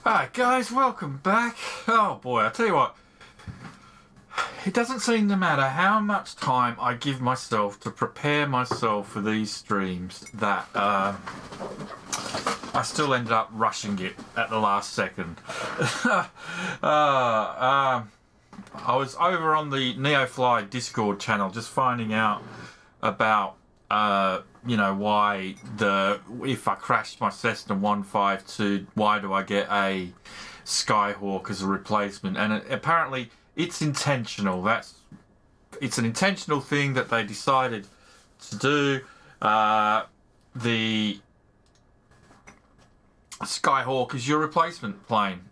Alright guys, welcome back. Oh boy, I tell you what, it doesn't seem to matter how much time I give myself to prepare myself for these streams that I still end up rushing it at the last second. I was over on the NeoFly Discord channel just finding out about why if I crashed my Cessna 152, why do I get a Skyhawk as a replacement? And apparently it's intentional. It's an intentional thing that they decided to do. The Skyhawk is your replacement plane.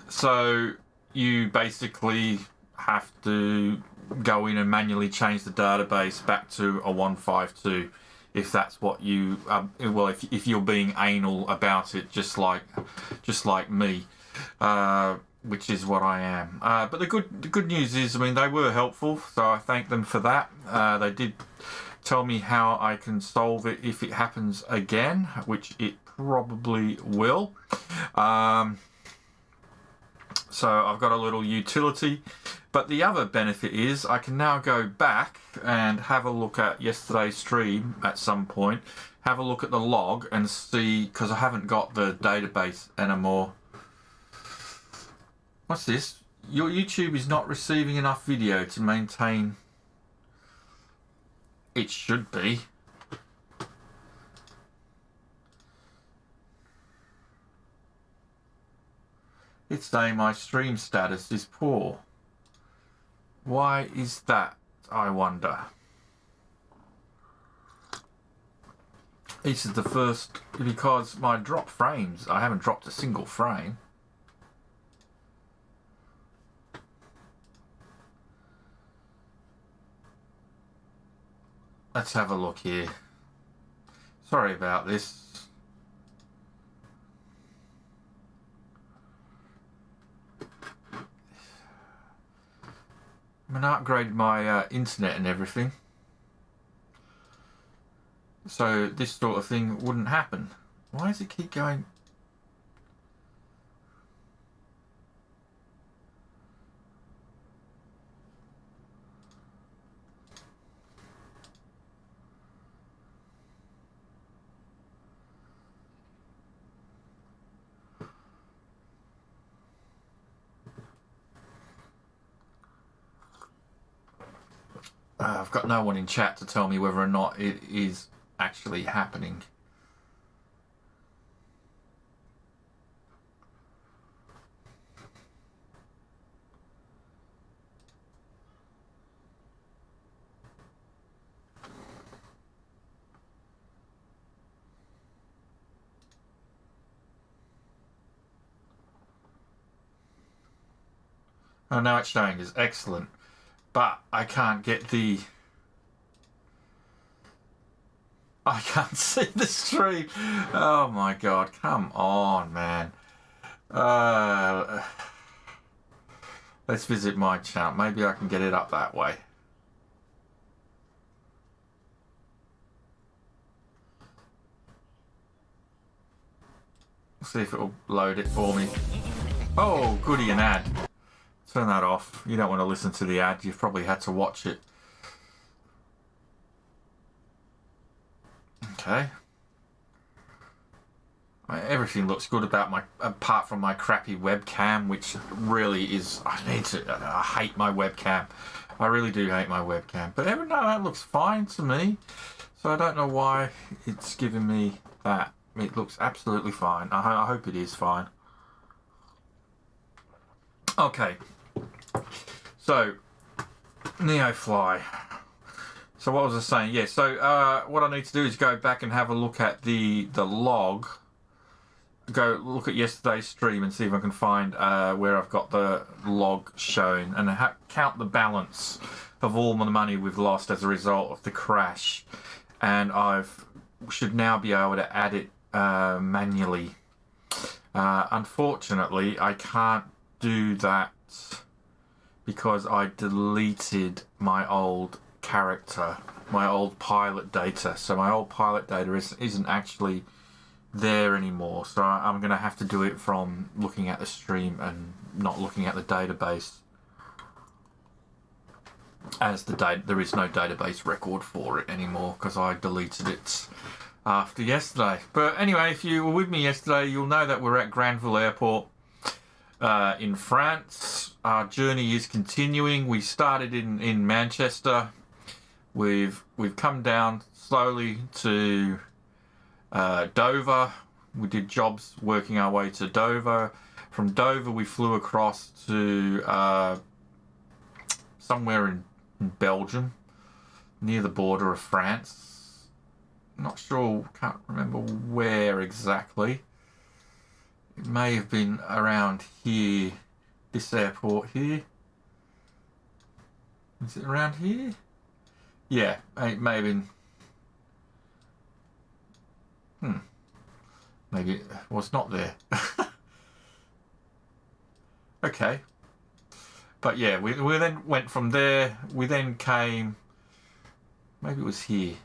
So you basically have to go in and manually change the database back to a 152 if that's what you if you're being anal about it, just like me, which is what I am. But the good news is, I mean, they were helpful, so I thank them for that. They did tell me how I can solve it if it happens again, which it probably will. So I've got a little utility. But the other benefit is I can now go back and have a look at yesterday's stream at some point, have a look at the log and see, because I haven't got the database anymore. What's this? Your YouTube is not receiving enough video to maintain. It should be. It's saying my stream status is poor. Why is that, I wonder? This is the first, because my drop frames, I haven't dropped a single frame. Let's have a look here. Sorry about this. I mean, I upgraded my internet and everything, so this sort of thing wouldn't happen. Why does it keep going? I've got no one in chat to tell me whether or not it is actually happening. Oh, now it's showing is excellent. But I can't get the... I can't see the stream. Oh my god, come on, man. Let's visit my channel. Maybe I can get it up that way. See if it'll load it for me. Oh, goody, an ad. Turn that off. You don't want to listen to the ad. You've probably had to watch it. Okay. Everything looks good about apart from my crappy webcam, which really is, I hate my webcam. I really do hate my webcam. But no, that looks fine to me. So I don't know why it's giving me that. It looks absolutely fine. I hope it is fine. Okay. So, NeoFly. So what was I saying? Yeah, so what I need to do is go back and have a look at the log. Go look at yesterday's stream and see if I can find where I've got the log shown and count the balance of all the money we've lost as a result of the crash. And should now be able to add it manually. Unfortunately, I can't do that because I deleted my old character, my old pilot data. So my old pilot data isn't actually there anymore, so I'm going to have to do it from looking at the stream and not looking at the database, as there is no database record for it anymore because I deleted it after yesterday. But anyway, if you were with me yesterday, you'll know that we're at Granville Airport in France. Our journey is continuing. We started in Manchester. We've come down slowly to Dover. We did jobs working our way to Dover. From Dover we flew across to somewhere in Belgium, near the border of France. Not sure, can't remember where exactly. It may have been around here, this airport here. Is it around here? Yeah, it may have been. Maybe it was not there. Okay. But yeah, we then went from there. We then came. Maybe it was here.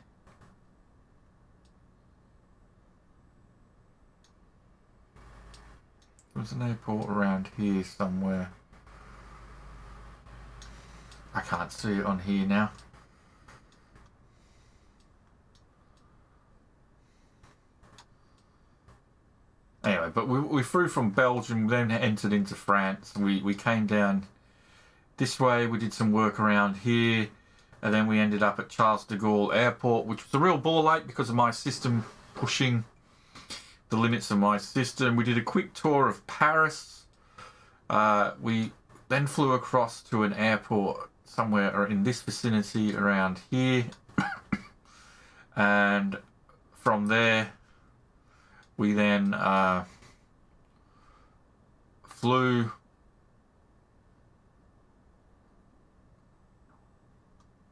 There was an airport around here somewhere. I can't see it on here now. Anyway, but we flew from Belgium, then entered into France. We came down this way, we did some work around here, and then we ended up at Charles de Gaulle Airport, which was a real ball ache because of my system pushing the limits of my system. We did a quick tour of Paris. We then flew across to an airport somewhere in this vicinity around here. And from there, we then flew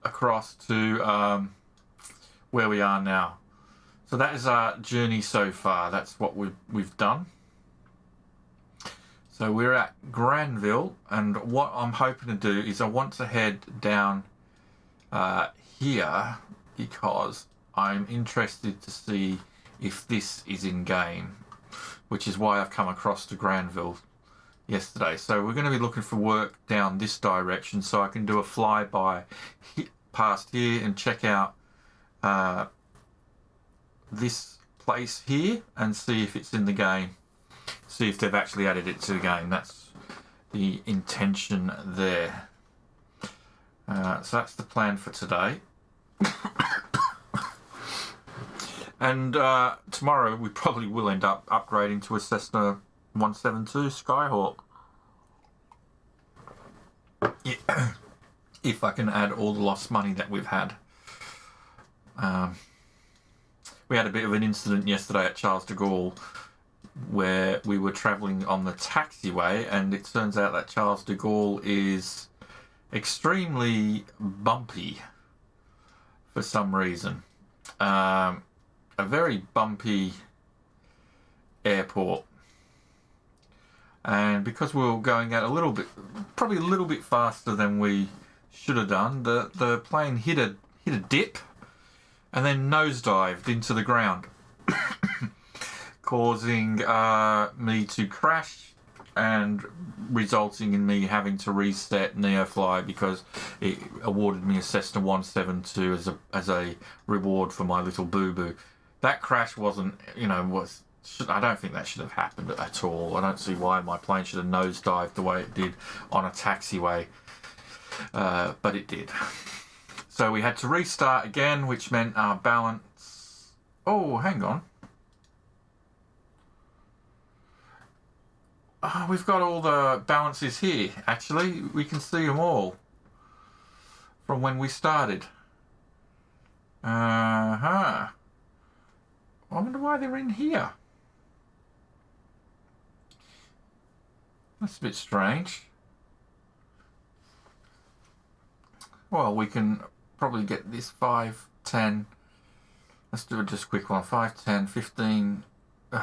across to where we are now. So that is our journey so far. That's what we've done. So we're at Granville, and what I'm hoping to do is I want to head down here because I'm interested to see if this is in game, which is why I've come across to Granville yesterday. So we're going to be looking for work down this direction so I can do a flyby past here and check out this place here and see if it's in the game, see if they've actually added it to the game. That's the intention there. So that's the plan for today. And tomorrow we probably will end up upgrading to a Cessna 172 Skyhawk. Yeah. If I can add all the lost money that we've had. We had a bit of an incident yesterday at Charles de Gaulle where we were travelling on the taxiway, and it turns out that Charles de Gaulle is extremely bumpy for some reason. A very bumpy airport, and because we were going at probably a little bit faster than we should have done, the plane hit a dip and then nosedived into the ground, causing me to crash and resulting in me having to reset NeoFly because it awarded me a Cessna 172 as a reward for my little boo-boo. That crash wasn't, I don't think that should have happened at all. I don't see why my plane should have nosedived the way it did on a taxiway, but it did. So we had to restart again, which meant our balance... Oh, hang on. Oh, we've got all the balances here. Actually, we can see them all from when we started. I wonder why they're in here. That's a bit strange. Well, we can probably get this 5, 10. Let's do it just a quick one. 5, 10, 15,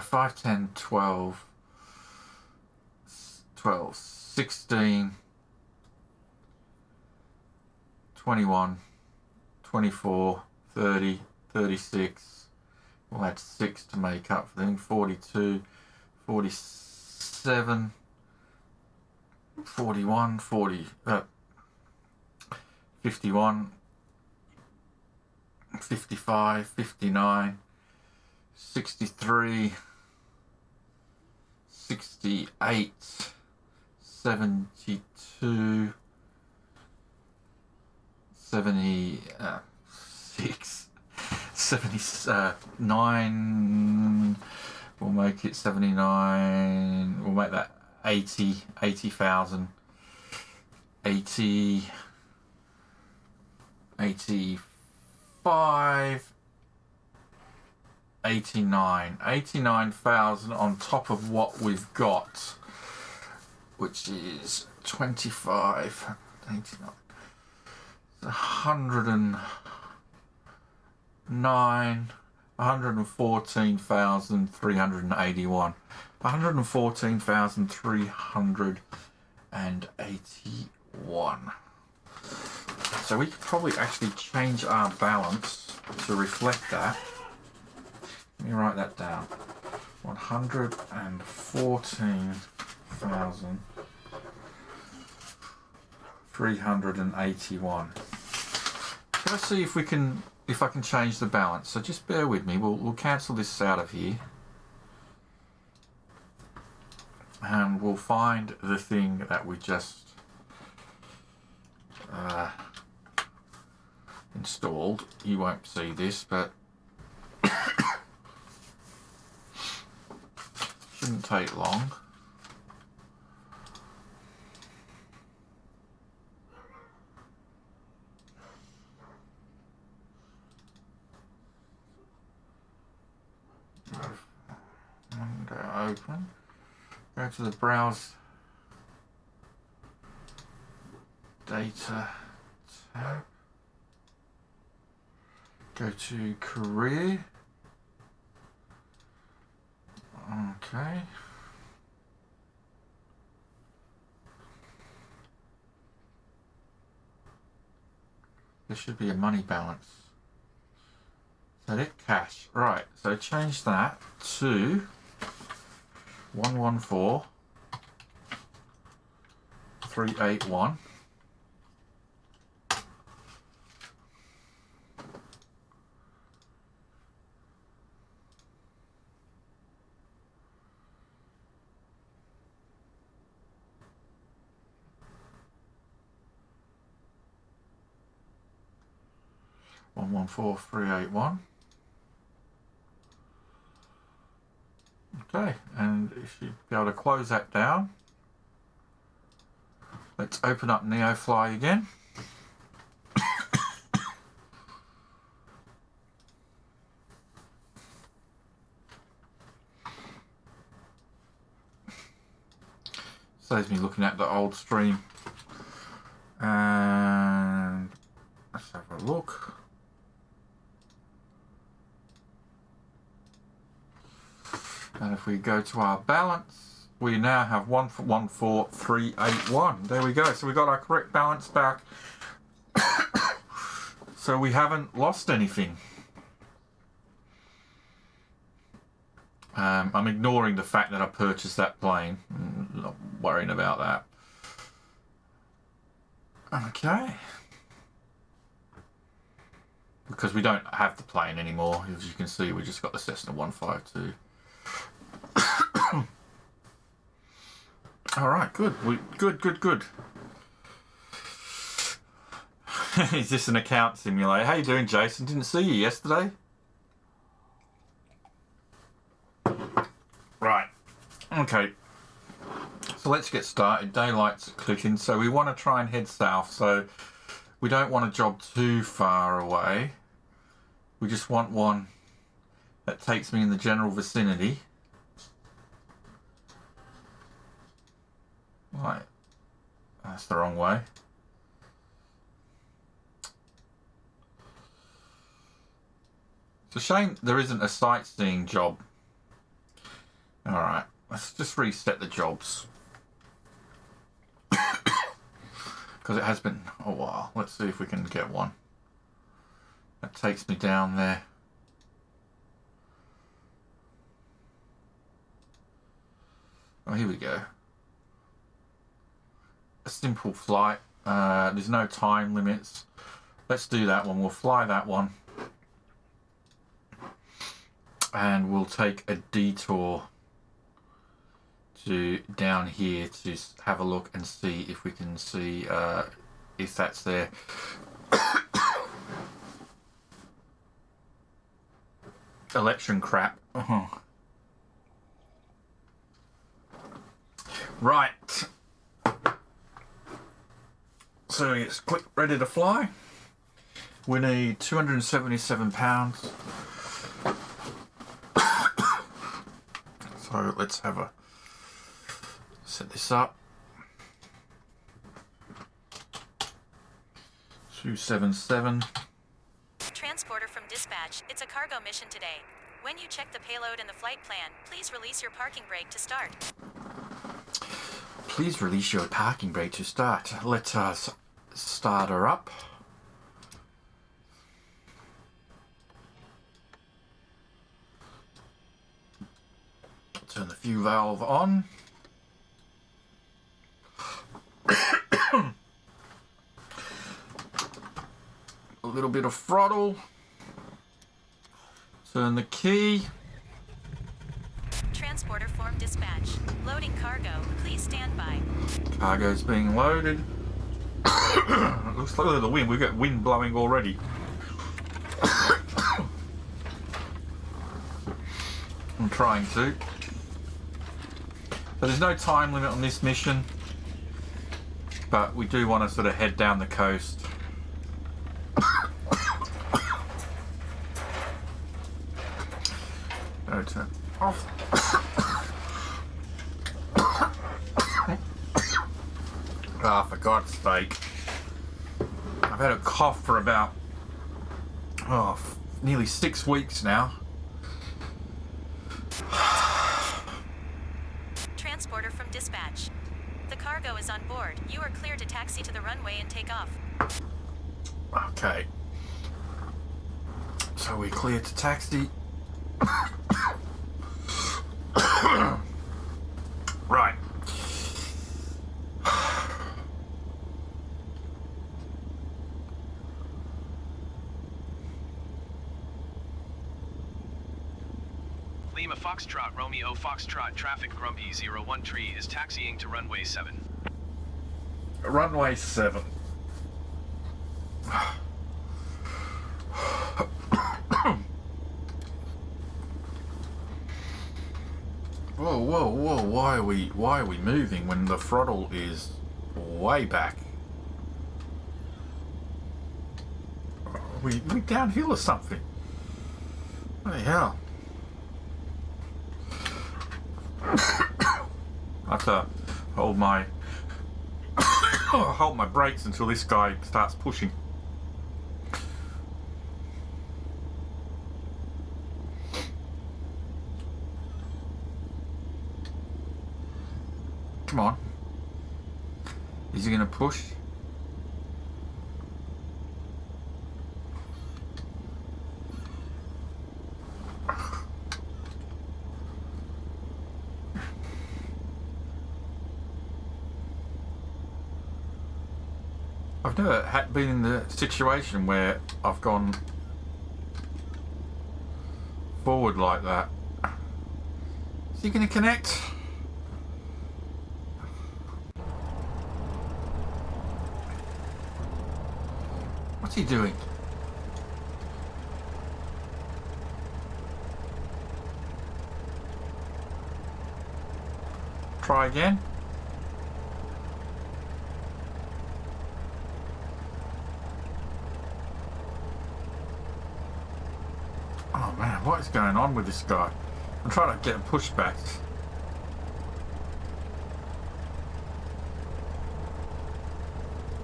5, 10, 12, 12, 16, 21, 24, 30, 36, We'll add 6 to make up for them. 42, 47, 41, 51, 55, 59, 63, 68, 72, 76, 79, we'll make it 79, we'll make that 80,000, 80, 85, 89,000 on top of what we've got, which is 25, 89, 114,381. 114,381. So we could probably actually change our balance to reflect that. Let me write that down. 114,381. Let's see if I can change the balance. So just bear with me. We'll cancel this out of here, and we'll find the thing that we just installed. You won't see this, but shouldn't take long. Window open. Go to the browse data tab. Go to career. Okay. There should be a money balance. Select cash. Right, so change that to 114,381. Okay, and you should be able to close that down. Let's open up NeoFly again. Saves me looking at the old stream. And let's have a look. And if we go to our balance, we now have 114,381. There we go. So we got our correct balance back. So we haven't lost anything. I'm ignoring the fact that I purchased that plane. Not worrying about that. Okay. Because we don't have the plane anymore. As you can see, we just got the Cessna 152. All right, good. Good. Is this an account simulator? How you doing, Jason? Didn't see you yesterday. Right. Okay. So let's get started. Daylight's clicking. So we want to try and head south. So we don't want a job too far away. We just want one that takes me in the general vicinity. Right. That's the wrong way. It's a shame there isn't a sightseeing job. Alright, let's just reset the jobs. Because it has been a while. Let's see if we can get one. That takes me down there. Oh, here we go. A simple flight. There's no time limits. Let's do that one. We'll fly that one. And we'll take a detour to down here to have a look and see if we can see if that's there. Election crap. Right. So it's click ready to fly. We need 277 pounds. So let's have a set this up. 277. Transporter from dispatch. It's a cargo mission today. When you check the payload and the flight plan, please release your parking brake to start. Please release your parking brake to start. Let us start her up. Turn the fuel valve on. A little bit of throttle. Turn the key. Transporter form dispatch. Loading cargo. Please stand by. Cargo's being loaded. Looks like the wind. We've got wind blowing already. I'm trying to. So there's no time limit on this mission, but we do want to sort of head down the coast. No, turn off. Ah, for God's sake. I've had a cough for about nearly 6 weeks now. Transporter from dispatch. The cargo is on board. You are clear to taxi to the runway and take off. Okay. So we're clear to taxi. Right. Lima Foxtrot Romeo Foxtrot traffic Grumpy 01 Tree is taxiing to runway 7. Runway 7. Whoa, whoa, whoa, why are we moving when the throttle is way back? Are we downhill or something? What the hell? I have to hold my brakes until this guy starts pushing. Come on. Is he going to push? I've never been in the situation where I've gone forward like that. Is he going to connect? What's he doing? Try again. Oh man, what is going on with this guy? I'm trying to get him pushed back.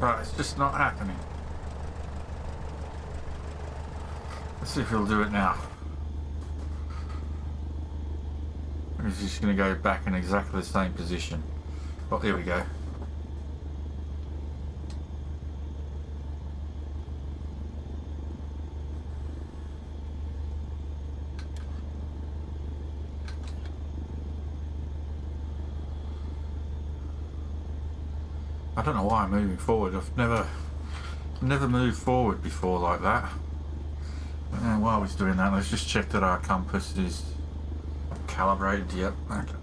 But it's just not happening. Let's see if he'll do it now. He's just going to go back in exactly the same position. Oh, here we go. I don't know why I'm moving forward. I've never moved forward before like that. And while he's doing that, let's just check that our compass is calibrated. Yep. Okay.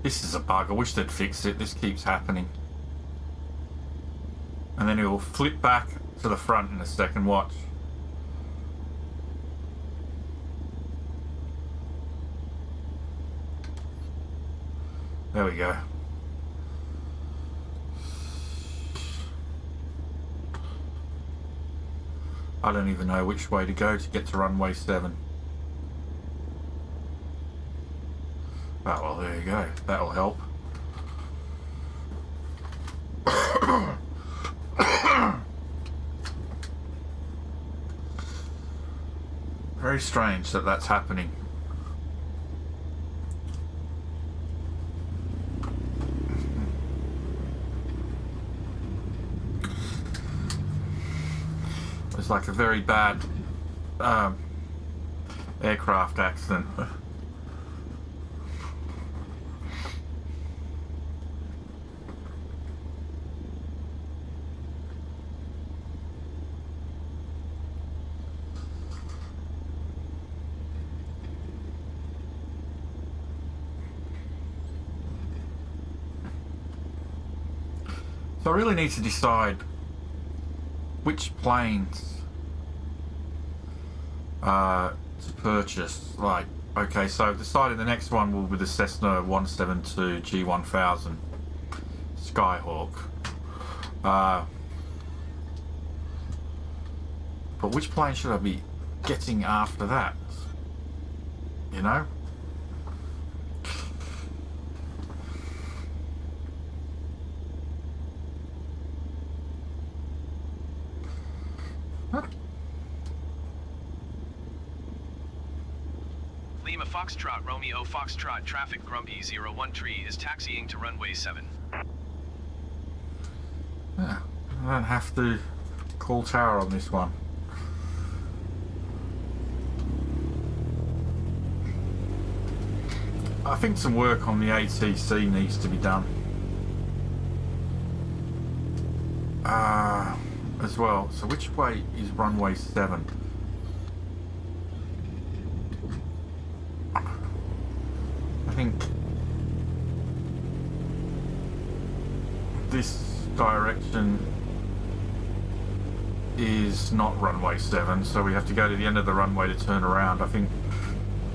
This is a bug. I wish they'd fixed it. This keeps happening. And then it will flip back to the front in a second. Watch. There we go. I don't even know which way to go to get to runway 7. Oh, well, there you go. That'll help. Very strange that that's happening. It's like a very bad aircraft accident. So I really need to decide which planes to purchase. Like, okay, so I've decided the next one will be the Cessna 172 G1000 Skyhawk. But which plane should I be getting after that? You know? Lima Foxtrot Romeo Foxtrot traffic Grumpy 01 tree is taxiing to runway 7. Yeah, I don't have to call tower on this one. I think some work on the ATC needs to be done. As well. So which way is runway 7? I think this direction is not runway 7, so we have to go to the end of the runway to turn around. I think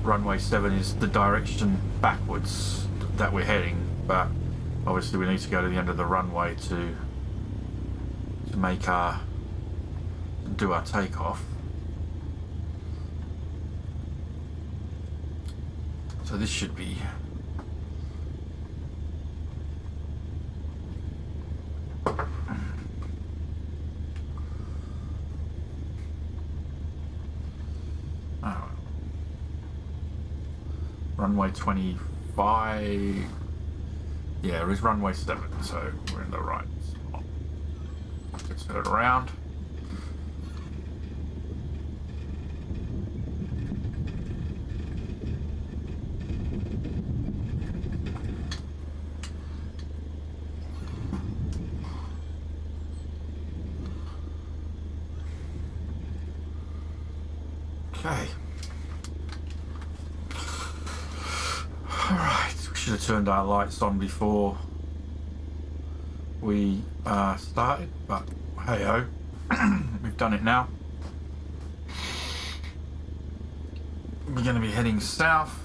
runway 7 is the direction backwards that we're heading, but obviously we need to go to the end of the runway to make our do our takeoff. So this should be runway 25. Yeah, it is runway 7, so we're in the right spot. Let's turn it around. Okay. Alright, we should have turned our lights on before we started, but hey ho, we've done it now. We're going to be heading south.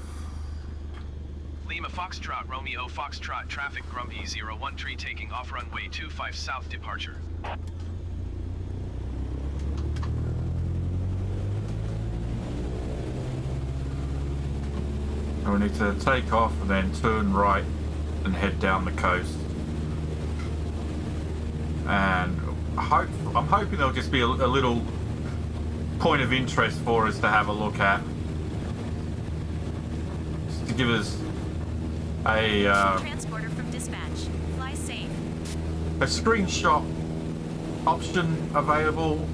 Lima Foxtrot Romeo Foxtrot traffic Grumpy 01 tree taking off runway 25 south departure. And we need to take off and then turn right and head down the coast. And I'm hoping there'll just be a little point of interest for us to have a look at, just to give us a Transporter from dispatch. Fly safe. a screenshot option available.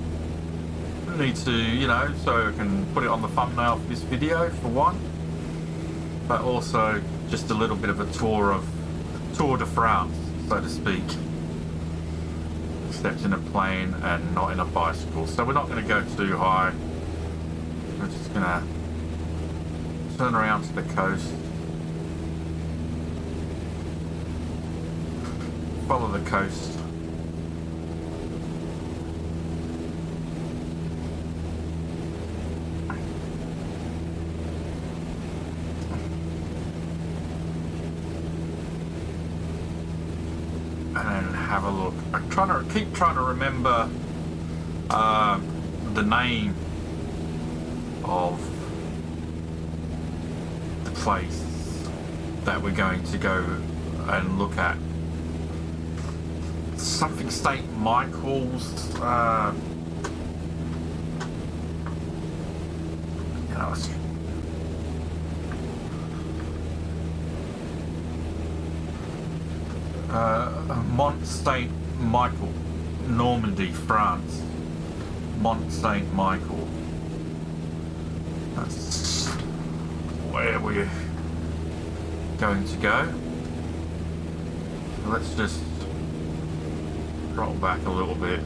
Need to, you know, so I can put it on the thumbnail for this video for one, but also just a little bit of a tour of Tour de France, so to speak. Except in a plane and not in a bicycle. So we're not going to go too high. We're just going to turn around to the coast. Follow the coast. And have a look. I'm keep trying to remember the name of the place that we're going to go and look at. Something St. Michael's. You know, Mont-Saint-Michel, Normandy, France. Mont-Saint-Michel. That's where we're going to go. Let's just roll back a little bit.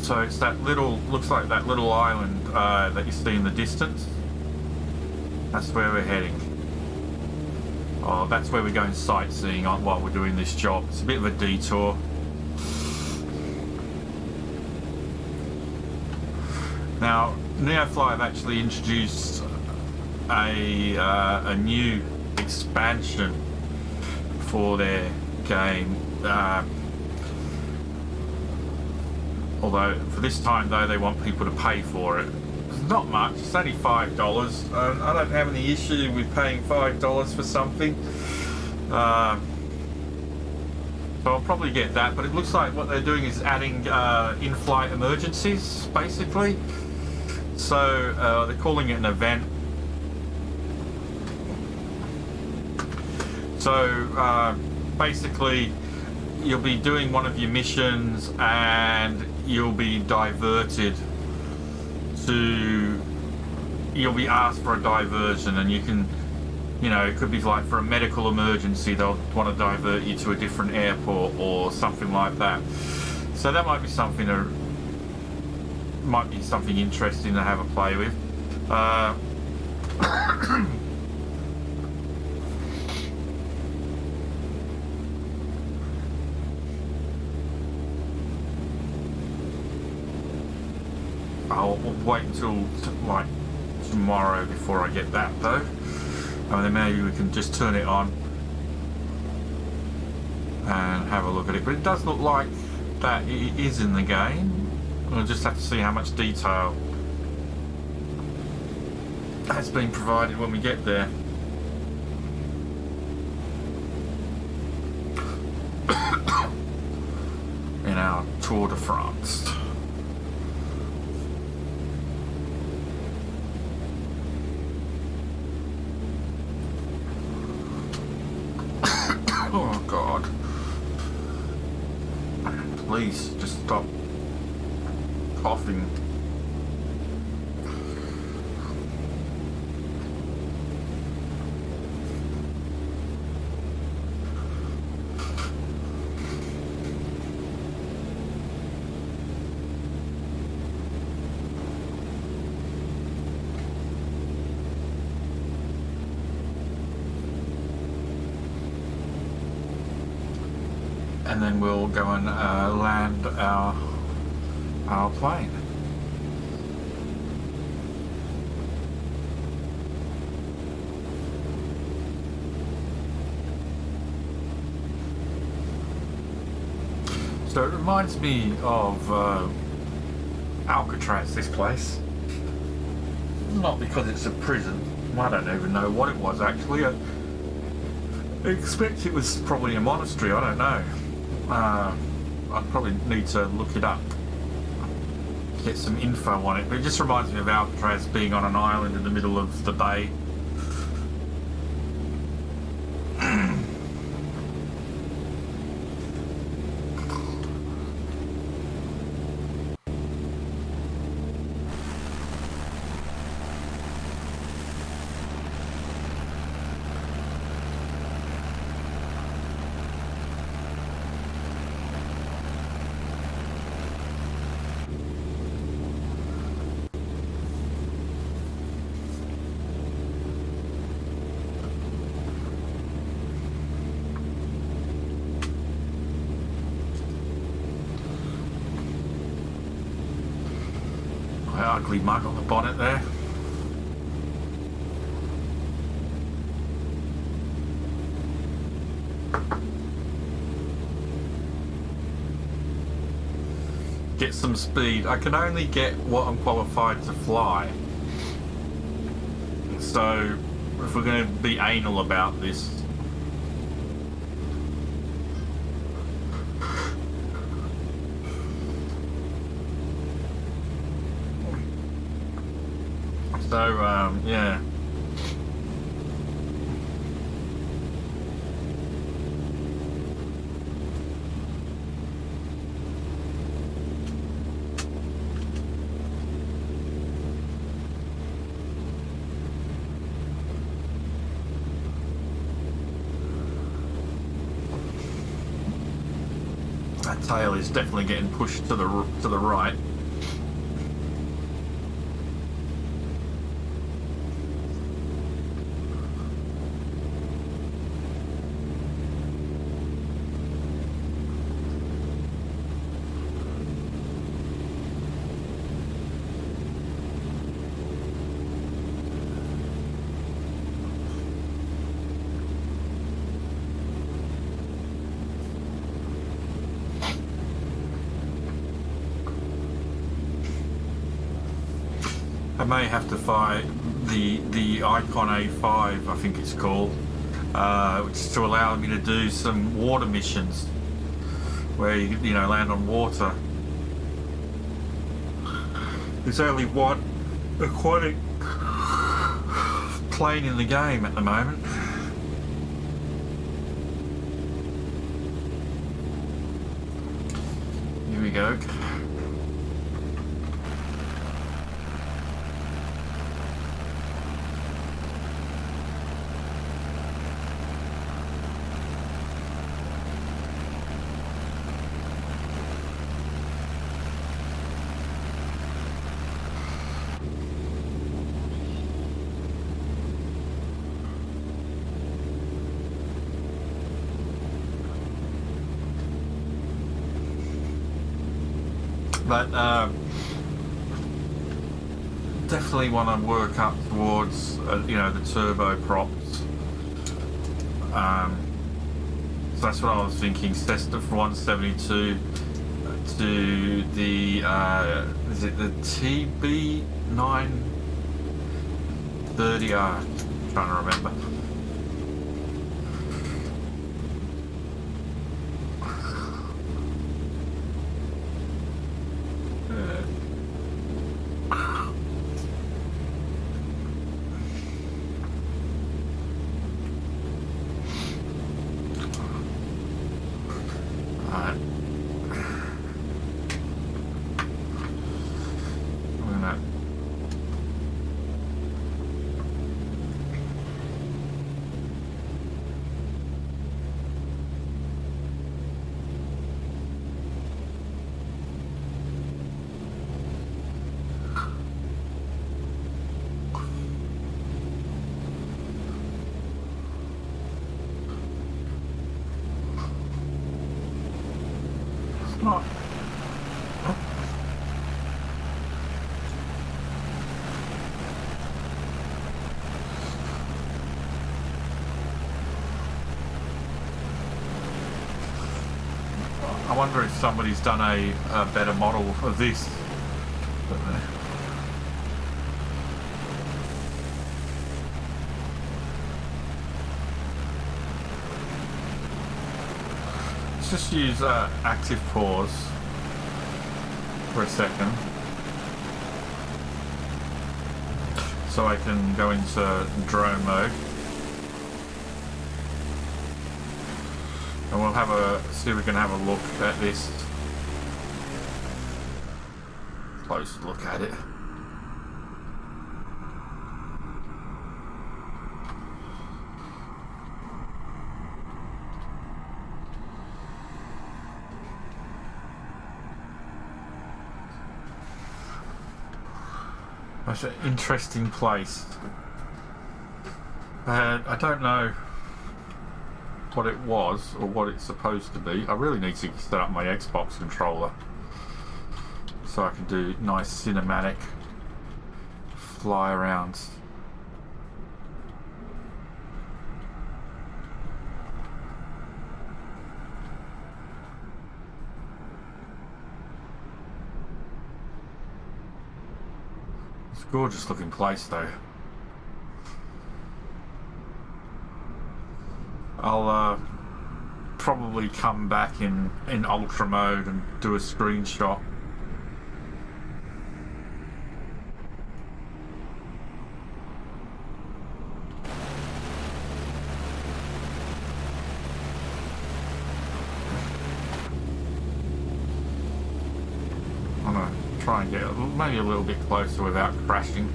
So it's that little, looks like that little island that you see in the distance. That's where we're heading. Oh, that's where we're going sightseeing on while we're doing this job. It's a bit of a detour. Now, NeoFly have actually introduced a new expansion for their game. Although for this time though they want people to pay for it. It's not much, it's only $5. I don't have any issue with paying $5 for something. So I'll probably get that, but it looks like what they're doing is adding in-flight emergencies, basically. So they're calling it an event. So basically you'll be doing one of your missions and you'll be diverted to, you'll be asked for a diversion, and you can, you know, it could be like for a medical emergency, they'll want to divert you to a different airport or something like that. So that might be something interesting to have a play with. I'll wait until like tomorrow before I get that though, and then maybe we can just turn it on and have a look at it. But it does look like that it is in the game. We'll just have to see how much detail has been provided when we get there. In our Tour de France. Oh God. Please, just stop coughing. And then we'll go and land our plane. So it reminds me of Alcatraz, this place. Not because it's a prison. I don't even know what it was actually. I expect it was probably a monastery, I don't know. I'd probably need to look it up, get some info on it, but it just reminds me of Alcatraz being on an island in the middle of the bay. Ugly mug on the bonnet there. Get some speed. I can only get what I'm qualified to fly. So if we're going to be anal about this, yeah. That tail is definitely getting pushed to the right. I may have to fight the Icon A5, I think it's called, which is to allow me to do some water missions where you know, land on water. There's only one aquatic plane in the game at the moment. Here we go. But definitely want to work up towards you know, the turboprops. So that's what I was thinking. Cessna from 172 to the is it the TB930? I'm trying to remember. Not. I I wonder if somebody's done a better model of this. But, let's just use active pause for a second, so I can go into drone mode, and we'll have see if we can have a look at this. Close look at it. That's an interesting place. I don't know what it was or what it's supposed to be. I really need to set up my Xbox controller so I can do nice cinematic fly arounds. It's a gorgeous looking place though. I'll probably come back in ultra mode and do a screenshot. I'm gonna try and get maybe a little bit closer without crashing,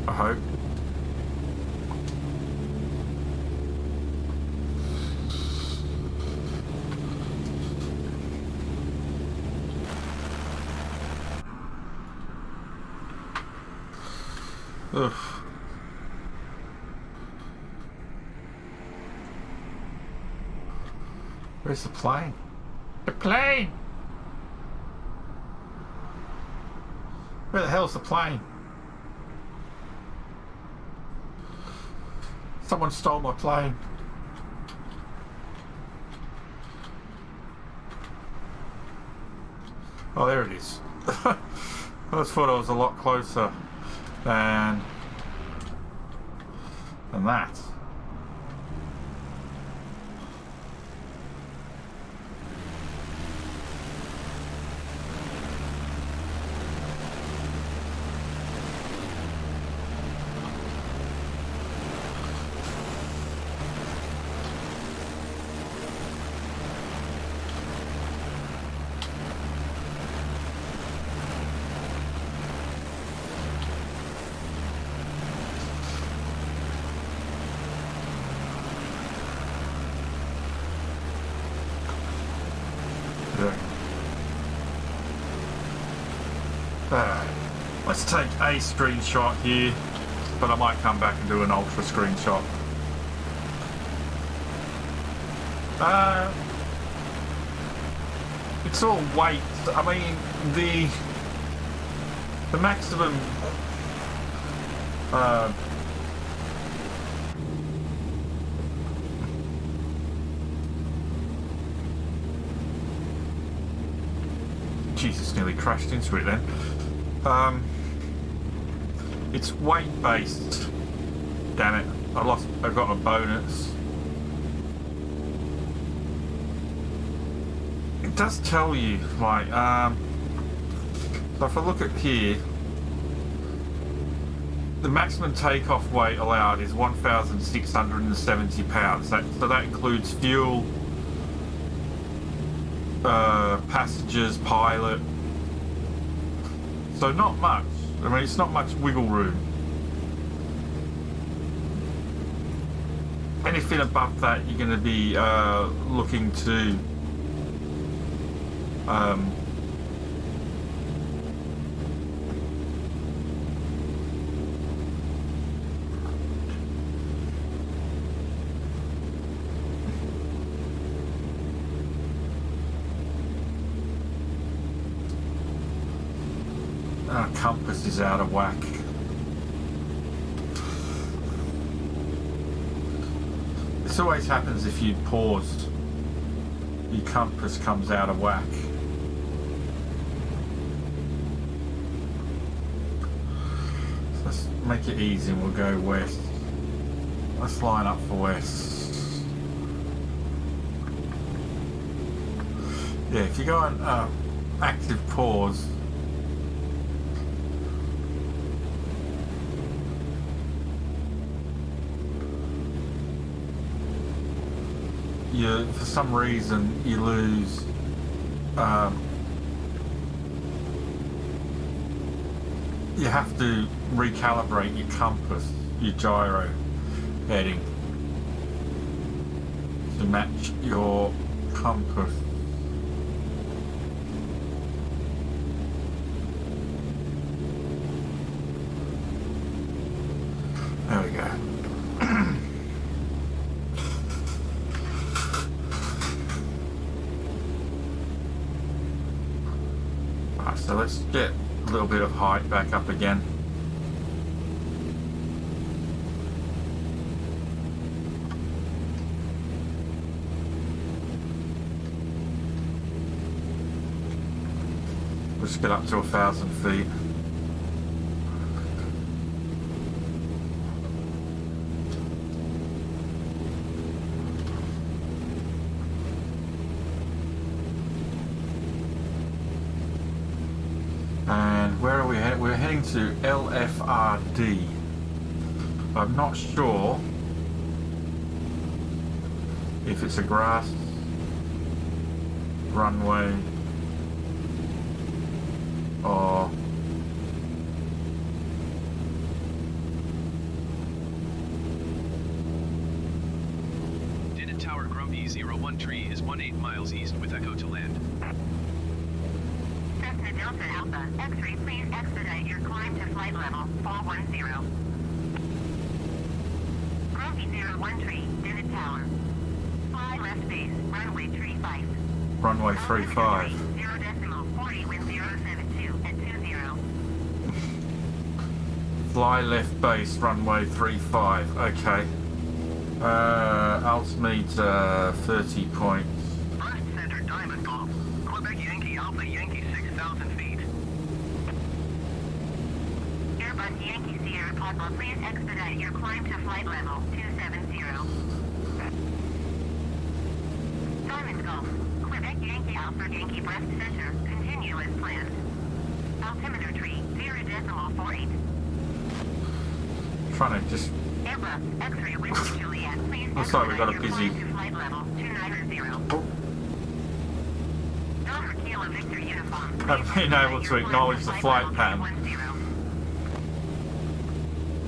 I hope. Ugh. Where's the plane? The plane! Where the hell's the plane? Someone stole my plane. Oh, there it is. I just thought I was a lot closer than that. Let's take a screenshot here, but I might come back and do an ultra screenshot. It's all weight. I mean, the maximum Jesus, nearly crashed into it then. It's weight based. Damn it! I've got a bonus. It does tell you, like, so if I look at here, the maximum takeoff weight allowed is 1,670 pounds. So that includes fuel, passengers, pilot. So not much. I mean, it's not much wiggle room. Anything above that, you're going to be looking to our compass is out of whack. This always happens if you pause. your compass comes out of whack. So let's make it easy and we'll go west. Let's line up for west. Yeah, if you go on active pause, for some reason you lose you have to recalibrate your compass, your gyro heading to match your compass. There we go. Right, so let's get a little bit of height back up again. Let's get up to 1,000 feet. And where are we heading? We're heading to LFRD. I'm not sure if it's a grass runway or Dinnet Tower Grumpy 01 tree is 18 miles east with Echo to land. Cessna Delta Alpha, X-ray, please expedite your climb to flight level 410. Grumpy 01 tree, Dinnet Tower. Fly left base, runway 35. runway 35. 0.40 wind 072 at 20. Fly left base, runway 35. Okay. Altimeter 30 points. First center Diamond Golf. Quebec Yankee Alpha Yankee 6,000 feet. Airbus Yankee Sierra Papa, please expedite your climb to flight level 270. Diamond Golf. Quebec Yankee Alpha Yankee Breast Center. Continue as planned. Altimeter tree 0.48. Trying to just. Airbus X-ray Whiskey Juliet, please Looks like we've got a expedite your busy. climb to flight level 290. Oh, Delta Kilo Victor Uniform. haven't been able to acknowledge the flight pattern.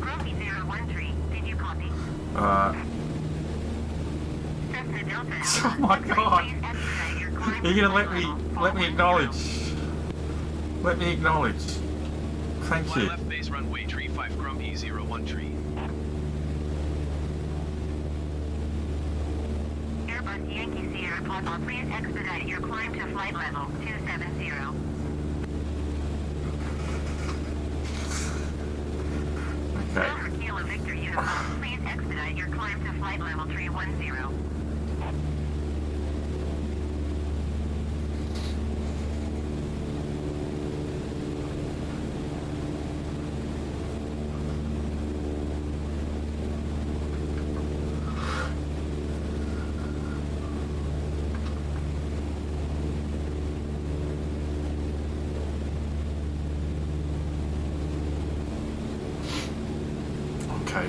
Grumpy 01 tree, did you copy? Cessna Delta Alpha, Oh my X-ray, God. please expedite your climb You're to gonna let flight me level let me 410. acknowledge. Let me acknowledge. Thank Fly you. left base runway tree 5 Grumpy 01 tree. Airbus Yankee Sierra Papa, please expedite your climb to flight level 270. Okay. Delta Kilo Victor Uniform, please expedite your climb to flight level 310. Okay.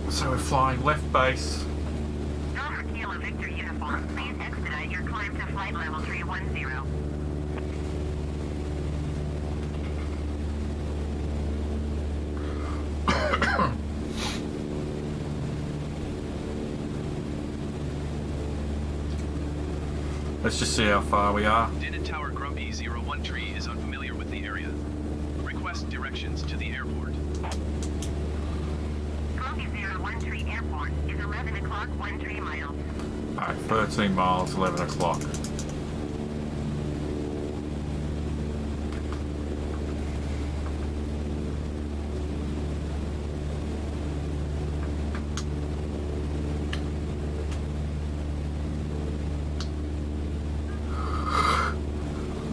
So we're flying left base. Delta Kilo Victor Uniform, please expedite your climb to flight level 310. Let's just see how far we are. Dinnet Tower Grumpy 01 tree is unfamiliar with the area. Request directions to the airport. Grumpy the airport is 11 o'clock 13 miles. Alright, 13 miles, 11 o'clock.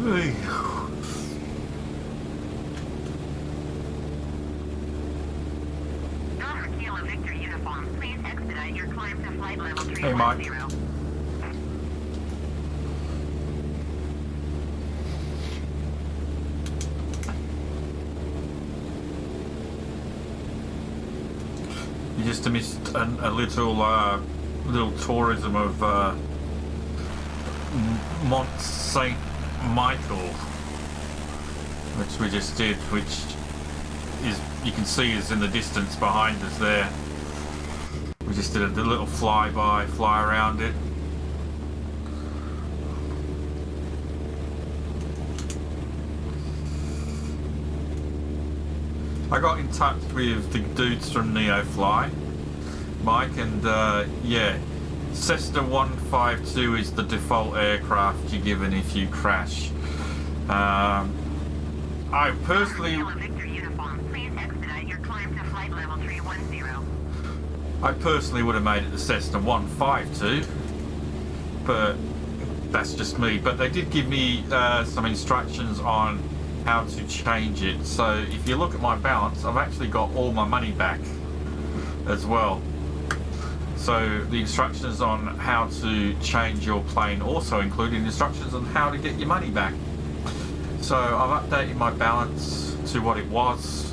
Hey. Delta Kilo Victor uniform, please expedite your climb to flight level 310. Hey, Mike. You just missed a little tourism of Mont-Saint-Michel, which we just did, which is, you can see, is in the distance behind us there. We just did a little fly around it. I got in touch with the dudes from NeoFly, Mike, and yeah, Cessna 152 is the default aircraft you're given if you crash. I personally would have made it the Cessna 152, but that's just me. But they did give me some instructions on how to change it. So if you look at my balance, I've actually got all my money back as well. So the instructions on how to change your plane also include instructions on how to get your money back. So I've updated my balance to what it was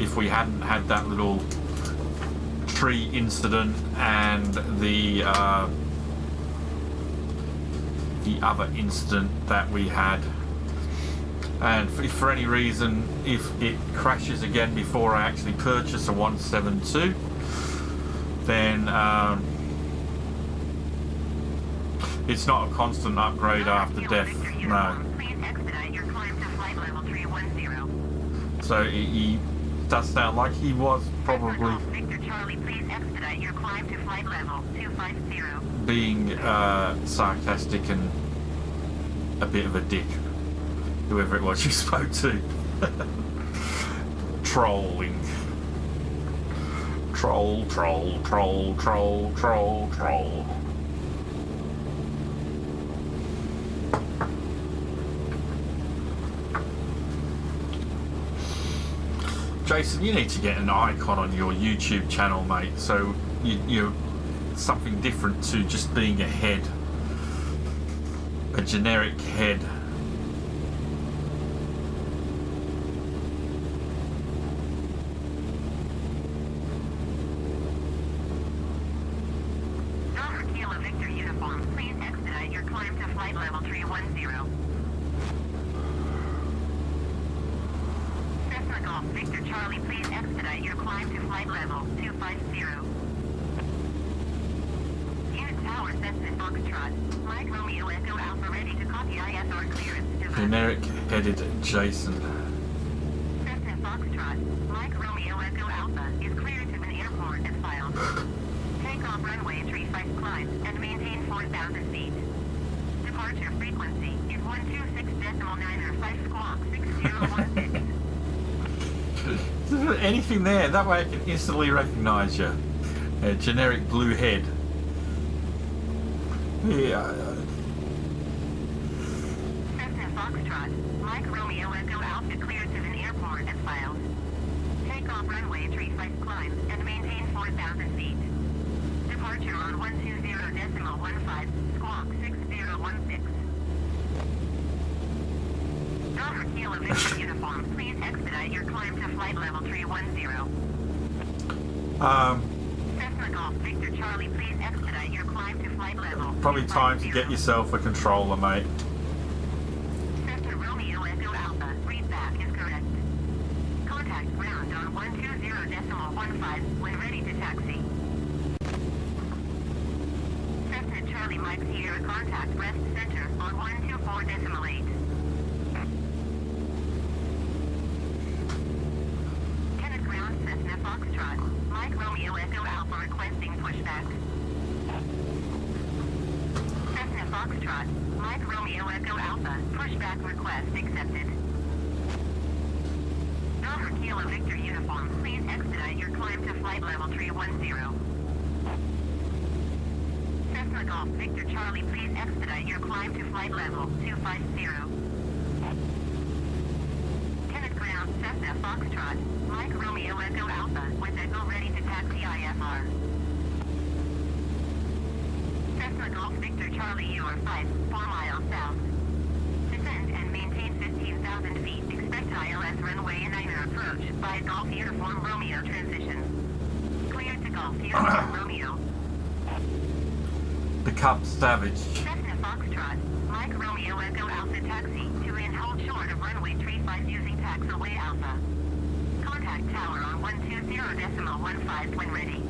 if we hadn't had that little tree incident and the other incident that we had. And if for any reason, if it crashes again before I actually purchase a 172, then it's not a constant upgrade after death. No. So he does sound like he was probably being sarcastic and a bit of a dick. Whoever it was you spoke to. Trolling. Troll. Jason, you need to get an icon on your YouTube channel, mate, so you're something different to just being a head. A generic head. Victor Charlie, please expedite your climb to flight level 250. Unit Tower, Cessna Foxtrot. Mike Romeo Echo Alpha ready to copy ISR clearance. Generic headed Jason. Cessna Foxtrot. Mike Romeo Echo Alpha is cleared to an airport as filed. Take off runway 35 climb and maintain 4,000 feet. Departure frequency is 126.905 squawk 6016. Anything there, that way I can instantly recognize you. A generic blue head. Yeah. Cessna Foxtrot, Mike Romeo Echo Alpha cleared to an airport as filed. Take off runway 35 climb and maintain 4,000 feet. Departure on 120.15 squawk 6016. Delta Kilo Victor uniform, please expedite your climb to flight level 310. Cessna Golf Victor Charlie, please expedite your climb to flight level. Probably time to get yourself a controller, mate. Cessna Romeo Echo Alpha, read back is correct. Contact ground on 120.15 when ready to taxi. Cessna Charlie Mike Sierra contact rest center on 124.8. Foxtrot, Mike Romeo Echo Alpha requesting pushback. Cessna Foxtrot, Mike Romeo Echo Alpha, pushback request accepted. Delta Kilo Victor Uniform, please expedite your climb to flight level 310. Cessna Golf Victor Charlie, please expedite your climb to flight level 250. Tenant ground Cessna Foxtrot, Mike Romeo Echo Alpha, with Echo ready to taxi IFR. Cessna Golf Victor Charlie, you are 4 miles south. Descend and maintain 15,000 feet. Expect ILS runway 9 approach by Golf Uniform Romeo transition. Clear to Golf Uniform Romeo. Become savage. Cessna Foxtrot, Mike Romeo Echo Alpha taxi to and hold short of runway 35 using taxiway Alpha. Contact tower on 120.15 when ready.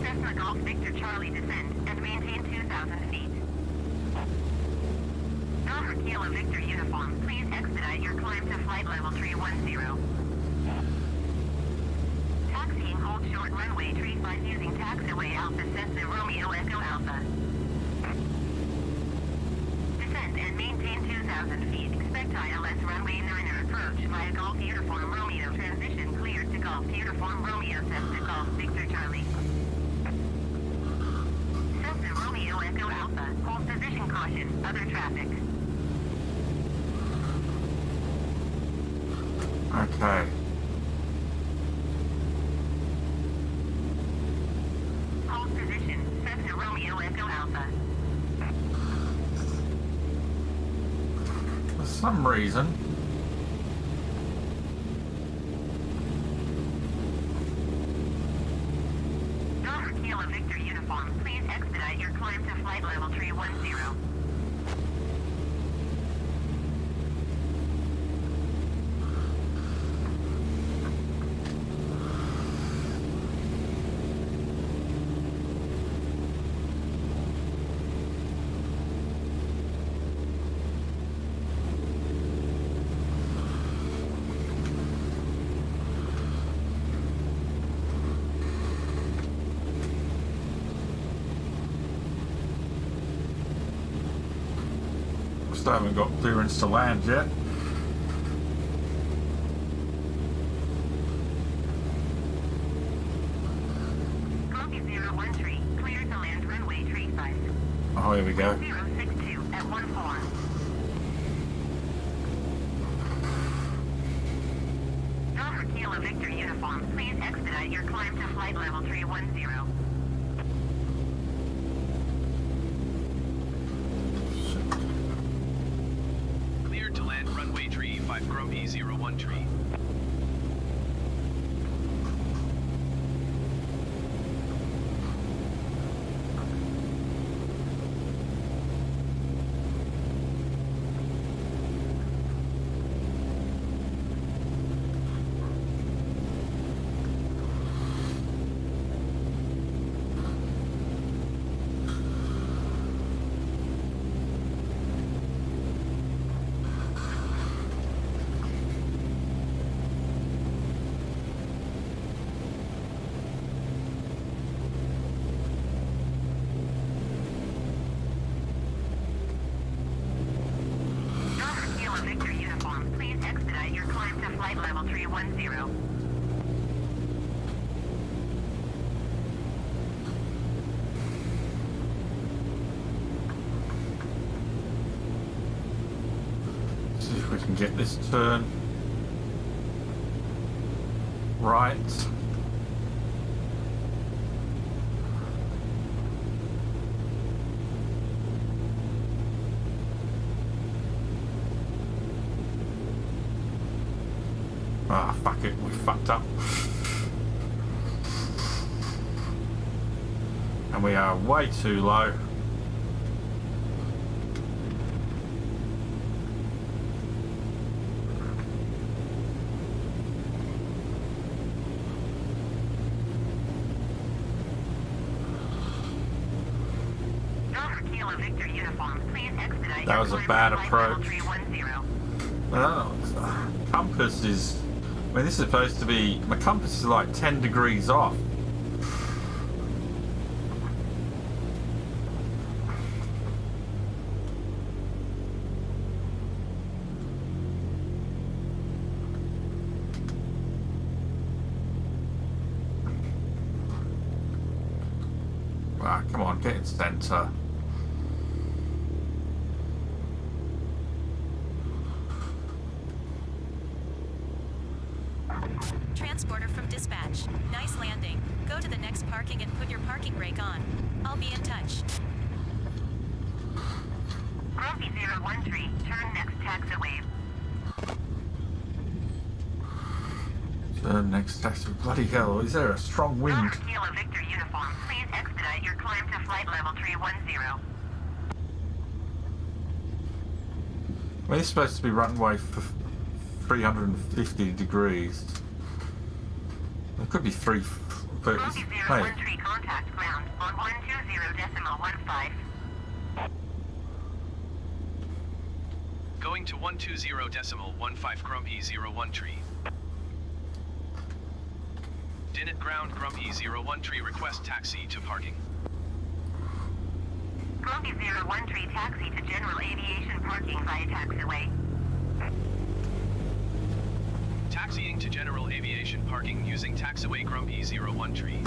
Cessna Golf Victor Charlie descend and maintain 2,000 feet. Delta Kilo Victor Uniform, please expedite your climb to flight level 310. Taxiing hold short runway 35 using taxiway Alpha Cessna Romeo Echo Alpha. Descend and maintain 2,000 feet. Expect ILS runway 9 approach via Golf Uniform Romeo transition cleared to Golf Uniform Romeo Cessna Golf Victor Charlie. Cessna Romeo Echo Alpha, hold position caution, other traffic. Okay. Hold position, Cessna Romeo Echo Alpha. For some reason, Delta Kilo Victor Uniform, please expedite your climb to flight level 310. still haven't got clearance to land yet. Copy 013, clear to land runway 35. Oh, here we go. 062 at 14. Delta Kilo Victor Uniform, please expedite your climb to flight level 310. Cleared to land runway 35 Grumpy 013. Delta Kilo Victor Uniform, please expedite your climb to flight level 310. See if we can get this turn right. Ah, fuck it, we fucked up. And we are way too low. Delta Kilo Victor Uniform, please expedite That your was a climb bad to flight level approach. 310. Oh, compass is I mean, this is supposed to be... My compass is like 10 degrees off. Ah, come on, get in centre. Transporter from dispatch. Nice landing. Go to the next parking and put your parking brake on. I'll be in touch. Grumpy 013, turn next taxiway. Next taxi. Bloody hell, is there a strong wind? Delta Kilo Victor uniform, please expedite your climb to flight level 310. Well, it's supposed to be runway for 350 degrees. It could be 3... But it's, Grumpy hey, 013, contact ground on 120.15. Going to 120.15 Grumpy 013. Dinnet ground Grumpy 013 request taxi to parking. Grumpy 013, taxi to general aviation parking via taxiway. Taxiing to general aviation parking using taxiway Grumpy 013.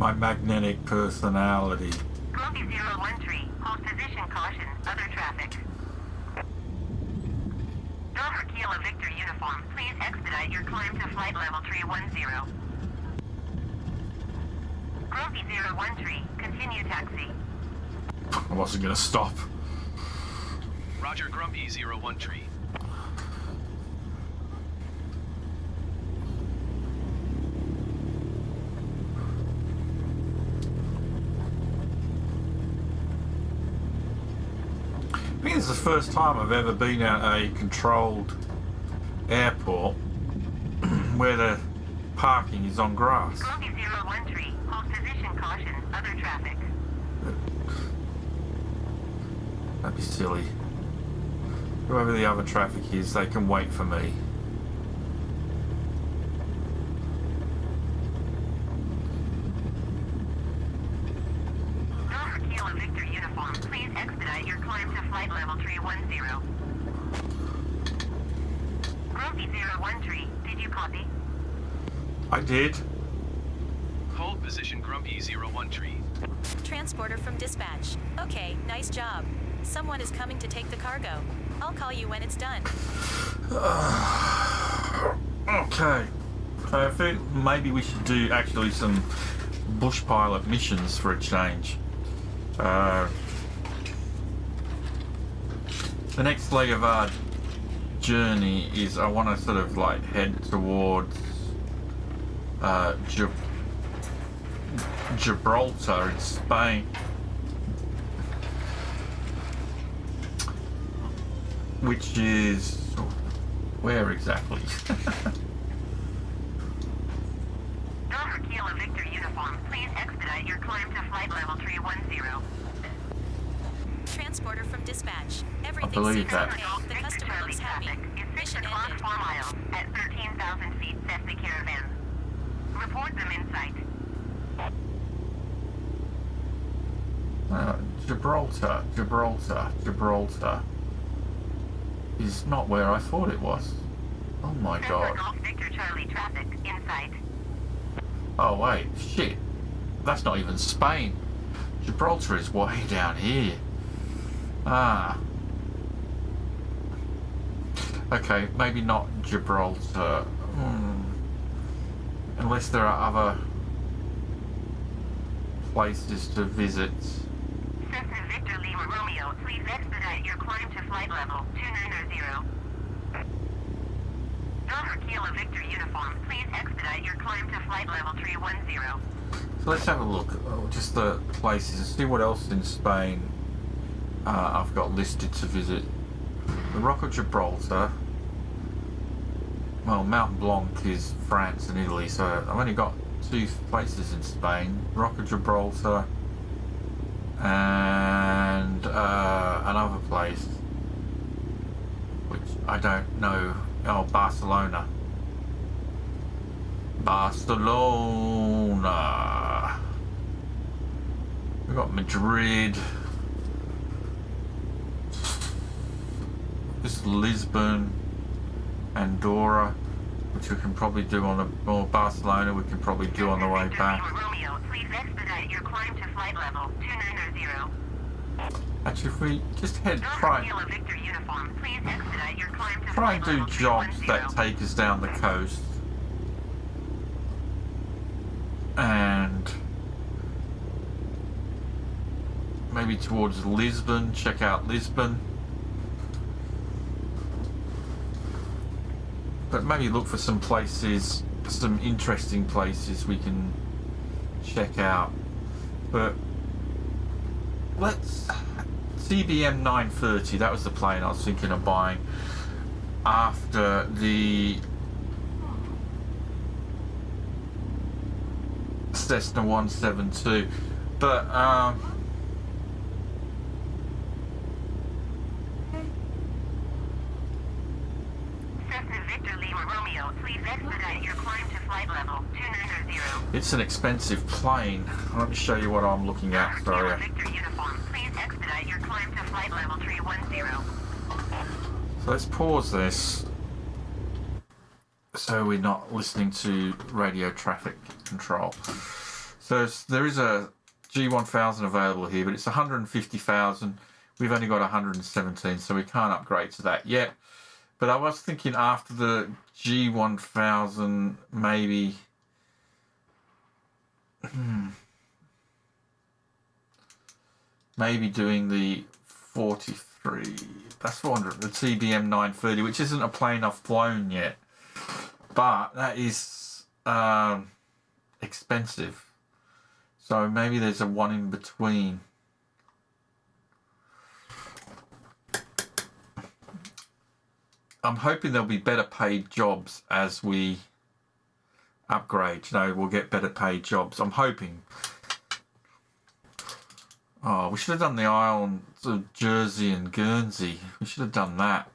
my magnetic personality. Grumpy 013, hold position caution, other traffic. Delta Kilo Victor uniform, please expedite your climb to flight level 310. Grumpy 013, continue taxi. I wasn't gonna stop. Roger Grumpy 013. I think it's the first time I've ever been at a controlled airport where the parking is on grass. Grumpy 013, hold position caution, other traffic. That'd be silly. Whoever the other traffic is, they can wait for me. Delta Kilo Victor uniform, please expedite your climb to flight level 310. Grumpy 013, did you copy? I did. Hold position Grumpy 013. Transporter from dispatch. Okay, nice job. Someone is coming to take the cargo. I'll call you when it's done. Okay. I think maybe we should do actually some bush pilot missions for a change. The next leg of our journey is I want to sort of like head towards Gibraltar in Spain. Which is... where exactly? Delta Kilo Victor uniform, please expedite your climb to flight level 310. Transporter from dispatch. I Everything believe seems that. okay. The Victor customer Charlie looks happy. traffic is 6 Mission o'clock ended. 4 miles at 13,000 feet Cessna Caravan. Report them in sight. Gibraltar is not where I thought it was. Oh my Cessna god. Golf Victor Charlie traffic in sight. Oh wait, shit. That's not even Spain. Gibraltar is way down here. Ah. Okay, maybe not Gibraltar. Unless there are other places to visit. Cessna Victor Lima Romeo, please expedite your climb to flight level 290. Delta Kilo Victor uniform, please expedite your climb to flight level 310. So let's have a look. Just the places and see what else in Spain I've got listed to visit. The Rock of Gibraltar. Well, Mount Blanc is France and Italy, so I've only got 2 places in Spain. Rock of Gibraltar and another place. which I don't know. Oh, Barcelona. Barcelona. We've got Madrid. This is Lisbon. Andorra, which we can probably do on the, or Barcelona we can probably do on the way back. Romeo, please expedite your climb to flight level 290. Actually, if we just head Kilo Victor uniform, please expedite your climb to try and flight do level jobs that 310. take us down the coast, and maybe towards Lisbon, check out Lisbon, but maybe look for some places, some interesting places we can check out. But let's CBM 930, that was the plane I was thinking of buying after the Cessna 172, but Cessna Victor Lima Romeo, please expedite your climb to flight level 290. it's an expensive plane. Let me show you what I'm looking at. Kilo Sorry. Victor uniform, please expedite your climb to flight level 310. So let's pause this so we're not listening to radio traffic control. So there is a G1000 available here, but it's 150,000. We've only got 117, so we can't upgrade to that yet. But I was thinking after the G1000, maybe maybe doing the 43. That's 400. The TBM 930, which isn't a plane I've flown yet, but that is expensive. So maybe there's a one in between. I'm hoping there'll be better paid jobs as we upgrade. You know, we'll get better paid jobs. I'm hoping. Oh, we should have done the islands of Jersey and Guernsey. We should have done that.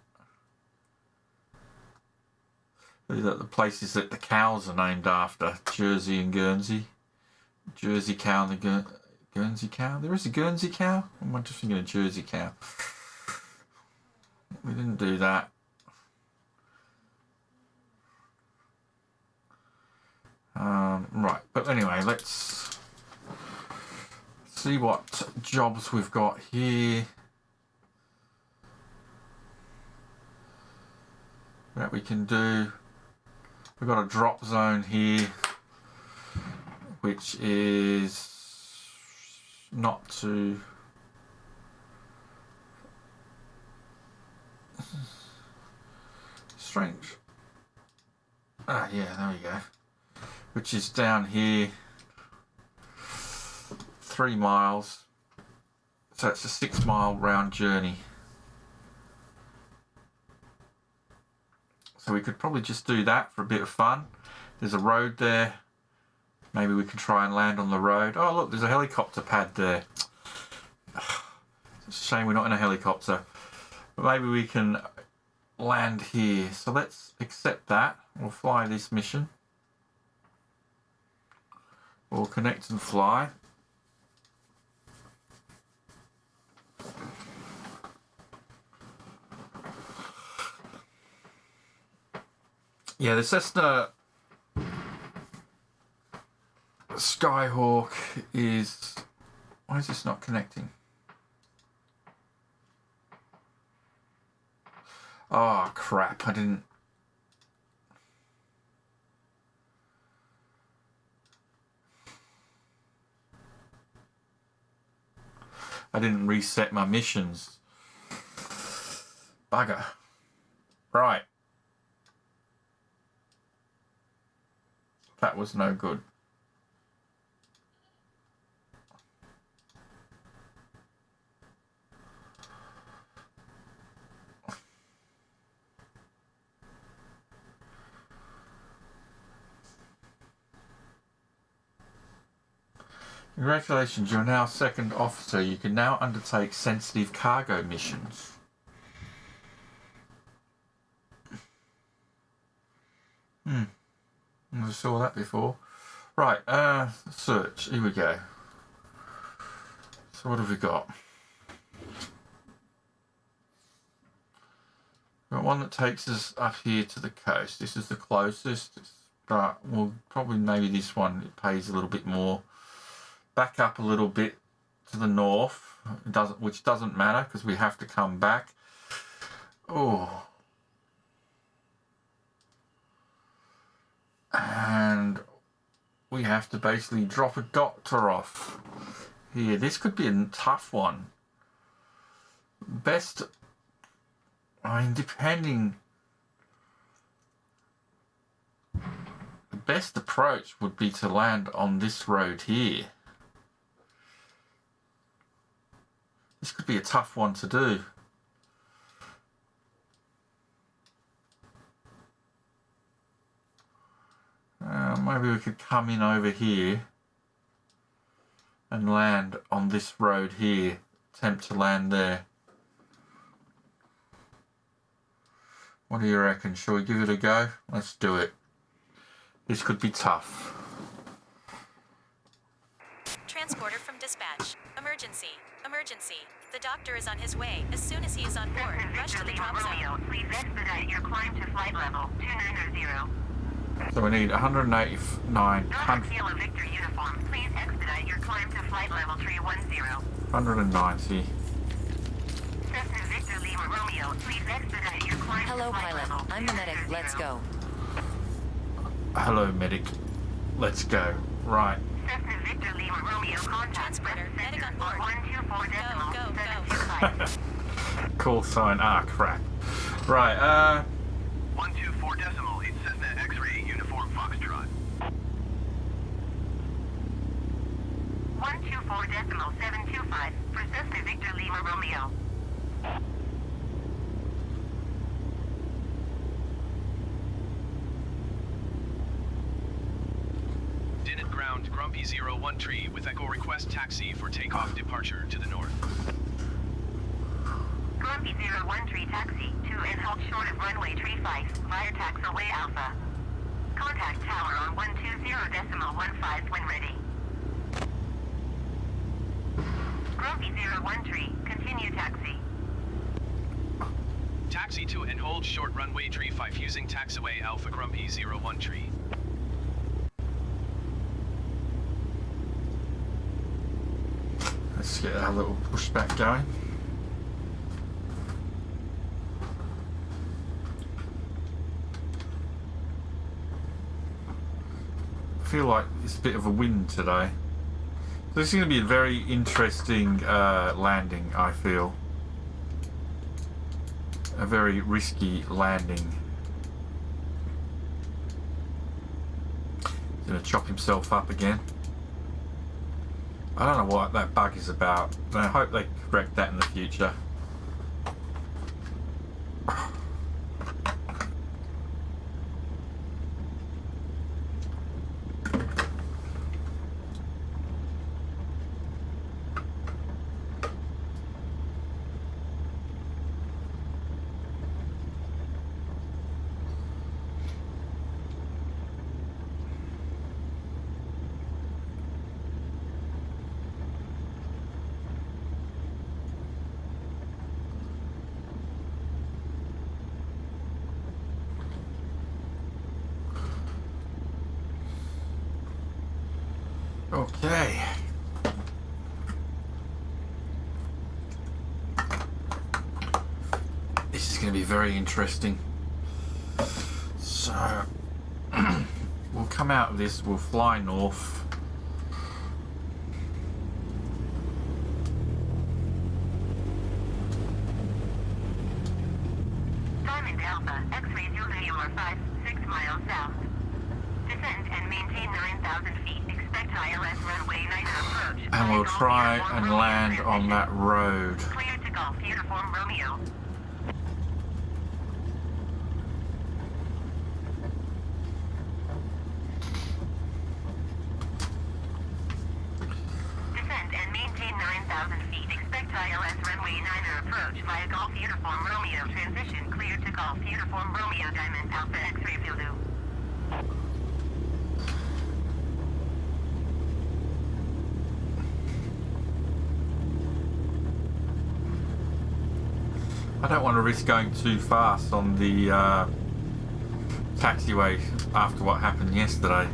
The places that the cows are named after. Jersey and Guernsey. Jersey cow and the Guernsey cow. There is a Guernsey cow? Or am I just thinking of Jersey cow? We didn't do that. Right, but anyway, let's see what jobs we've got here that we can do. We've got a drop zone here, which is not too strange. Ah, yeah, there we go. Which is down here, 3 miles. So it's a 6-mile round journey. So we could probably just do that for a bit of fun. There's a road there. Maybe we can try and land on the road. Oh, look, there's a helicopter pad there. It's a shame we're not in a helicopter. But maybe we can land here. So let's accept that. We'll fly this mission. We'll connect and fly. Yeah, the Cessna Skyhawk is... Why is this not connecting? Oh, crap. I didn't reset my missions. Bugger. Right. That was no good. Congratulations, you're now second officer. You can now undertake sensitive cargo missions. Never saw that before. Right, search. Here we go. So what have we got? Got one that takes us up here to the coast. This is the closest, but well, probably maybe this one. It pays a little bit more. Back up a little bit to the north. It doesn't, which doesn't matter because we have to come back. Oh. And we have to basically drop a doctor off here. This could be a tough one. Best, I mean, depending, the best approach would be to land on this road here. This could be a tough one to do. Maybe we could come in over here and land on this road here. Attempt to land there. What do you reckon? Shall we give it a go? Let's do it. This could be tough. Transporter from dispatch. Emergency. Emergency. The doctor is on his way. As soon as he is on board, rush to the drop zone. Please expedite your climb to flight level 290. So we need 189. Kilo Victor uniform. Please expedite your climb to flight level 310. 190. Cessna Victor Lima Romeo. Please expedite your climb Hello, to flight pilot. level I'm the medic. Let's go. Hello, medic. Let's go. Right. Cessna Victor Lima Romeo contact. Transporter, medic on board. 124 Go, go, go. 725. Call sign. Ah, crap. Right. 124 decimal, it's Cessna X-ray uniform Foxtrot. 124.725 for Cessna Victor Lima Romeo. Din at ground, Grumpy 01 tree with Echo request taxi for takeoff departure to the north. Grumpy 01 tree taxi to and hold short of runway tree 5 via taxiway Alpha. Contact tower on 120.15 when ready. Grumpy 01 tree, continue taxi. Taxi to and hold short runway tree 5 using taxiway Alpha Grumpy 01 tree. Let's get our little pushback going. I feel like it's a bit of a wind today. So this is going to be a very interesting landing, I feel. A very risky landing. He's going to chop himself up again. I don't know what that bug is about, but I hope they correct that in the future. Okay. This is going to be very interesting. So, we'll come out of this, we'll fly north. Diamond Alpha, X-ray Zulu, you are 6 miles south. Descend and maintain 9,000 feet. Expect ILS runway 9 approach. And we'll try and land on that road. Clear to Golf Uniform Romeo. Descend and maintain 9,000 feet. Expect ILS runway 9 approach via Golf Uniform Romeo. Transition clear to Golf Uniform Romeo Diamond Alpha X-ray Zulu. I don't want to risk going too fast on the taxiway after what happened yesterday.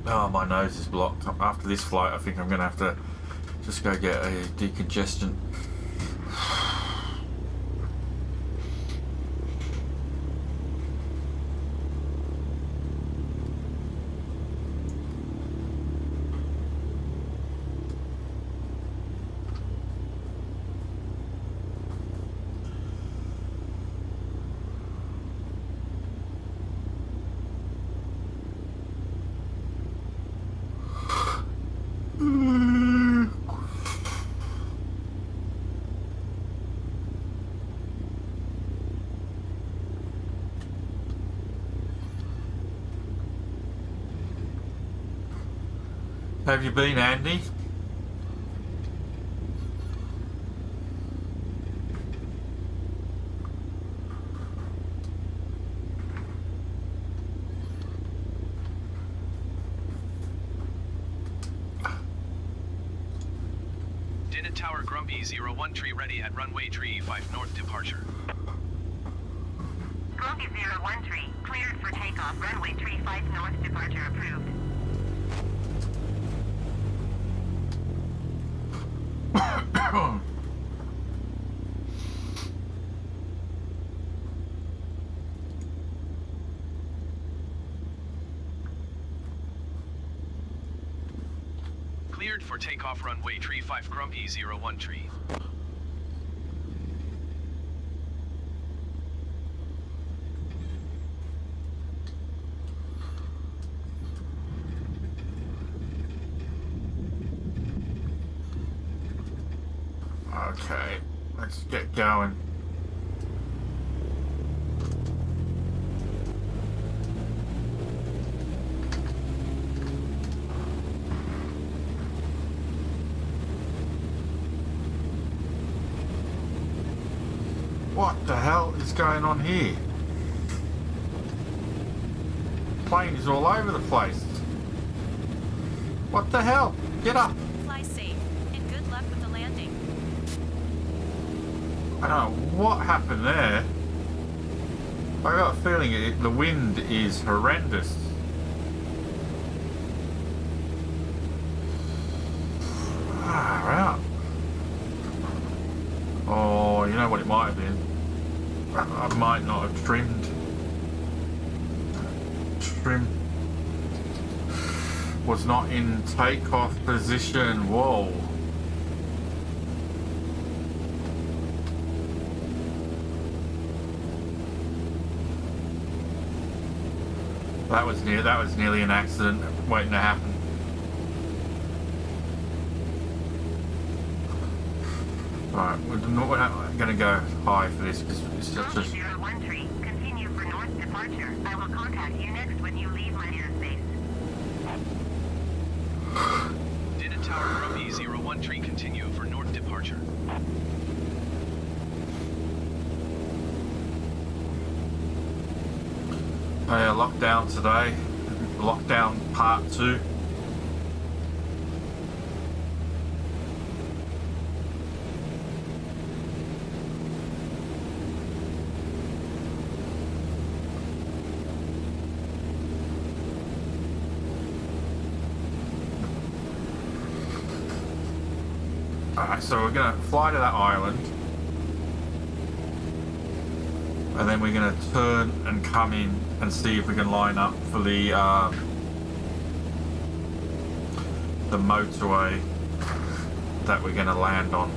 Oh, my nose is blocked. After this flight, I think I'm going to have to just go get a decongestant. Have you been, Andy? Dinnet Tower Grumpy 01 tree ready at runway tree 5 north departure. Grumpy 01 tree, cleared for takeoff. Runway tree 5 north departure approved. Cleared for takeoff runway tree 5 Grumpy 01 tree. Okay, let's get going. What the hell is going on here? Plane is all over the place. What the hell? Get up! Fly safe, and good luck with the landing. I don't know what happened there. I got a feeling the wind is horrendous. Out. Oh, you know what it might have been? I might not have trimmed. Was not in takeoff position. Whoa. That was nearly an accident waiting to happen. Alright, we're not going to go high for this because it's just... Grumpy 01 tree, continue for north departure. I will contact you next when you leave my airspace. Dinnet Tower Grumpy 01 tree continue for north departure. Lockdown today. Lockdown part 2. Alright, so we're going to fly to that island. And then we're going to turn and come in and see if we can line up for the motorway that we're going to land on.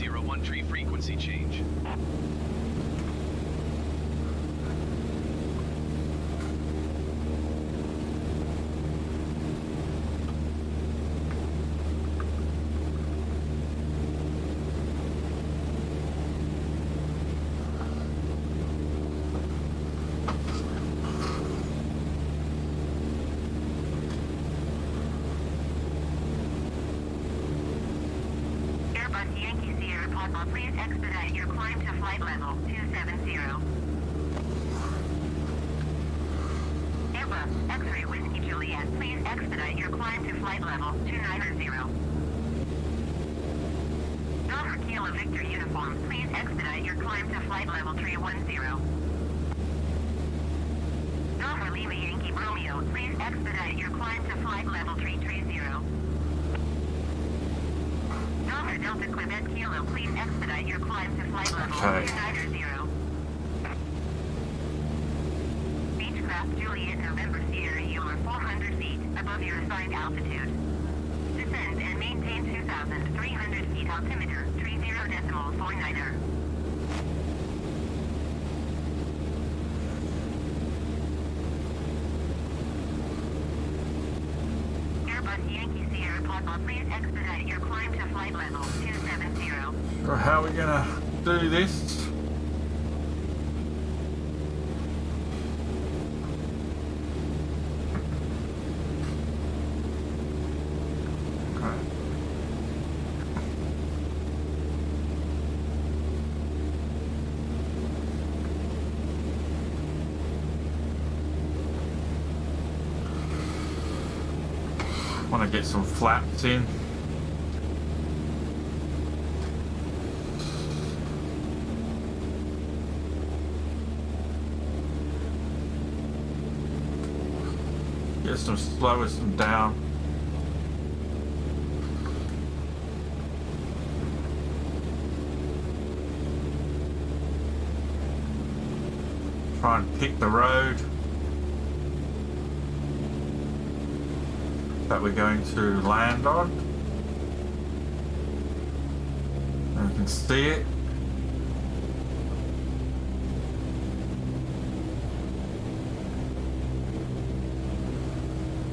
01 tree frequency change. Airbus Yankee Sierra Papa, please expedite your climb to flight level 270. Airbus X-Ray Whiskey Juliet, please expedite your climb to flight level 290. Delta Kilo Victor Uniform, please expedite your climb to flight level 310. Delta Lima Yankee Romeo, please expedite your climb to flight level 330. Delta Quebec Kilo, please expedite your climb to flight level 290. Beechcraft Juliet November Sierra, you are 400 feet above your assigned altitude. Descend and maintain 2,300 feet altimeter 30.49er. Airbus Yankee Sierra Papa, please expedite your climb to flight level 270. So how are we gonna do this? Okay. Want to get some flaps in. Get some slow some down. Try and pick the road that we're going to land on. And you can see it.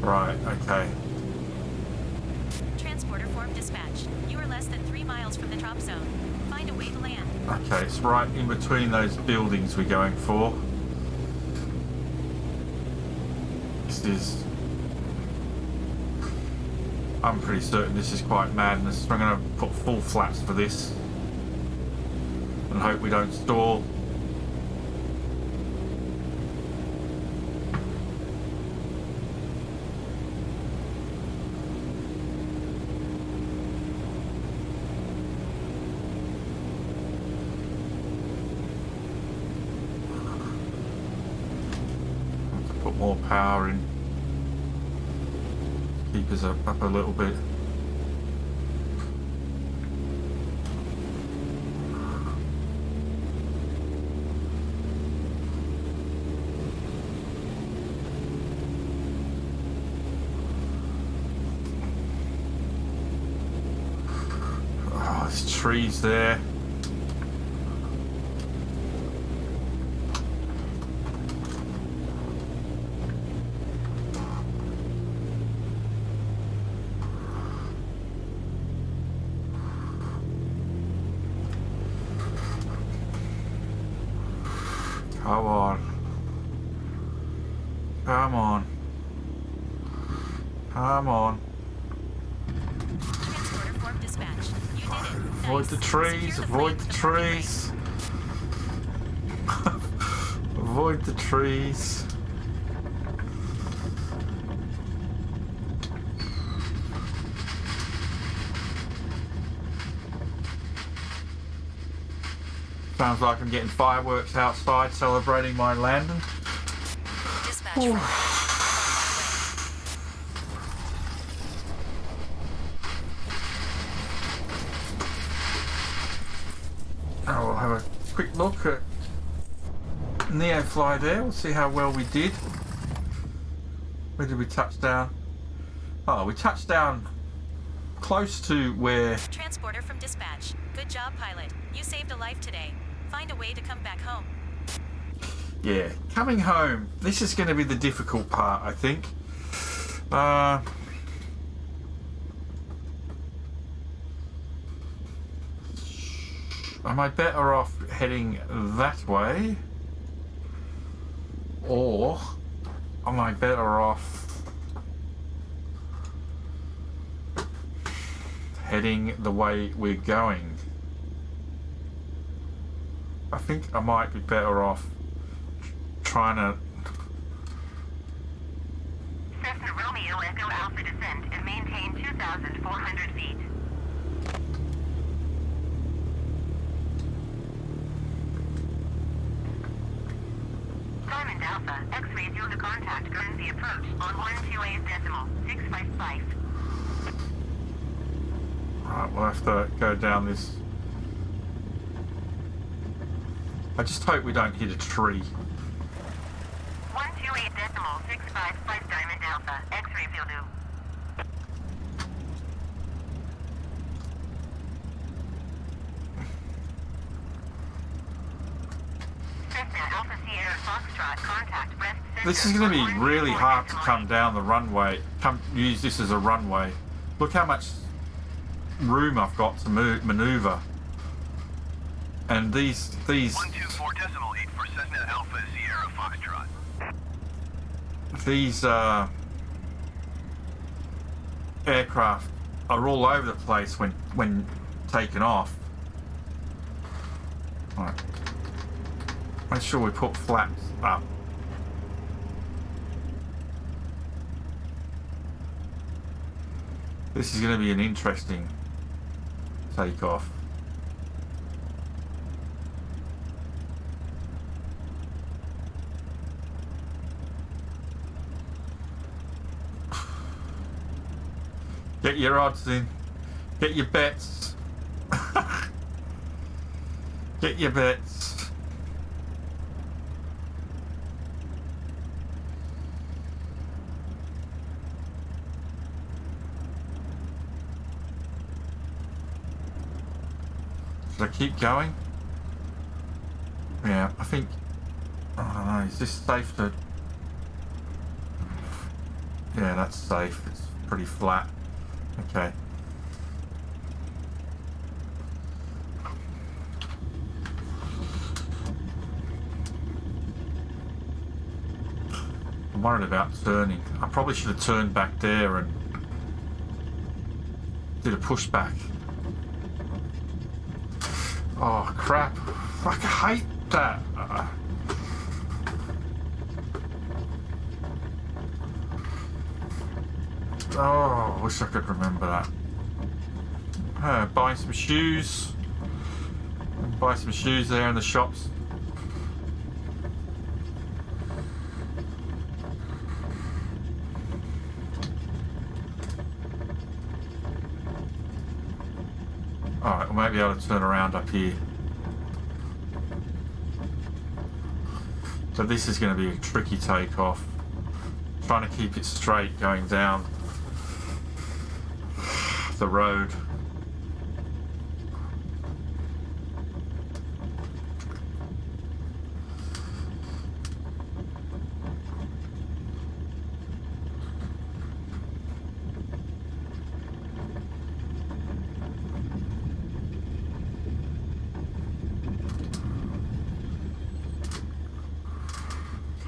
Right, okay. Transporter form dispatch. You are less than 3 miles from the drop zone. Find a way to land. Okay, it's right in between those buildings we're going for. This is... I'm pretty certain this is quite madness. I'm going to put full flaps for this. And hope we don't stall. More power in, keep us up a little bit. Oh, there's trees there. Come on. Come on. Come on. Transporter form dispatch. You did it. Avoid Nice. the trees, Secure the avoid plane the to parking trees. Avoid the trees. Sounds like I'm getting fireworks outside celebrating my landing. brake. Dispatch from the Oh, we'll have a quick look at NeoFly there. We'll see how well we did. Where did we touch down? Oh, we touched down close to where... Transporter from dispatch. Good job, pilot. You saved a life today. Find a way to come back home. Yeah, coming home. This is going to be the difficult part, I think. Am I better off heading that way? Or am I better off heading the way we're going? I think I might be better off trying to... Cessna Romeo Echo Alpha descent and maintain 2,400 feet. Diamond Alpha, X-ray 0 to contact Guernsey approach on 128.655. Right, we'll have to go down this. I just hope we don't hit a tree. 128.655 Diamond Alpha, X-ray field. Cessna Alpha Sierra Foxtrot, contact Brest Center. This is going to be really hard to come down the runway. Use this as a runway. Look how much room I've got to maneuver. And these 124.8 for Cessna Alpha Sierra Foxtrot. these aircraft are all over the place when taken off. Right. Make sure we put flaps up. This is going to be an interesting takeoff. Get your odds in. Get your bets. Get your bets. Should I keep going? Yeah, I think... I don't know, is this safe to... Yeah, that's safe. It's pretty flat. Okay. I'm worried about turning. I probably should have turned back there and did a pushback. Oh crap. I hate that. Oh, I wish I could remember that. Buy some shoes. Buy some shoes there in the shops. Alright, we might be able to turn around up here. So this is going to be a tricky takeoff. Trying to keep it straight going down the road.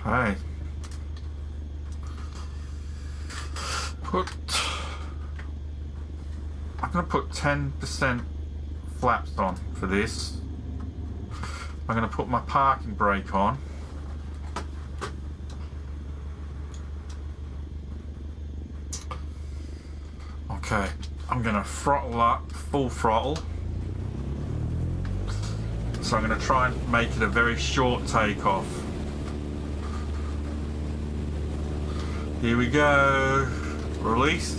Okay. I'm going to put 10% flaps on for this. I'm going to put my parking brake on. Okay, I'm going to throttle up, full throttle. So I'm going to try and make it a very short takeoff. Here we go. Release.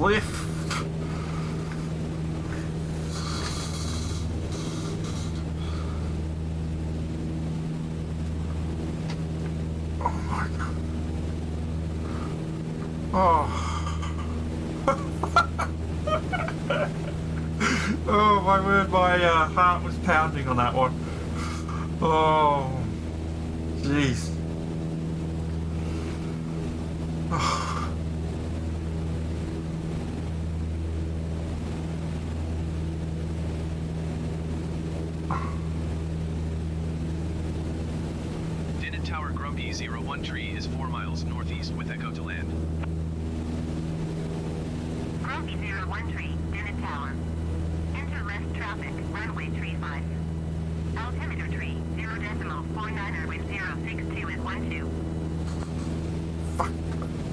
cliff. Oh my god. Oh. Oh my word, my heart was pounding on that one. Oh, jeez. Oh. Dinnet Tower Grumpy 01 tree is 4 miles northeast with Echo to land. Grumpy 01 tree, Dinnet Tower. Enter left traffic, runway 35. Altimeter tree, 0.49er with 062 at 12. Fuck.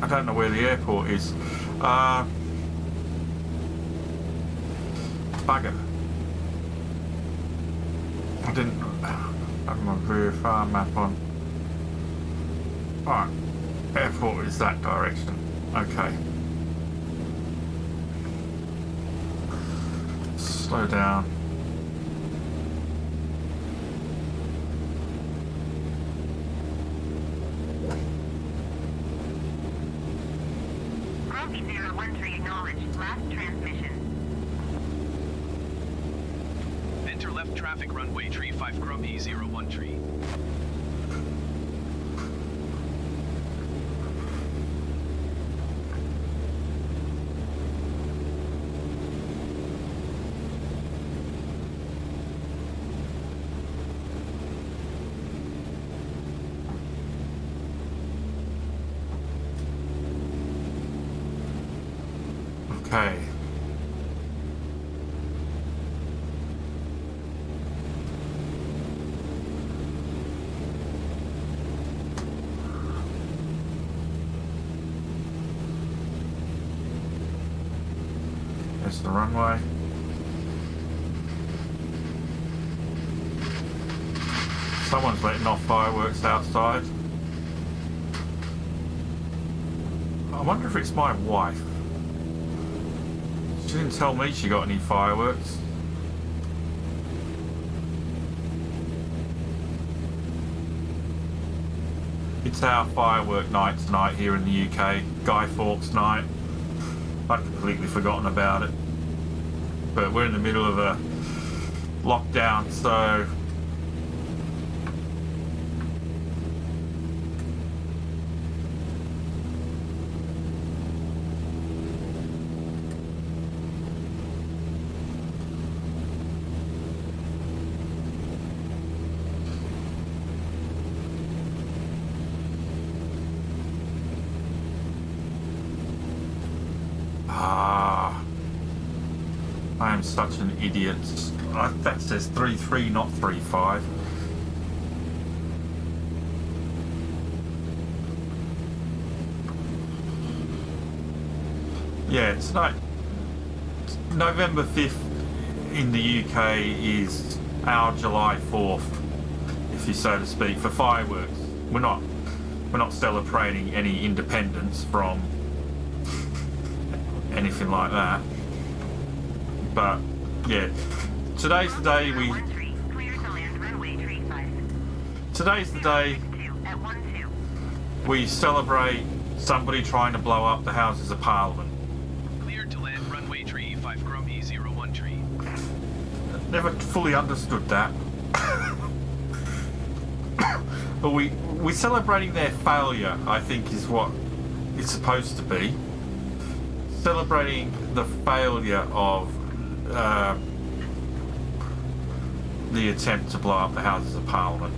I don't know where the airport is. Bugger. I didn't have my very far map on. Alright. Airport is that direction. Okay. Slow down. Grumpy 01 tree acknowledged. Last transmission. Enter left traffic runway tree 5 Grumpy 01 tree. Okay. There's the runway. Someone's letting off fireworks outside. I wonder if it's my wife. She didn't tell me she got any fireworks. It's our firework night tonight here in the UK. Guy Fawkes night. I'd completely forgotten about it. But we're in the middle of a lockdown, so I am such an idiot. That says 3-3, not 3-5. Yeah, tonight, November 5th in the UK is our July 4th, if you so to speak, for fireworks. We're not celebrating any independence from anything like that. But yeah, today's the day we. Today's the day we celebrate somebody trying to blow up the Houses of Parliament. Cleared to land runway tree 5 Grumpy 01 tree. Never fully understood that. But we're celebrating their failure, I think, is what it's supposed to be. Celebrating the failure of the attempt to blow up the Houses of Parliament.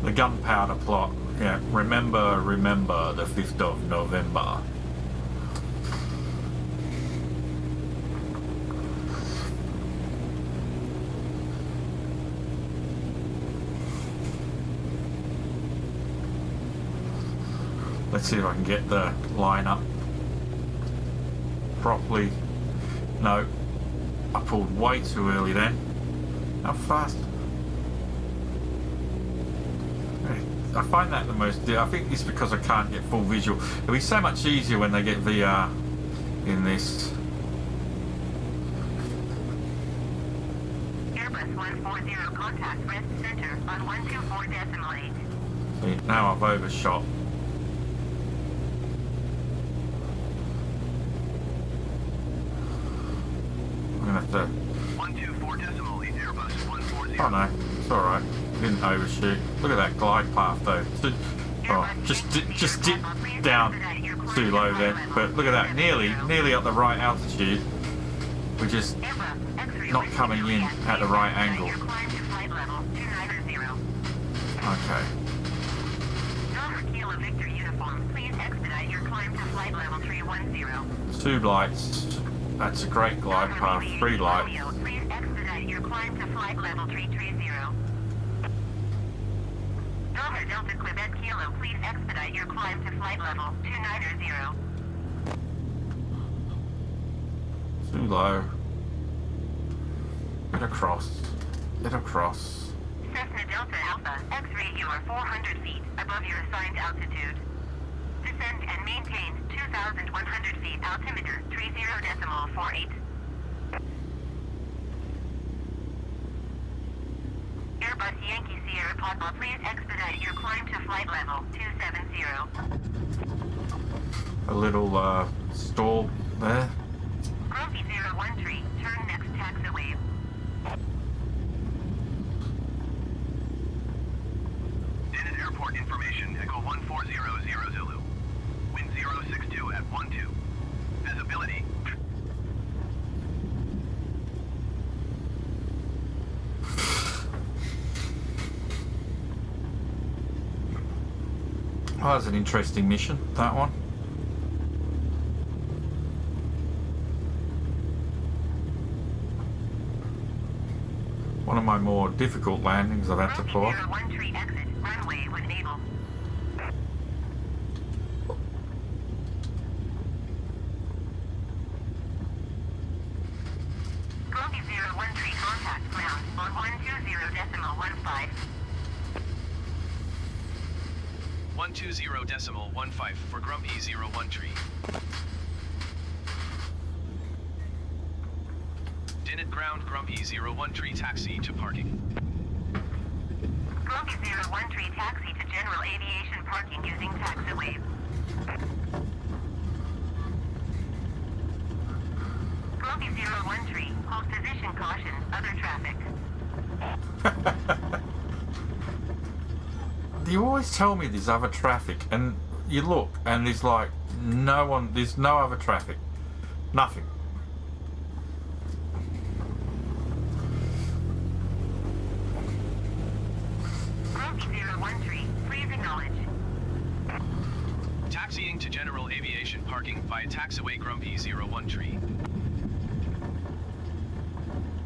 The gunpowder plot. Yeah, remember the 5th of November. Let's see if I can get the line up properly. No, I pulled way too early then. How fast? I find that the most... I think it's because I can't get full visual. It'll be so much easier when they get VR in this. Airbus 140 contact rest center on 124.8. See, now I've overshot. I'm gonna have to... 124.8 Airbus 140. Oh no, it's alright. Didn't overshoot. Look at that glide path though. Just dip down too low there. But look at that, nearly at the right altitude. We're just not coming in at the right angle. Okay. Two lights. That's a great glide path. 3 lights. Please expedite your climb to flight level 330. Delta Delta Quebec Kilo, please expedite your climb to flight level 290. Too low. Get across. Get across. Cessna Delta Alpha, X-ray, you are 400 feet above your assigned altitude. Descend and maintain 2,100 feet altimeter 30.48. Airbus Yankee Sierra Papa, please expedite your climb to flight level 270. A little stall there. Grumpy 013, turn next taxiway. Denton Airport information, Echo 1400 Zulu. Wind 062 at 12. Visibility. Oh, that's an interesting mission, that one. One of my more difficult landings I've had to pull off. Grumpy 013 exit, runway when able. Grumpy 013 contact ground on 120.15. 120.15 for Grumpy 013. Dinnet ground Grumpy 013 taxi to parking. Grumpy 013 taxi to general aviation parking using taxiway. Grumpy 013, hold position caution, other traffic. You always tell me there's other traffic, and you look, and there's like no one, there's no other traffic. Nothing. Grumpy 013, please acknowledge. Taxiing to general aviation parking via taxiway Grumpy 013.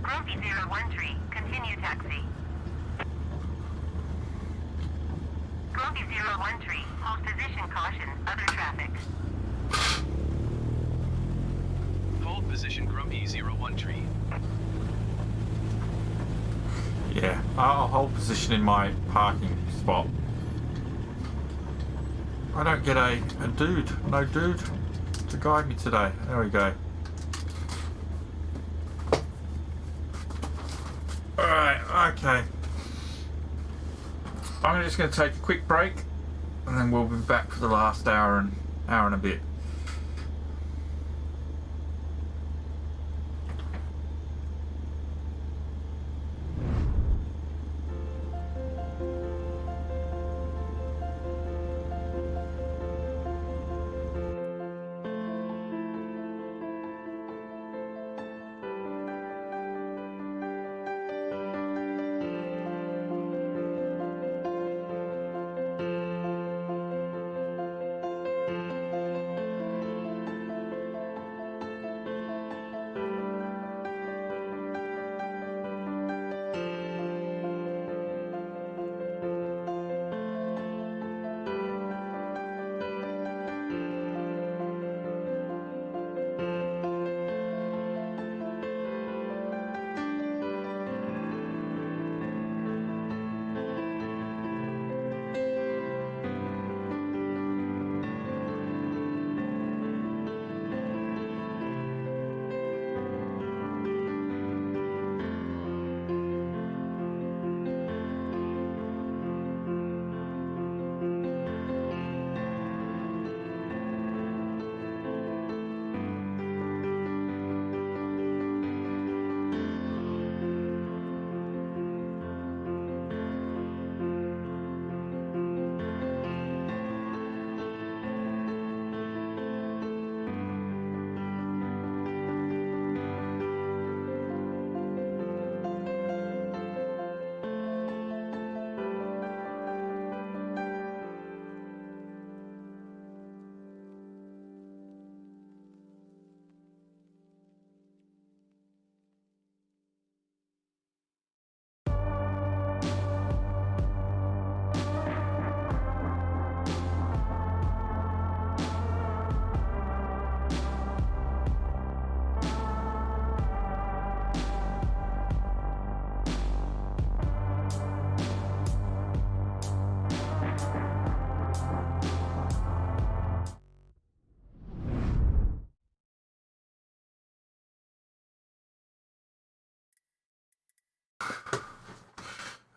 Grumpy 013, continue taxi. Grumpy 013, hold position caution, other traffic. Hold position Grumpy 013. Yeah, I'll hold position in my parking spot. I don't get a dude, no dude to guide me today. There we go. Alright, okay. I'm just going to take a quick break and then we'll be back for the last hour and a bit.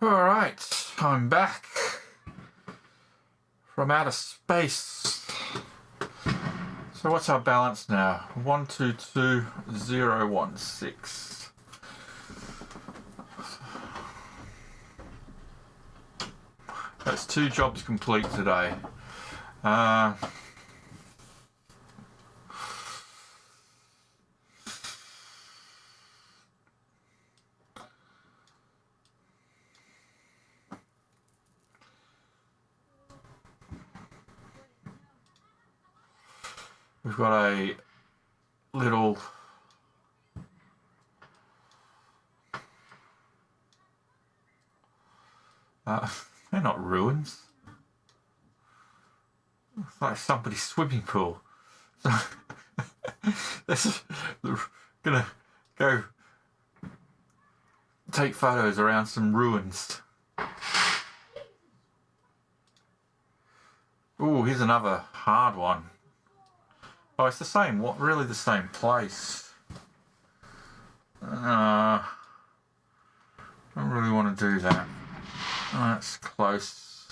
Alright, I'm back from outer space. So what's our balance now? 122,016. That's 2 jobs complete today. We've got a little they're not ruins. It's like somebody's swimming pool. So this is gonna go take photos around some ruins. Ooh, here's another hard one. Oh, it's the same. What? Really, the same place. Don't really want to do that. Oh, that's close.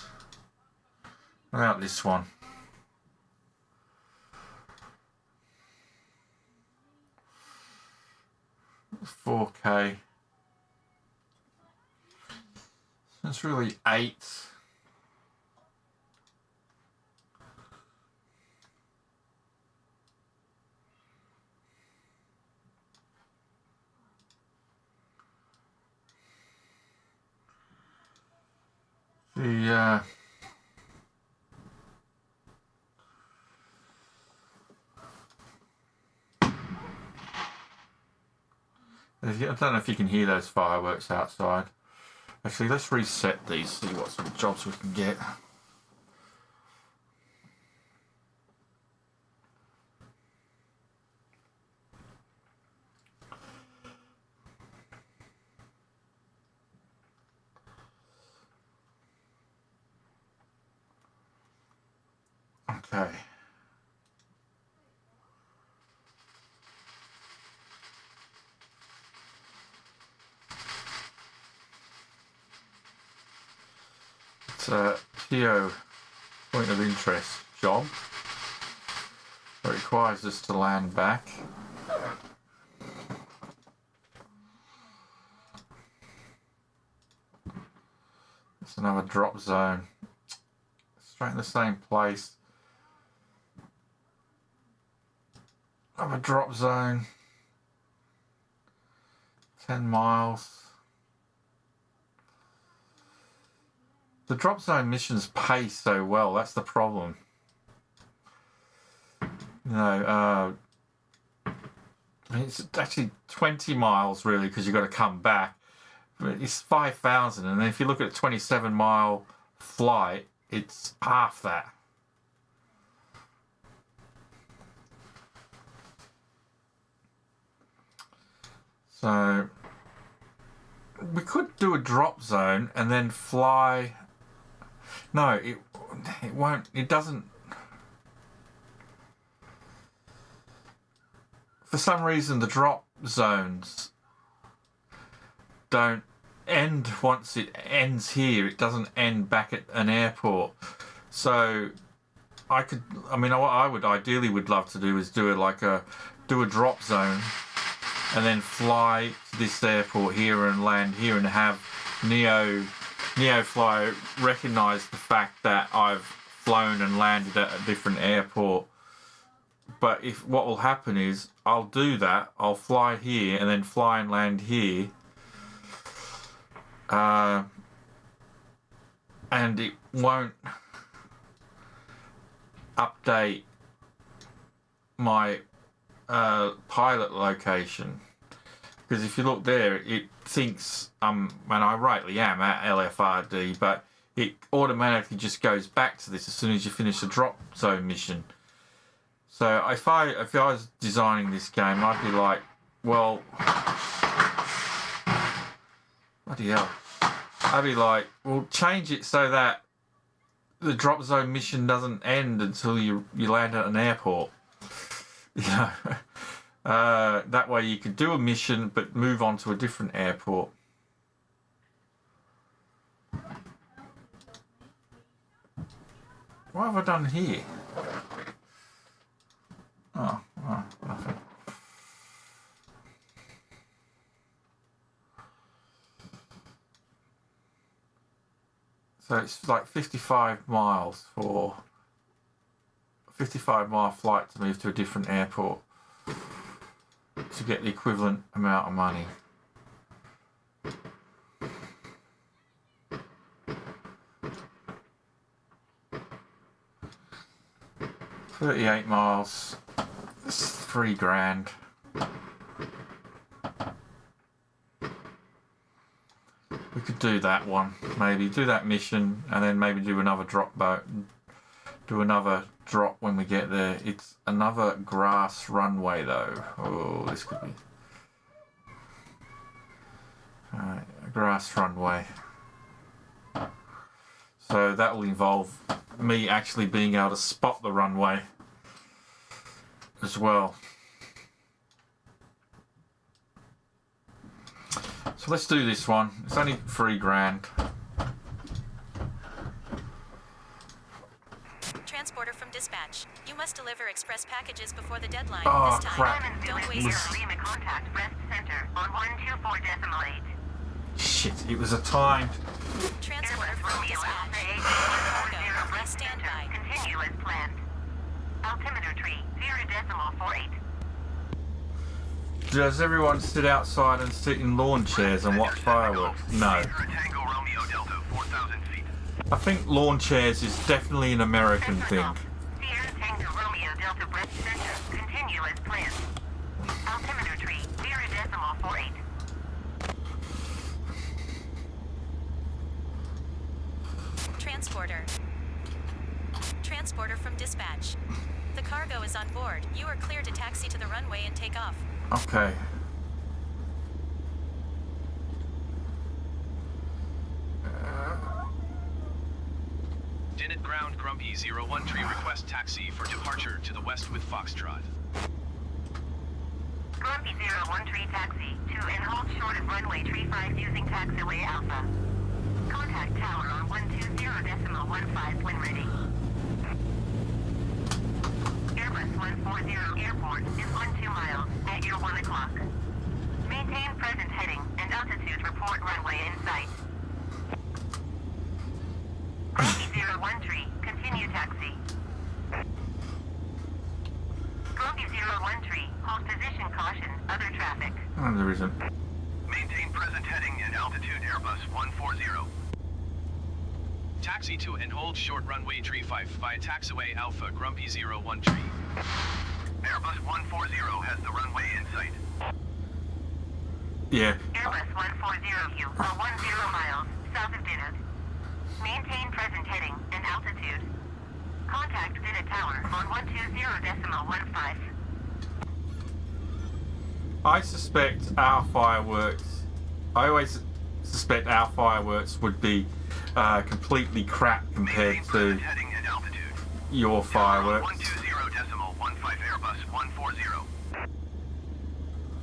What about this one? It's 4K. That's really 8. I don't know if you can hear those fireworks outside. Actually, let's reset these, see what sort of jobs we can get. Okay. It's a PO, point of interest job. It requires us to land back. It's another drop zone. Straight in the same place. Another drop zone. 10 miles. The drop zone missions pay so well, that's the problem. You know, it's actually 20 miles really, because you've got to come back. But it's 5,000, and then if you look at a 27-mile flight, it's half that. So we could do a drop zone and then fly. No, it won't. It doesn't. For some reason, the drop zones don't end once it ends here. It doesn't end back at an airport. So what I would ideally love to do is do a drop zone and then fly to this airport here and land here and have NeoFly recognise the fact that I've flown and landed at a different airport. But what will happen is I'll do that. I'll fly here and then fly and land here. And it won't update my pilot location, because if you look there, it thinks and I rightly am at LFRD, but it automatically just goes back to this as soon as you finish the drop zone mission. So if I was designing this game, I'd be like, well, bloody hell, I'd be like, well, change it so that the drop zone mission doesn't end until you land at an airport. You know, that way you could do a mission but move on to a different airport. What have I done here? Oh, nothing. So it's like 55 miles for a 55-mile flight to move to a different airport to get the equivalent amount of money. $38 miles. It's $3,000. We could do that one, maybe do that mission, and then maybe do another drop boat. Do another drop when we get there. It's another grass runway though. Oh, this could be. Alright, a grass runway. So that will involve me actually being able to spot the runway as well. So let's do this one. It's only $3,000. Transporter from dispatch. You must deliver express packages before the deadline. Oh, this time, crap. don't waste Sierra time. Lima contact Brest Center on 124.8. Shit, it was a timed. Transporter Airbus from Romeo dispatch. Alpha 8 Cargo, Zero please Brest stand Center. by. Continue as planned. Altimeter tree 0.48. Does everyone sit outside and sit in lawn chairs and watch fireworks? No. Tango Romeo Delta, 4,000 feet. I think lawn chairs is definitely an American thing. Sierra Tango Romeo Delta Brest Center. Continue as planned. Altimeter tree 0.48. Transporter. Transporter from dispatch. The cargo is on board. You are clear to taxi to the runway and take off. Okay. Dinnet ground Grumpy 01 tree request taxi for departure to the west with Foxtrot. Grumpy 01 tree taxi to and hold short of runway tree 5 using taxiway Alpha. Contact tower on 120.15 when ready. Airbus 140 airport is 12 miles at your 1 o'clock. Maintain present heading and altitude report runway in sight. Grumpy 01 tree, continue taxi. Grumpy 01 tree, hold position caution, other traffic. Oh, there isn't. Maintain present heading and altitude Airbus 140. Taxi to and hold short runway tree 5 via taxiway Alpha Grumpy 01 tree. Airbus 140 has the runway in sight. Yeah. Airbus 140U, 10 miles, south of Dinnet. Maintain present heading and altitude. Contact Dinnet Tower on 120.15. I suspect our fireworks. I always suspect our fireworks would be completely crap compared Maintain to present heading and altitude. your fireworks. 120.15 Airbus 140.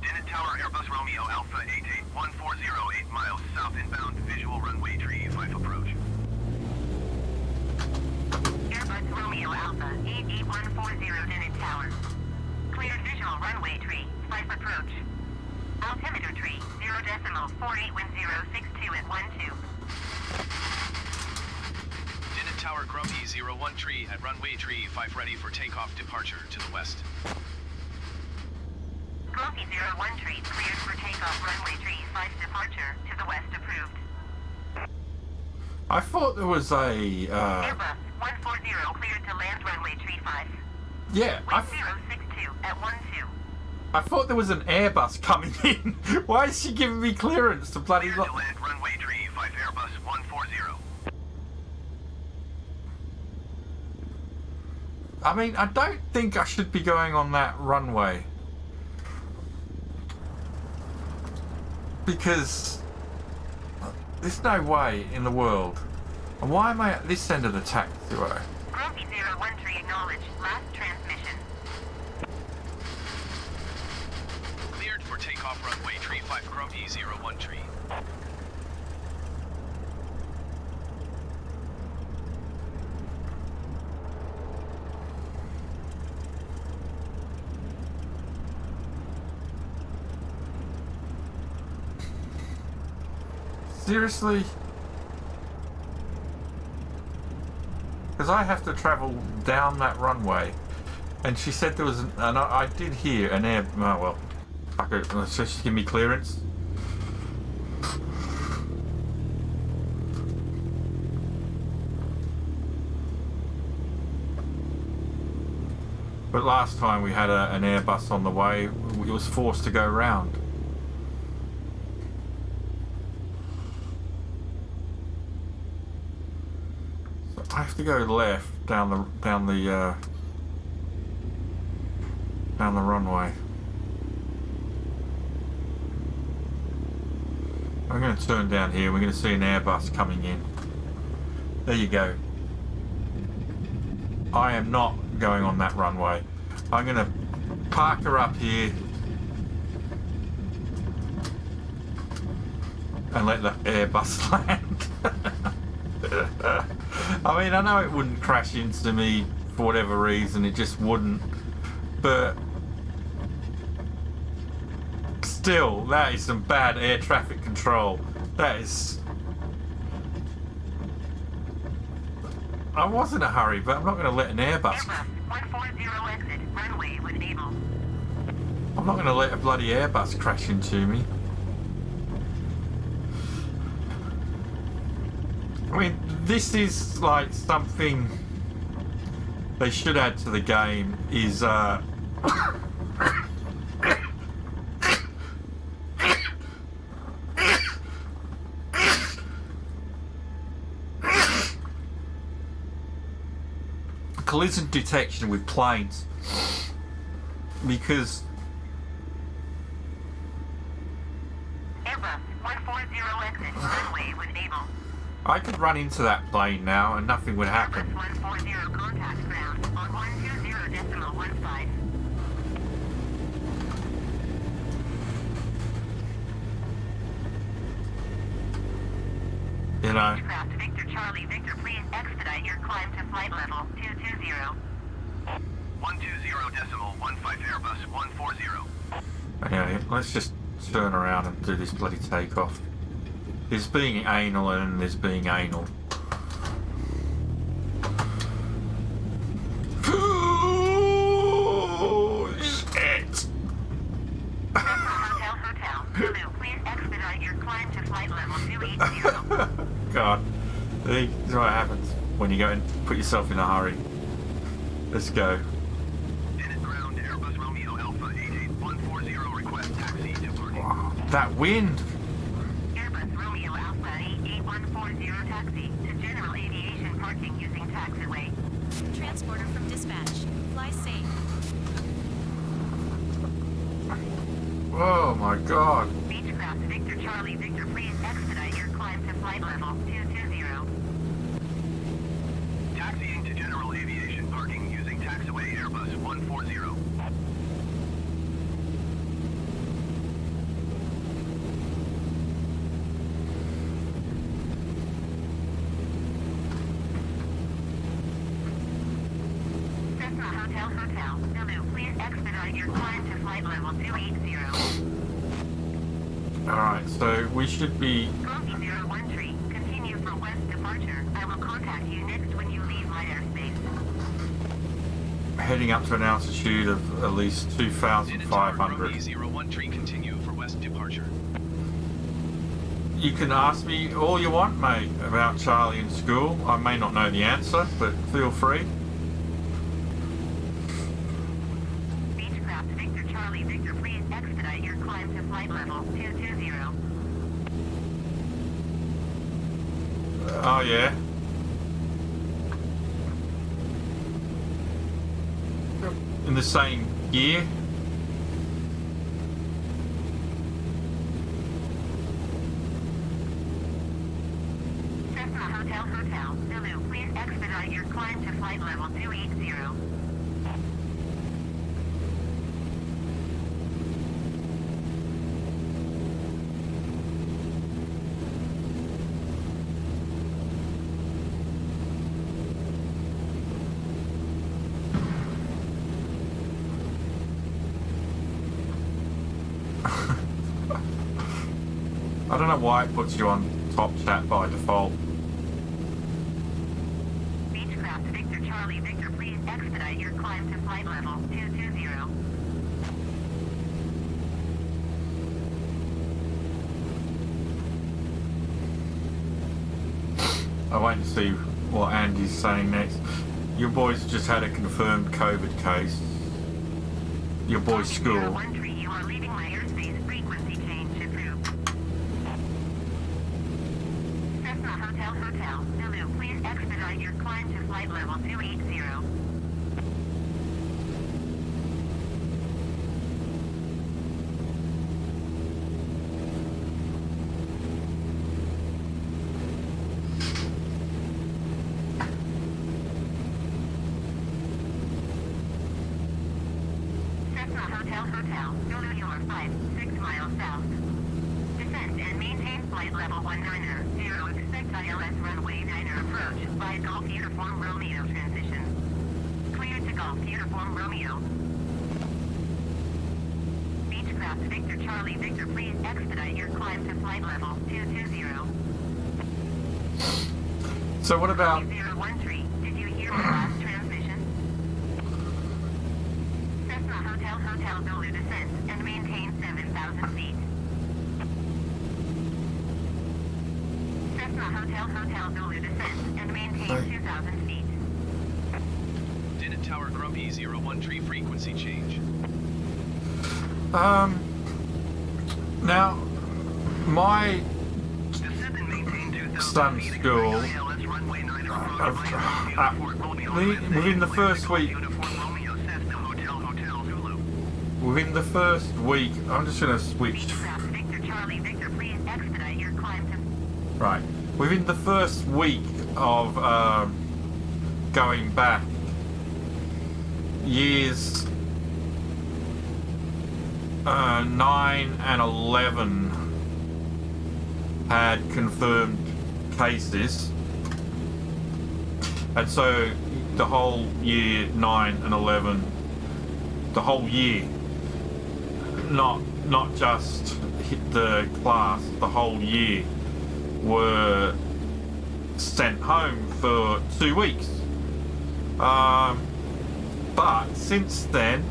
Dinnet Tower Airbus Romeo Alpha 88 140 8 miles south inbound visual runway tree 5 approach. Airbus Romeo Alpha 88140 Dinnet Tower. Cleared visual runway tree, 5 approach. Altimeter tree 0.481062 at 12. Dinnet Tower Grumpy 01 tree at runway tree 5 ready for takeoff departure to the west. Grumpy 01 tree cleared for takeoff runway tree 5 departure to the west approved. I thought there was a. Airbus 140 cleared to land runway tree 5. Yeah, Wind 062 at 12. I thought there was an Airbus coming in. Why is she giving me clearance to bloody Cleared look? to land runway tree 5 Airbus 140. I mean, I don't think I should be going on that runway. Because there's no way in the world. And why am I at this end of the taxiway? Grumpy 01 tree acknowledged. Last transmission. Cleared for takeoff runway tree 5 Grumpy 01 tree. Seriously? Because I have to travel down that runway. And she said there was and I did hear an air... Oh, well. Fuck it. Let's just give me clearance. But last time we had an Airbus on the way, it was forced to go round. So I have to go left down the runway. I'm going to turn down here. We're going to see an Airbus coming in. There you go. I am not going on that runway. I'm going to park her up here and let the Airbus land. I mean, I know it wouldn't crash into me for whatever reason, it just wouldn't, but still, that is some bad air traffic control. That is... I was in a hurry, but I'm not going to let an Airbus... Airbus 140 exit, runway when able. I'm not going to let a bloody Airbus crash into me. I mean, this is like something they should add to the game is collision detection with planes, because Airbus 140 exit, runway when able. I could run into that plane now and nothing would happen. Airbus 140 contact ground on 120.15. You know. Beechcraft Victor Charlie Victor, please expedite your climb to flight level 220. 120.15 Airbus 140. Anyway, let's just turn around and do this bloody takeoff. There's being anal and there's being anal. Oh, shit! Hotel, Zulu, please expedite your climb to flight level 280. God, this is what happens when you go and put yourself in a hurry. Let's go. Dennis ground Airbus Romeo Alpha 88140 request taxi departing. Wow, that wind! Airbus Romeo Alpha 88140 taxi to general aviation parking using taxiway. Transporter from dispatch. Fly safe. Oh my God. Beechcraft Victor Charlie Victor, please expedite your climb to flight level 220. Taxiing to general aviation parking using taxiway Airbus 140. Cessna Hotel, Zulu, please expedite your climb to flight level 280. Alright, so we should be... Coffee 013, continue for west departure. I will contact you next when you leave my airspace. heading up to an altitude of at least 2,500. Romeo 013, continue for west departure. You can ask me all you want, mate, about Charlie in school. I may not know the answer, but feel free. Beechcraft Victor Charlie Victor, please expedite your climb to flight level 220. Oh, yeah. In the same gear. Cessna Hotel, Zulu, please expedite your climb to flight level 280. I don't know why it puts you on top chat by default. Beechcraft Victor Charlie Victor, please expedite your climb to flight level 220. I wait to see what Andy's saying next. Your boys just had a confirmed COVID case. Your boy's school. 013, you are leaving my airspace. Frequency change approved. Cessna Hotel Zulu, please expedite your climb to flight level 280. Hotel, Zulu, you are 6 miles south. Descend and maintain flight level 190. Expect ILS runway 9er approach by Golf Uniform Romeo transition. Clear to Golf Uniform Romeo. Beechcraft Victor Charlie Victor, please expedite your climb to flight level 220. So what about... 013, did you hear my last transmission? Cessna Hotel Zulu, descend and maintain 7,000 feet. Cessna Hotel Zulu, descend and maintain 2,000 feet. Dinnet Tower Grumpy 013 frequency change. Now, my Descend and maintain 2,000 son's feet. school, ILS runway 9 approach by Golf Uniform Romeo within the first week, Uniform Romeo Cessna Hotel Zulu. within the first week, I'm just going to switch. Beechcraft Victor Charlie Victor, please expedite your climb to... Right. Within the first week of going back, years 9 and 11 had confirmed cases, and so the whole year 9 and 11, the whole year, not just the class, the whole year, were sent home for 2 weeks. But since then,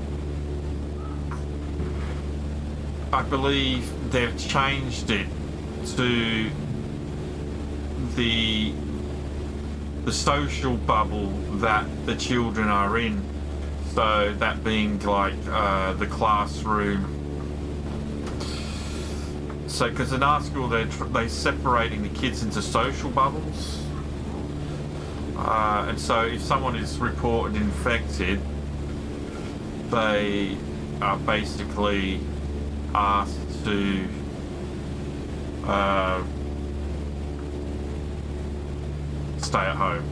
I believe they've changed it to the social bubble that the children are in. So that being like the classroom. So, because in our school they're separating the kids into social bubbles, and so if someone is reported infected, they are basically asked to stay at home.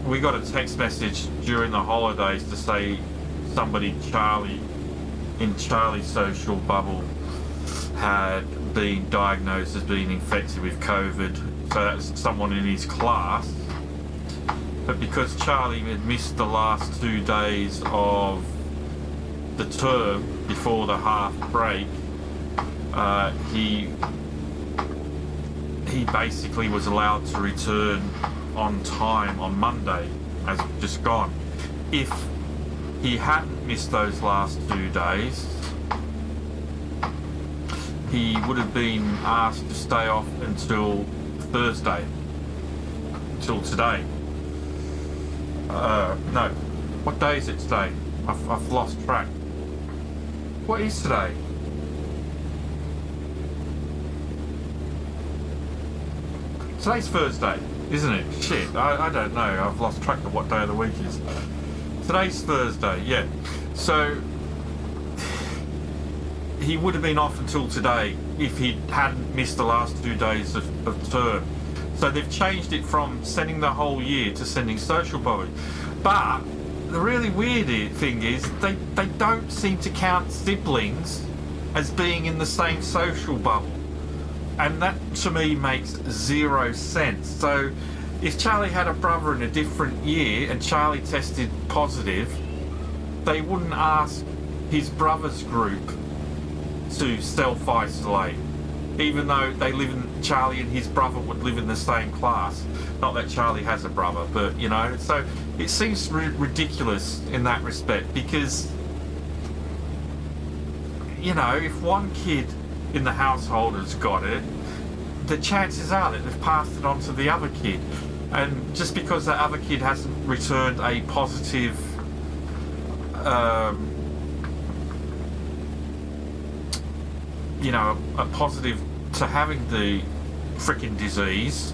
We got a text message during the holidays to say somebody in Charlie's social bubble had been diagnosed as being infected with COVID. So that's someone in his class. But because Charlie had missed the last 2 days of the term before the half break, he basically was allowed to return on time on Monday, as just gone. If he hadn't missed those last 2 days, he would have been asked to stay off until Thursday, till today. No, what day is it today? I've lost track. What is today? Today's Thursday, isn't it? Shit, I don't know. I've lost track of what day of the week is. Today's Thursday, yeah. So he would have been off until today if he hadn't missed the last 2 days of term. So they've changed it from sending the whole year to sending social bubble. But the really weird thing is they don't seem to count siblings as being in the same social bubble. And that to me makes 0 sense. So if Charlie had a brother in a different year and Charlie tested positive, they wouldn't ask his brother's group to self-isolate even though Charlie and his brother would live in the same class. Not that Charlie has a brother, but you know, so it seems ridiculous in that respect, because you know, if one kid in the household has got it, the chances are that they've passed it on to the other kid, and just because that other kid hasn't returned a positive you know, a positive to having the frickin' disease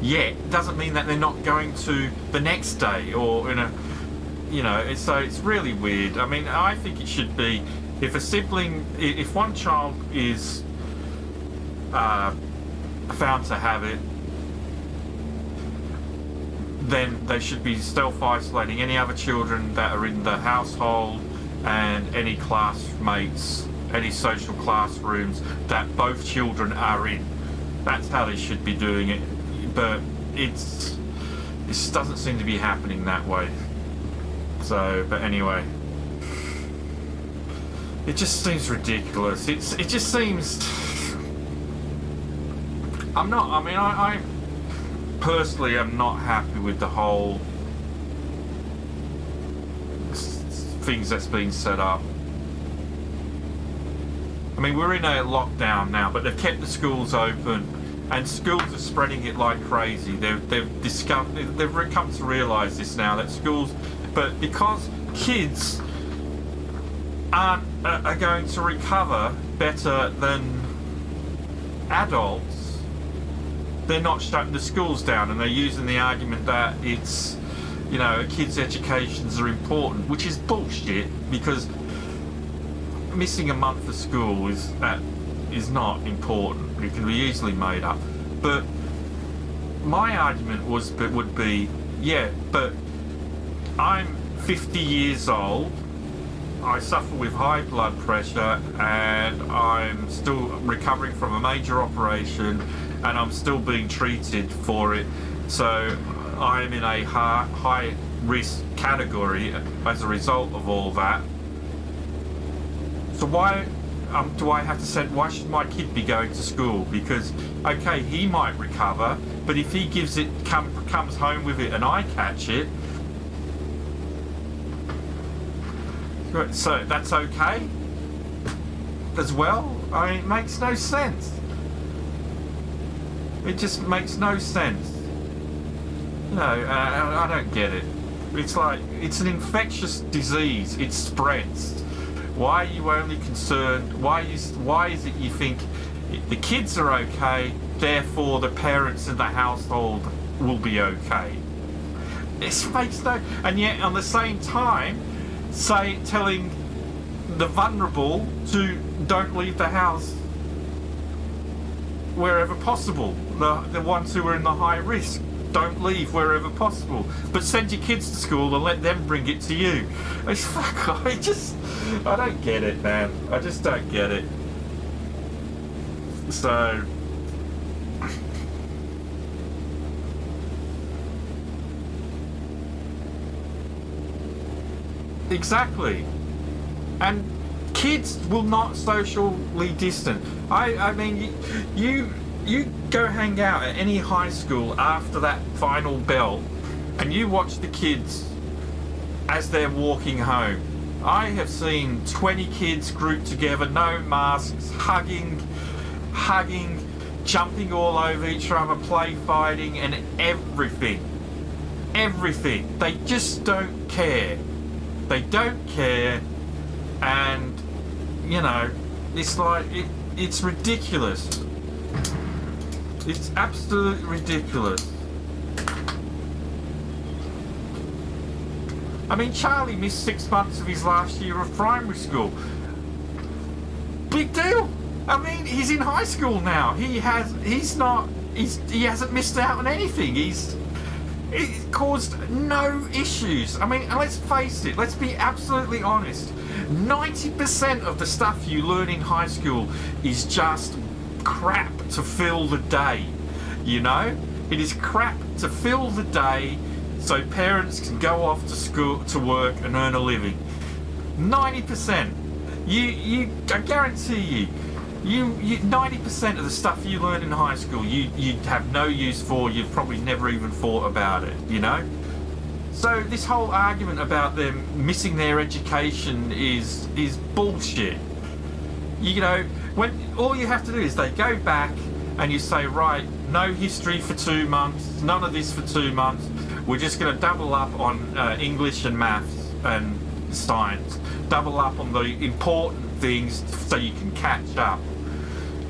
yet, doesn't mean that they're not going to the next day, or in a, you know, so it's really weird. I mean, I think it should be, if a sibling, if one child is found to have it, then they should be self-isolating any other children that are in the household, and any classmates, any social classrooms that both children are in. That's how they should be doing it, but this doesn't seem to be happening that way. So, but anyway, it just seems ridiculous. It just seems, I personally am not happy with the whole things that's been set up. I mean, we're in a lockdown now, but they've kept the schools open, and schools are spreading it like crazy. They've come to realise this now, that schools, but because kids are going to recover better than adults, they're not shutting the schools down, and they're using the argument that it's, you know, kids' educations are important, which is bullshit, because missing a month of school is not important. It can be easily made up. But my argument would be, yeah, but I'm 50 years old, I suffer with high blood pressure, and I'm still recovering from a major operation, and I'm still being treated for it, so I'm in a high risk category as a result of all that. So why do I have to send? Why should my kid be going to school? Because okay, he might recover, but if he comes home with it and I catch it, so that's okay as well. I mean, it makes no sense. It just makes no sense. No, I don't get it. It's like, it's an infectious disease. It spreads. Why are you only concerned? Why is it you think the kids are okay, therefore the parents in the household will be okay? This makes no... And yet, on the same time, telling the vulnerable to don't leave the house wherever possible. The ones who are in the high risk, don't leave wherever possible, but send your kids to school and let them bring it to you. I don't get it, man. I just don't get it. So exactly. And kids will not socially distance. I mean, you go hang out at any high school after that final bell, and you watch the kids as they're walking home. I have seen 20 kids grouped together, no masks, hugging, jumping all over each other, play fighting, and everything. Everything. They just don't care. They don't care, and you know, it's like it's ridiculous. It's absolutely ridiculous. I mean, Charlie missed 6 months of his last year of primary school. Big deal. I mean, he's in high school now. He hasn't missed out on anything. It caused no issues. I mean, let's face it, let's be absolutely honest. 90% of the stuff you learn in high school is just crap to fill the day, you know? It is crap to fill the day so parents can go off to school, to work, and earn a living. 90%. I guarantee you, You 90% of the stuff you learn in high school, you have no use for. You've probably never even thought about it. You know. So this whole argument about them missing their education is bullshit. You know, when all you have to do is they go back and you say, right, no history for 2 months, none of this for 2 months. We're just going to double up on English and maths and science. Double up on the important things so you can catch up.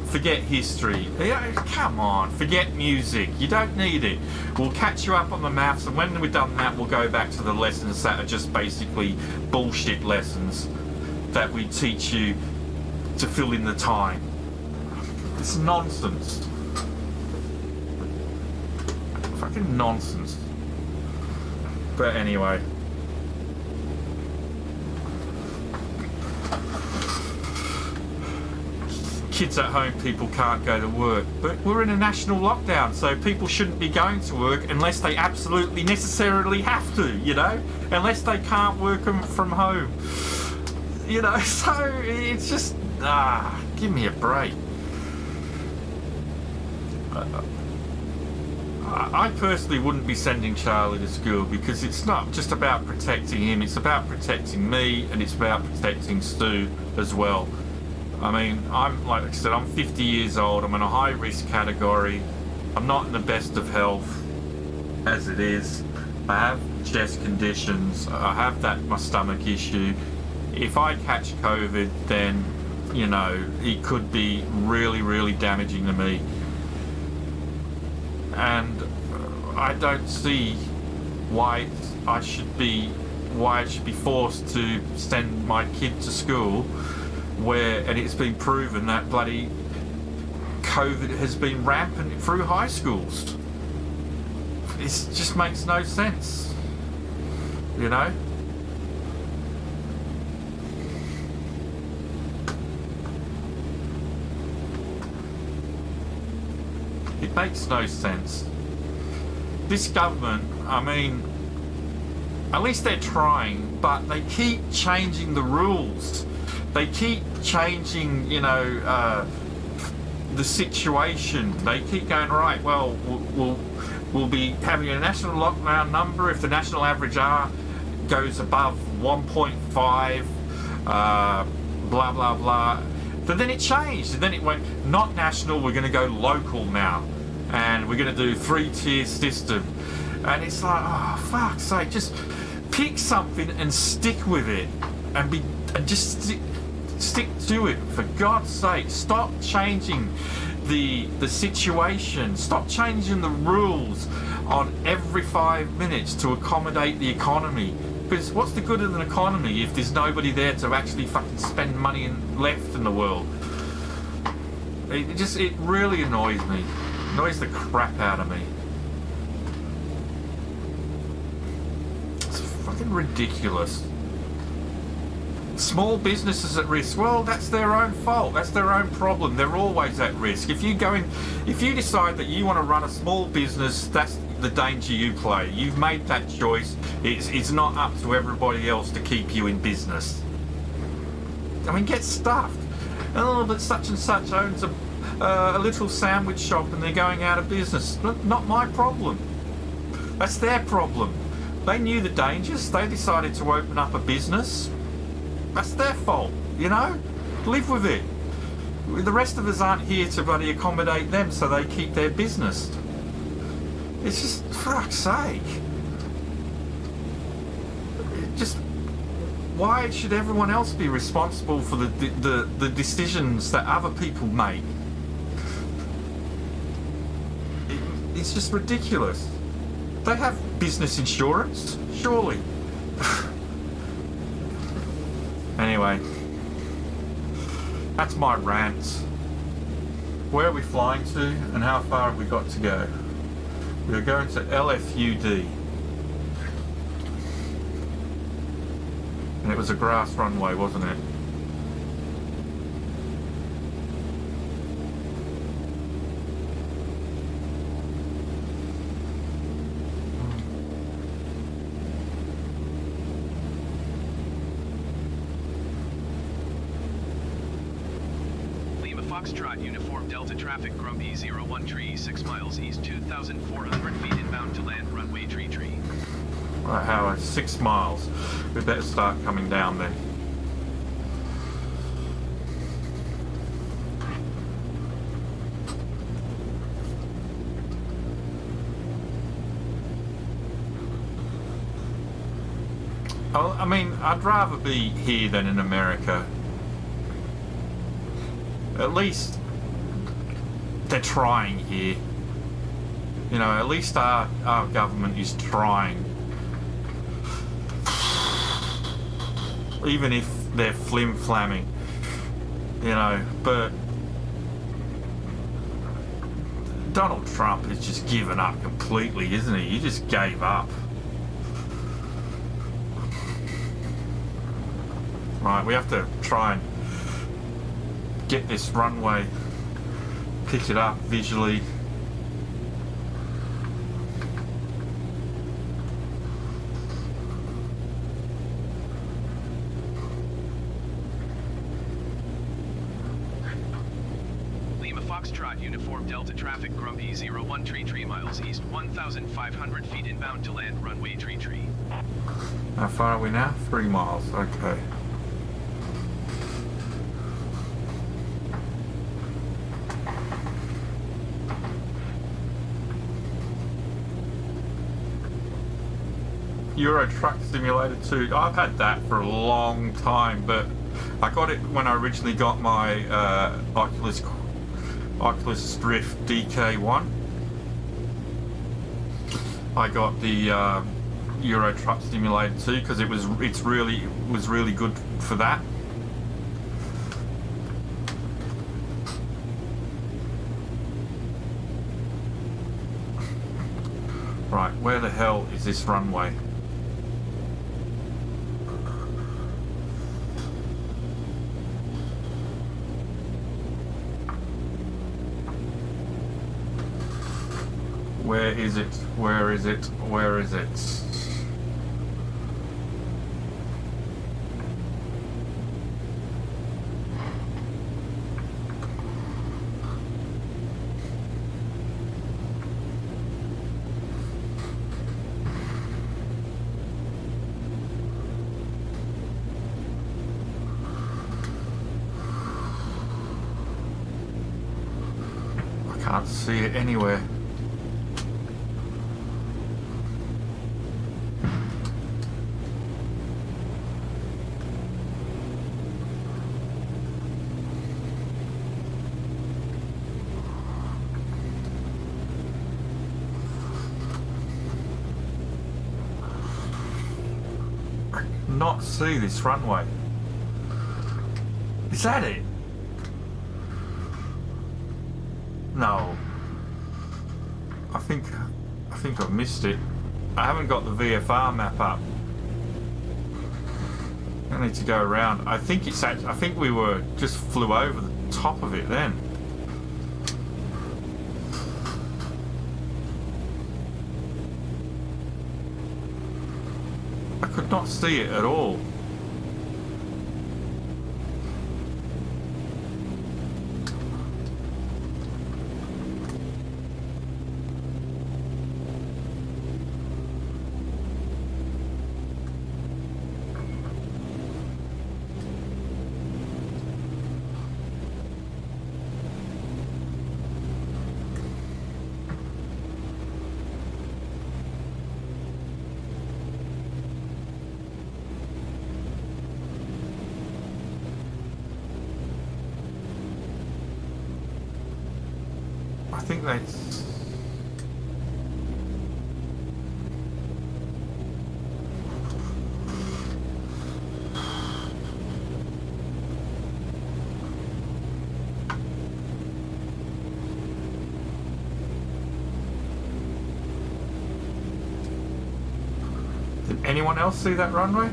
Forget history. Come on, forget music. You don't need it. We'll catch you up on the maths, and when we've done that, we'll go back to the lessons that are just basically bullshit lessons that we teach you to fill in the time. It's nonsense. Fucking nonsense. But anyway. Kids at home, people can't go to work. But we're in a national lockdown, so people shouldn't be going to work unless they absolutely necessarily have to, you know? Unless they can't work from home. You know, so it's just, give me a break. I personally wouldn't be sending Charlie to school because it's not just about protecting him, it's about protecting me, and it's about protecting Stu as well. I mean, like I said, I'm 50 years old, I'm in a high risk category, I'm not in the best of health as it is, I have chest conditions, I have my stomach issue. If I catch COVID, then, you know, it could be really, really damaging to me. And I don't see why I should be forced to send my kid to school and it's been proven that bloody COVID has been rampant through high schools. It just makes no sense, you know? It makes no sense. This government, I mean, at least they're trying, but they keep changing the rules. They keep changing, you know, the situation. They keep going, right, well, we'll be having a national lockdown number if the national average R goes above 1.5, blah, blah, blah. But then it changed, and then it went, not national, we're going to go local now. And we're going to do 3-tier system. And it's like, oh, fuck's sake, just pick something and stick with it. And just stick to it, for God's sake. Stop changing the situation. Stop changing the rules on every 5 minutes to accommodate the economy. Because what's the good of an economy if there's nobody there to actually fucking spend money left in the world? It really annoys me. Annoys the crap out of me. It's fucking ridiculous. Small businesses at risk. Well, that's their own fault. That's their own problem. They're always at risk. If you decide that you want to run a small business, that's the danger you play. You've made that choice. It's not up to everybody else to keep you in business. I mean, get stuffed. Oh, but such and such owns a little sandwich shop and they're going out of business. Not my problem. That's their problem. They knew the dangers. They decided to open up a business. That's their fault, you know? Live with it. The rest of us aren't here to bloody accommodate them so they keep their business. It's just, for fuck's sake. Why should everyone else be responsible for the decisions that other people make? It's just ridiculous. They have business insurance, surely. Anyway, that's my rant. Where are we flying to and how far have we got to go? We are going to LFUD. And it was a grass runway, wasn't it? Foxtrot Uniform Delta Traffic Grumpy 01 Tree 6 miles east 2,400 feet inbound to land runway tree. Right, Howard, 6 miles. We better start coming down then. Oh, I mean, I'd rather be here than in America. At least they're trying here. You know, at least our government is trying. Even if they're flim-flamming. You know, but Donald Trump has just given up completely, isn't he? He just gave up. Right, we have to try and get this runway, pick it up visually. Lima Foxtrot Uniform Delta Traffic Grumpy 01 Tree 3 miles east 1,500 feet inbound to land runway tree. How far are we now? 3 miles, okay. Euro Truck Simulator 2. I've had that for a long time, but I got it when I originally got my Oculus Rift DK1. I got the Euro Truck Simulator 2 because it was really good for that. Right, where the hell is this runway? Where is it? Where is it? Where is it? I can't see it anywhere. Not see this runway. Is that it? No. I think I've missed it. I haven't got the VFR map up. I need to go around. I think we were just flew over the top of it then. I could not see it at all. I think that's... Did anyone else see that runway?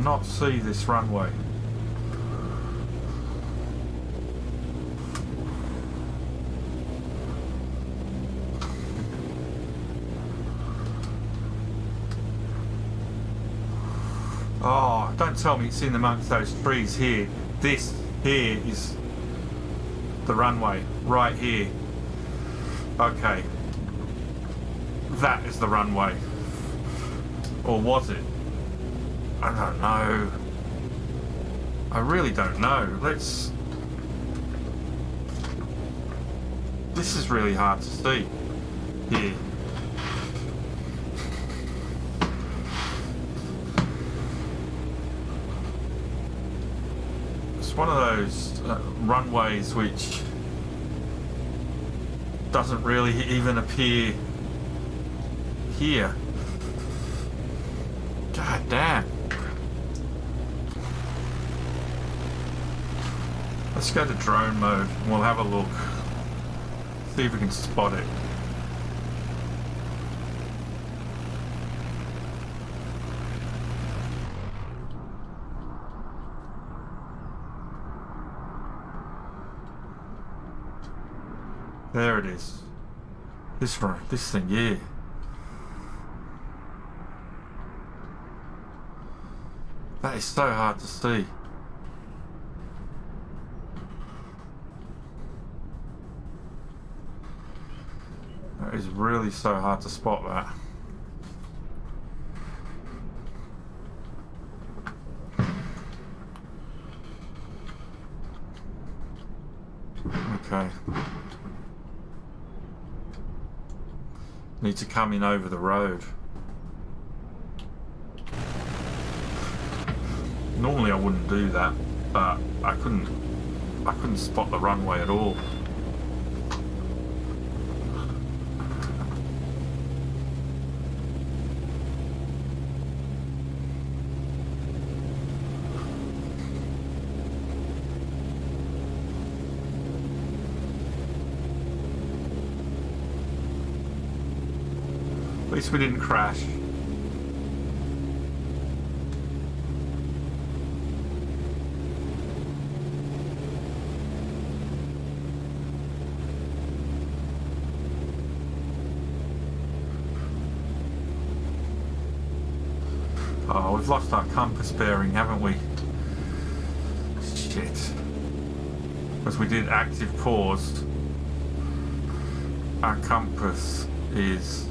cannot see this runway. Oh, don't tell me it's in amongst those trees here. This here is the runway, right here. Okay. That is the runway. Or was it? I don't know. I really don't know. Let's... This is really hard to see here. It's one of those runways which doesn't really even appear here. God damn. Let's go to drone mode and we'll have a look. See if we can spot it. There it is. This thing, yeah. That is so hard to see. That is really so hard to spot that. Okay. Need to come in over the road. Normally I wouldn't do that, but I couldn't spot the runway at all. At least we didn't crash. Oh, we've lost our compass bearing, haven't we? Shit. Because we did active pause. Our compass is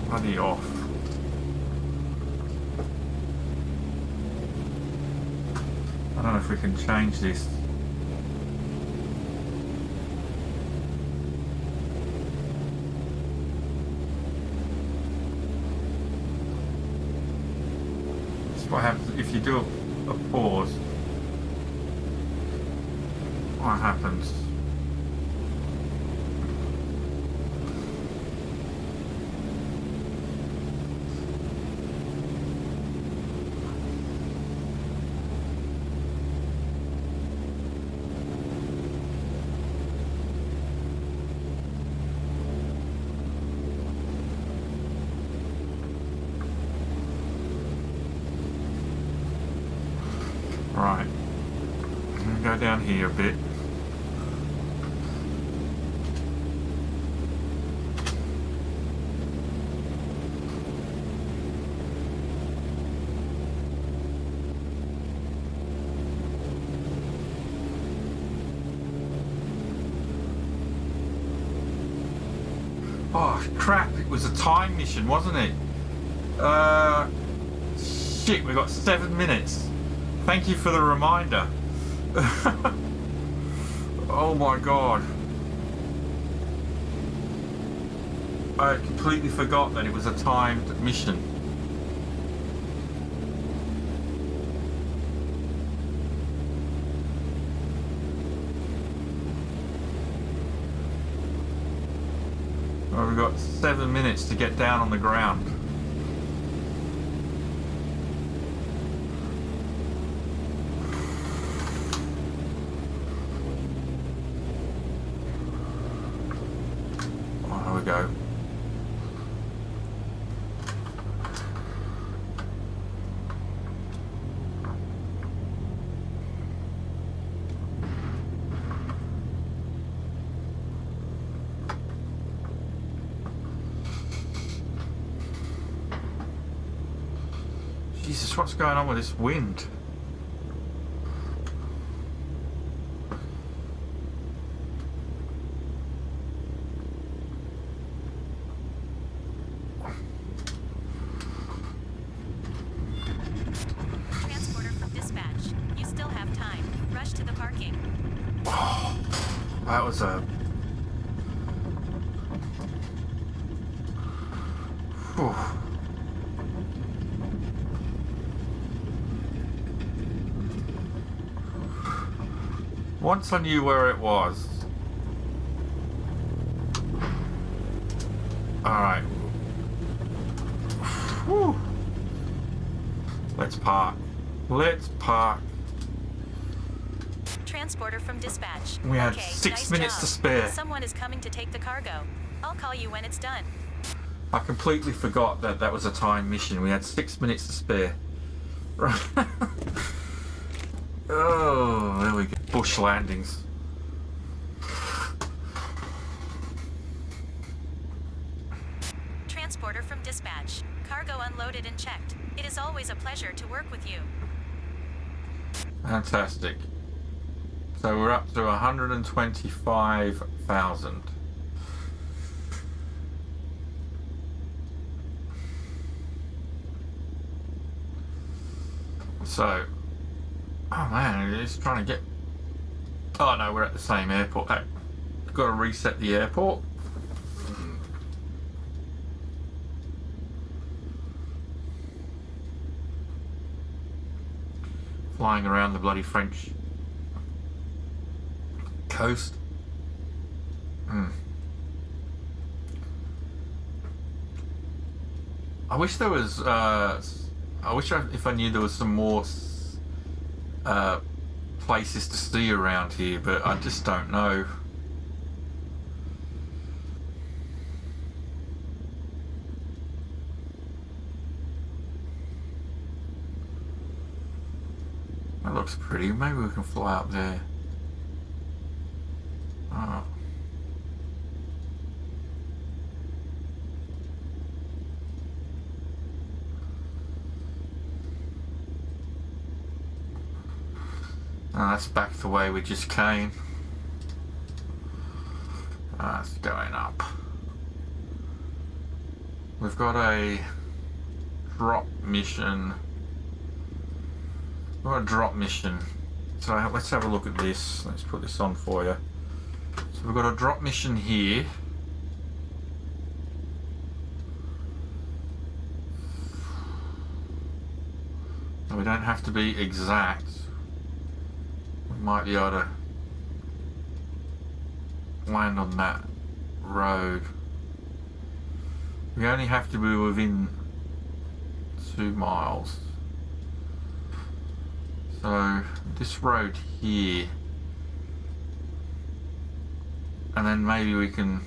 bloody off. I don't know if we can change this. What happens if you do a pause? What happens? Right, I'm going to go down here a bit. Oh crap, it was a time mission, wasn't it? Shit, we got 7 minutes. Thank you for the reminder. Oh my god. I completely forgot that it was a timed mission. Well, we've got 7 minutes to get down on the ground. Go. just what's going on with this wind. Transporter from dispatch. You still have time. Rush to the parking. Oh, that was a... Whew. Once I knew where it was. Alright. Whew. Let's park. Let's park. Transporter from dispatch. We had Okay, 6 nice minutes job. to spare. Someone is coming to take the cargo. I'll call you when it's done. I completely forgot that that was a time mission. We had 6 minutes to spare. Right. Oh, there we go. Bush landings. Transporter from dispatch. Cargo unloaded and checked. It is always a pleasure to work with you. Fantastic. So we're up to 125,000. So, oh man, it's trying to get... Oh no, we're at the same airport. Hey, got to reset the airport. Flying around the bloody French coast. I wish there was. If I knew there was some more places to see around here, but I just don't know. That looks pretty. Maybe we can fly up there. Oh. Oh, that's back the way we just came. It's going up. We've got a drop mission. We've got a drop mission. So let's have a look at this. Let's put this on for you. So we've got a drop mission here. And we don't have to be exact. We might be able to land on that road. We only have to be within 2 miles. So this road here, and then maybe we can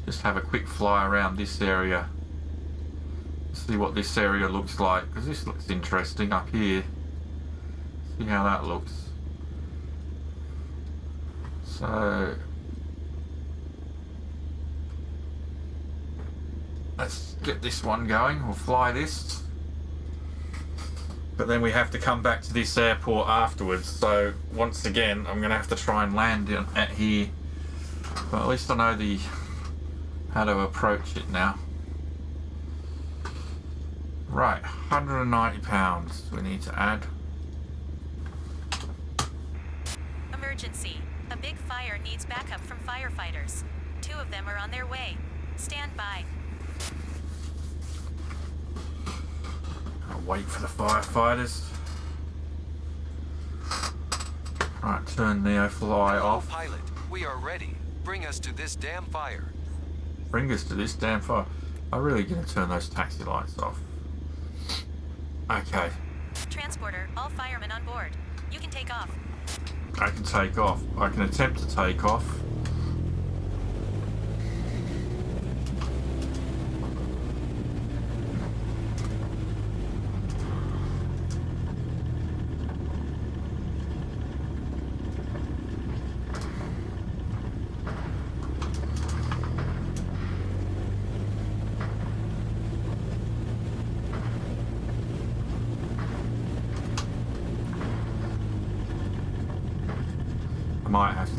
just have a quick fly around this area, see what this area looks like, because this looks interesting up here. See how that looks. So let's get this one going. We'll fly this. But then we have to come back to this airport afterwards. So once again, I'm going to have to try and land at here. But at least I know how to approach it now. Right, 190 pounds we need to add. Emergency. A big fire needs backup from firefighters. 2 of them are on their way. Stand by. I'll wait for the firefighters. Right, turn NeoFly off. Pilot, we are ready. Bring us to this damn fire. Bring us to this damn fire. I'm really going to turn those taxi lights off. Okay, Transporter, all firemen on board. You can take off. I can take off. I can attempt to take off.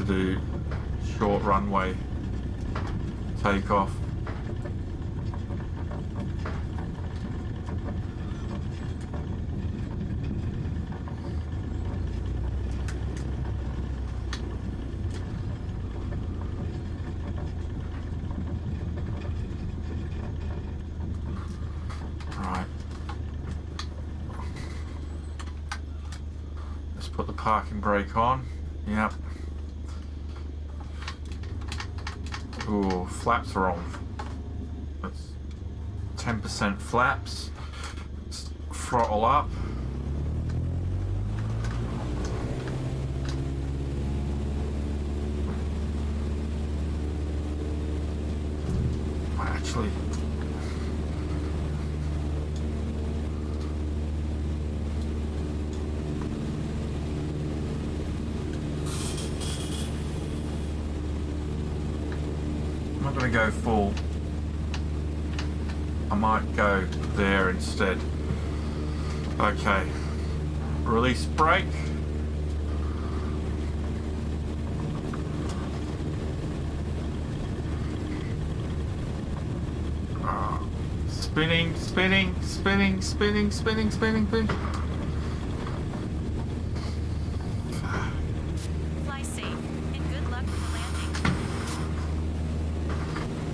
do short runway takeoff. Right. Let's put the parking brake on. Yep. Ooh, flaps are on. That's 10% flaps. Let's throttle up. Actually, I'm not going to go full. I might go there instead. Okay. Release brake. Spinning, spinning, spinning, spinning, spinning, spinning, spinning. Fly safe, and good luck with the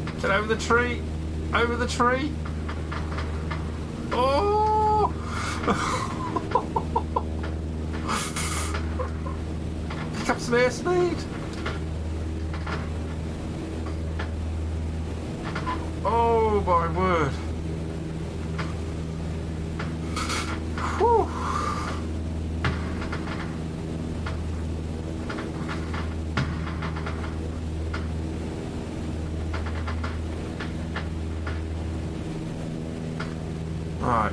landing. Get over the tree. Over the tree. Oh! Pick up some airspeed. Oh my word. Whew. Right.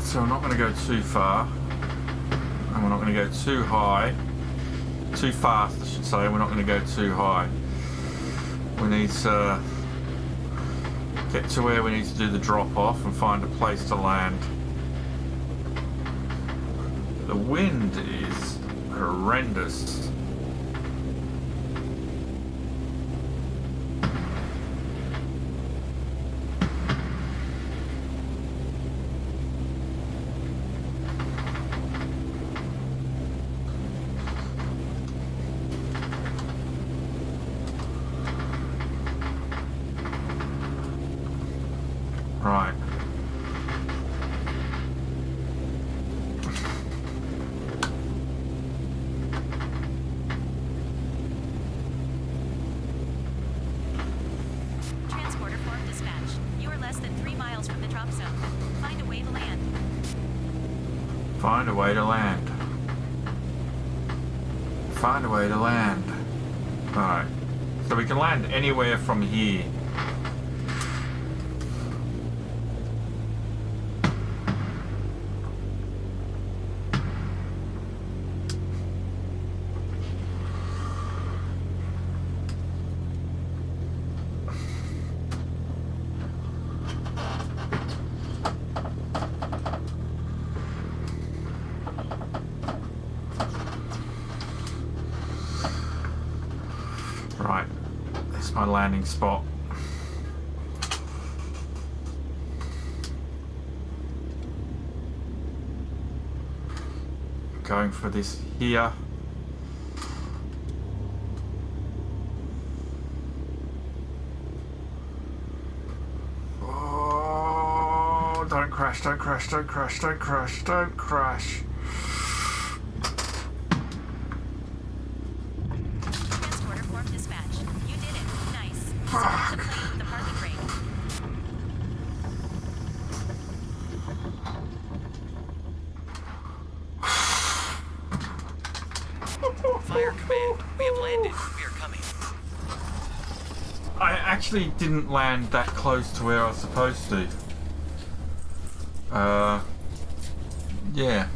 So I'm not going to go too far. And we're not going to go too high. Too fast, I should say. We're not going to go too high. We need to get to where we need to do the drop off and find a place to land. The wind is horrendous. Right. Transporter form dispatch. You are less than 3 miles from the drop zone. Find a way to land. Find a way to land. Find a way to land. Alright. So we can land anywhere from here. Right, this is my landing spot. Going for this here. Oh, don't crash, don't crash, don't crash, don't crash, don't crash. Transporter form dispatch. You did it. Nice. Stop the plane with the parking brake. Fire command. We have landed. We are coming. I actually didn't land that close to where I was supposed to. Yeah.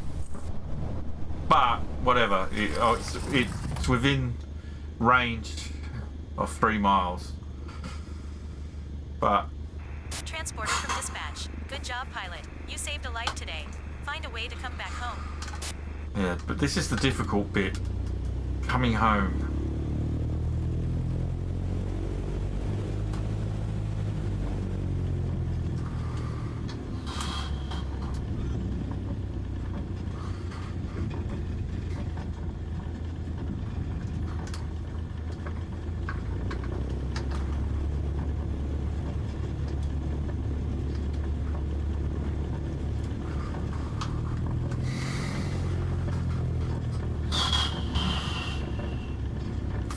But, whatever. It's within range of 3 miles. But, Transporter from dispatch. Good job, pilot. You saved a life today. Find a way to come back home. Yeah, but this is the difficult bit. Coming home.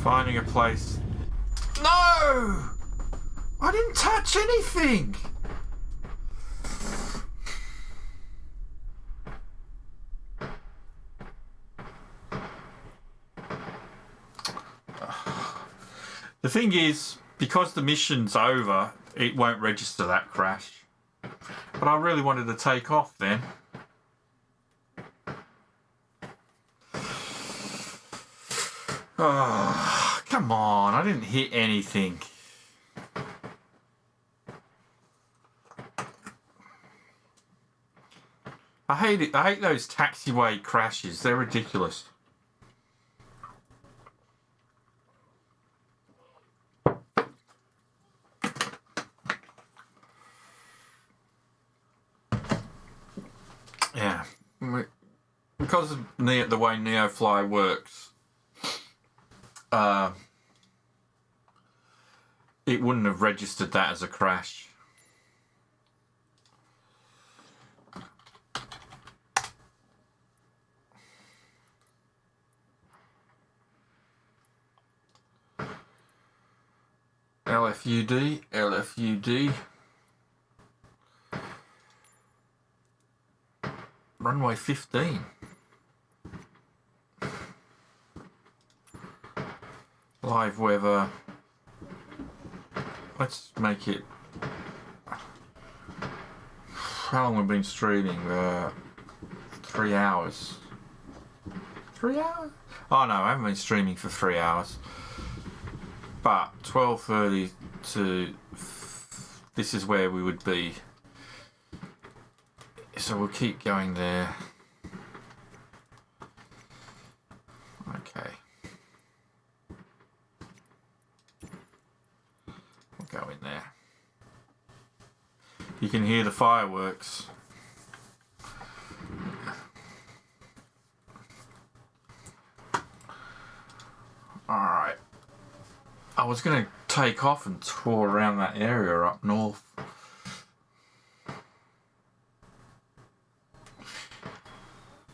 Finding a place. No! I didn't touch anything! The thing is, because the mission's over, it won't register that crash. But I really wanted to take off then. Oh, come on, I didn't hit anything. I hate it. I hate those taxiway crashes. They're ridiculous. Yeah. Because of the way NeoFly works, it wouldn't have registered that as a crash. LFUD, LFUD. Runway 15. Live weather. Let's make it. How long have we been streaming? 3 hours. 3 hours? Oh no, I haven't been streaming for 3 hours. But 12:30 to. This is where we would be. So we'll keep going there. Okay. We'll go in there. You can hear the fireworks. Alright. I was going to take off and tour around that area up north.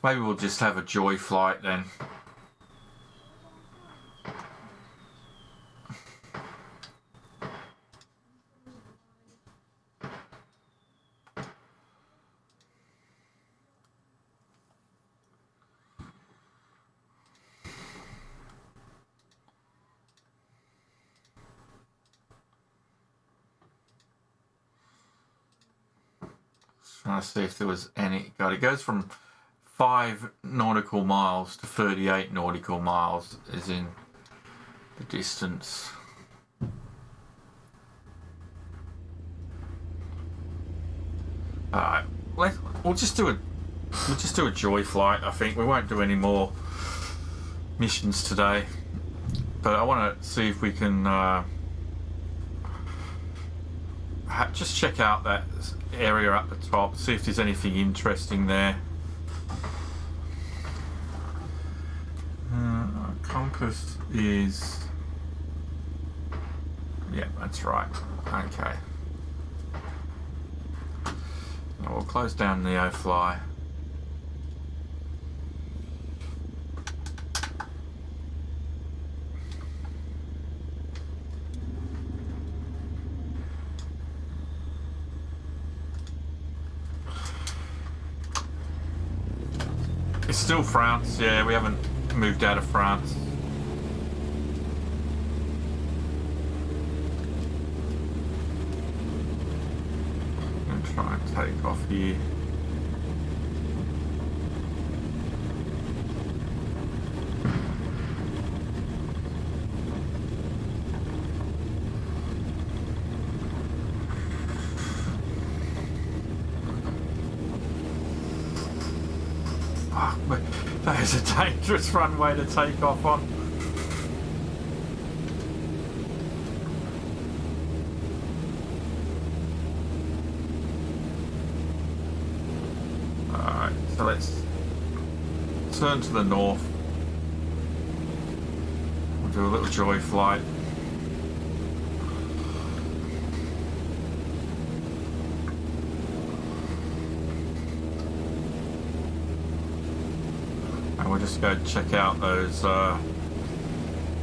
Maybe we'll just have a joy flight then. Trying to see if there was any. God, it goes from 5 nautical miles to 38 nautical miles is in the distance. Alright, we'll just do a joy flight. I think we won't do any more missions today, but I want to see if we can just check out that area up the top, see if there's anything interesting there. Compass is, yeah, that's right. Okay. Now we'll close down NeoFly. It's still France, yeah, we haven't moved out of France. I'm going to try and take off here. That is a dangerous runway to take off on. Alright, so let's turn to the north. We'll do a little joy flight. And we'll just go check out those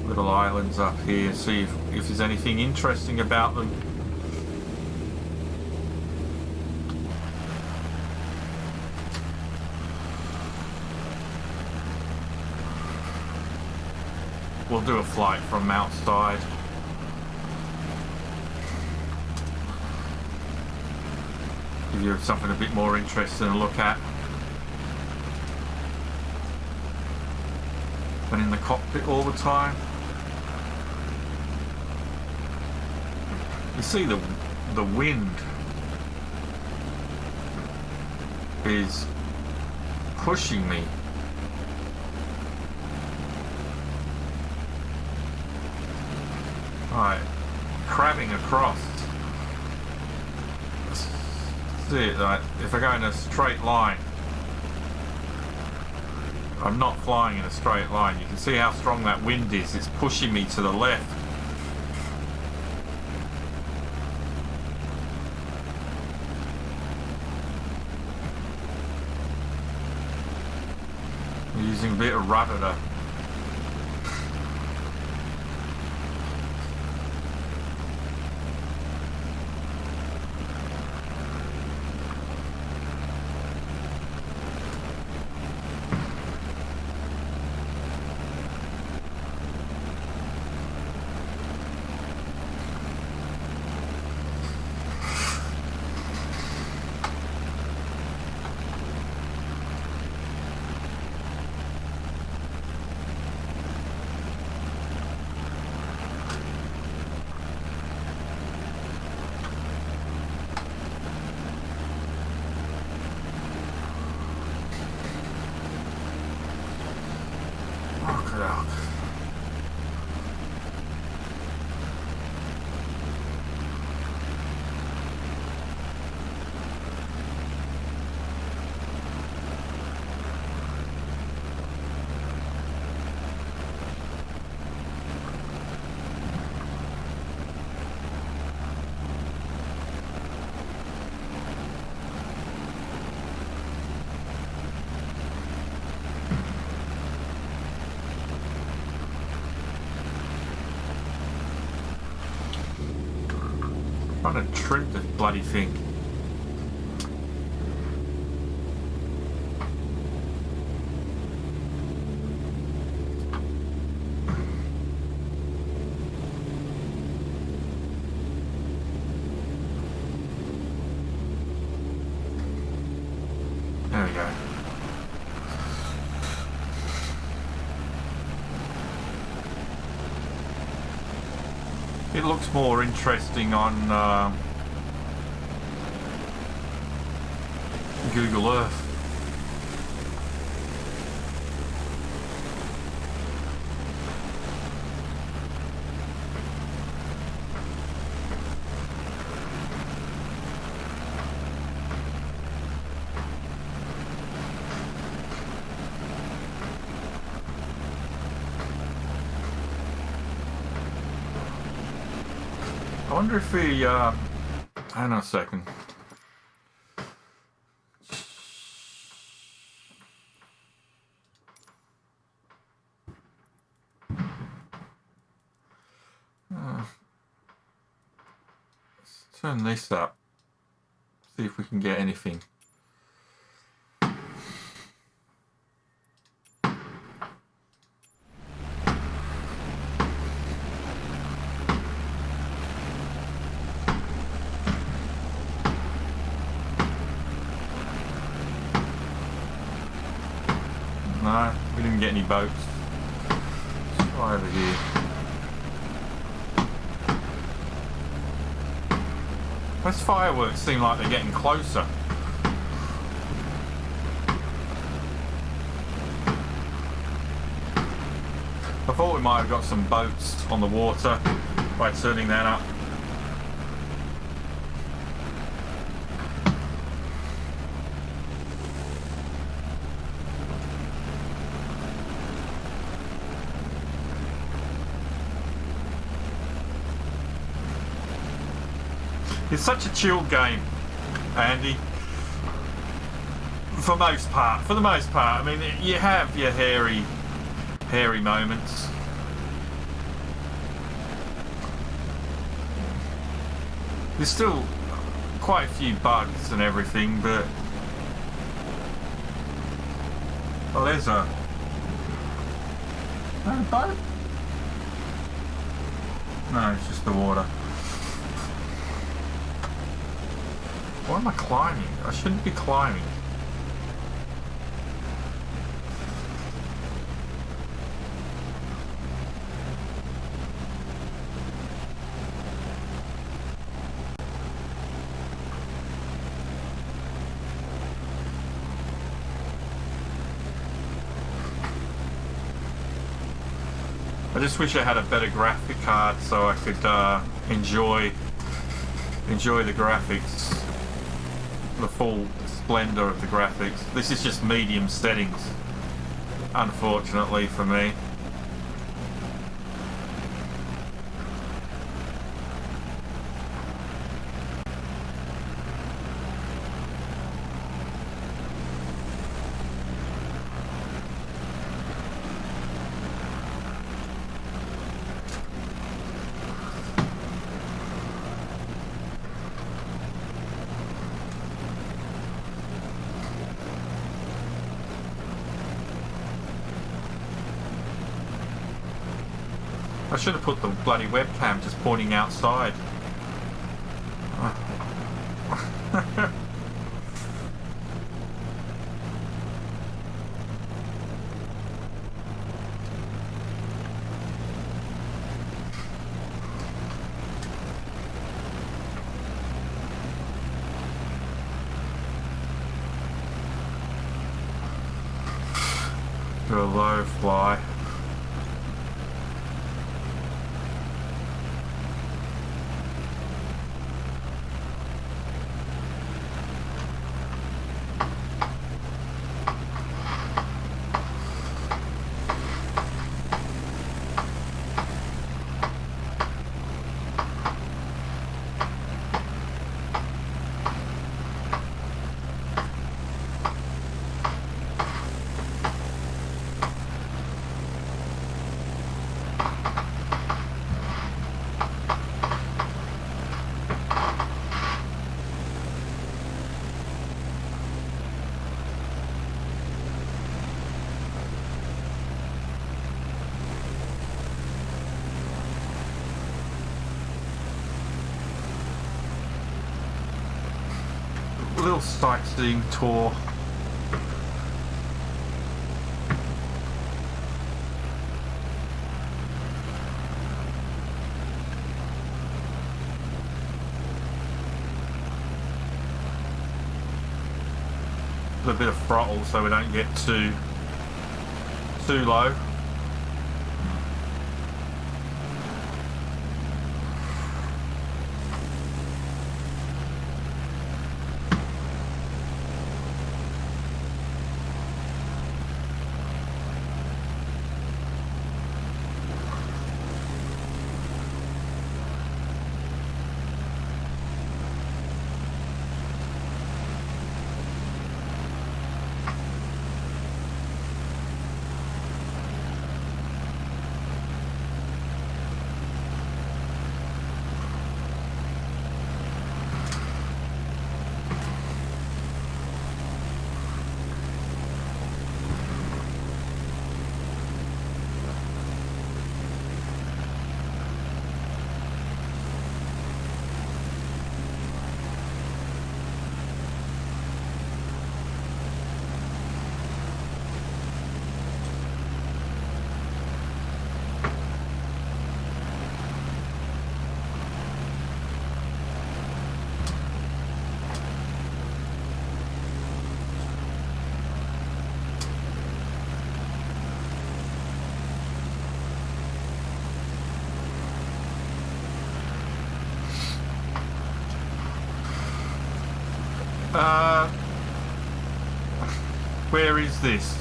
little islands up here, see if there's anything interesting about them. We'll do a flight from outside. Give you something a bit more interesting to look at than in the cockpit all the time. You see the wind is pushing me. Right, crabbing across. See it, right? If I go in a straight line, I'm not flying in a straight line. You can see how strong that wind is. It's pushing me to the left. I'm using a bit of rudder to trying to trim this bloody thing. There we go. It looks more interesting on Google Earth. I wonder if we, hang on a second. Let's turn this up, see if we can get anything. No, we didn't get any boats. Let's try over here. Those fireworks seem like they're getting closer. thought we might have got some boats on the water by turning that up. It's such a chilled game, Andy. For the most part. I mean, you have your hairy moments. There's still quite a few bugs and everything, but well, there's a boat? No, it's just the water. Why am I climbing? I shouldn't be climbing. I just wish I had a better graphic card so I could enjoy the graphics, the full splendor of the graphics. This is just medium settings, unfortunately for me. I should have put the bloody webcam just pointing outside. Do a low fly. Little sightseeing tour. With a bit of throttle so we don't get too low. Where is this?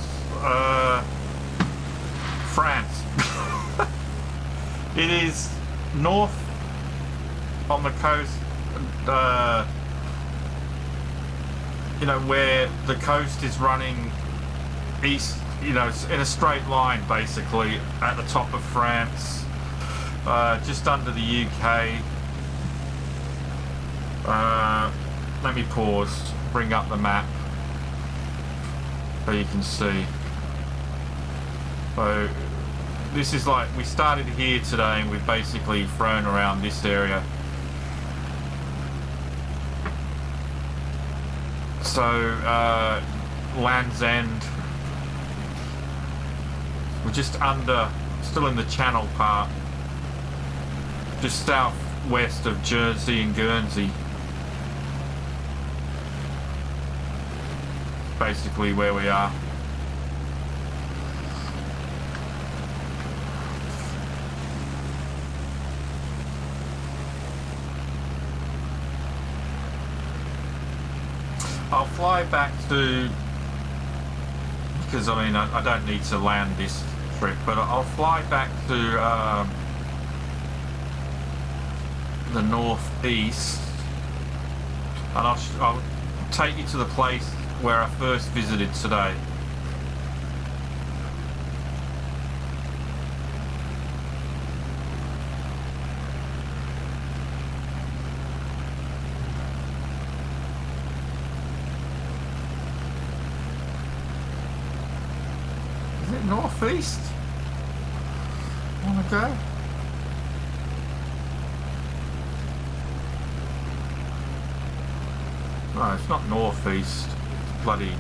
France. It is north on the coast, you know, where the coast is running east, you know, in a straight line basically at the top of France, just under the UK. Let me pause, bring up the map so you can see. So this is like, we started here today and we've basically thrown around this area. So Land's End, we're just under, still in the Channel part, just southwest of Jersey and Guernsey. Basically where we are. I'll fly back to, because I mean I don't need to land this trip, but I'll fly back to the northeast, and I'll take you to the place where I first visited today. Is it northeast? Wanna go? No, it's not northeast. It's bloody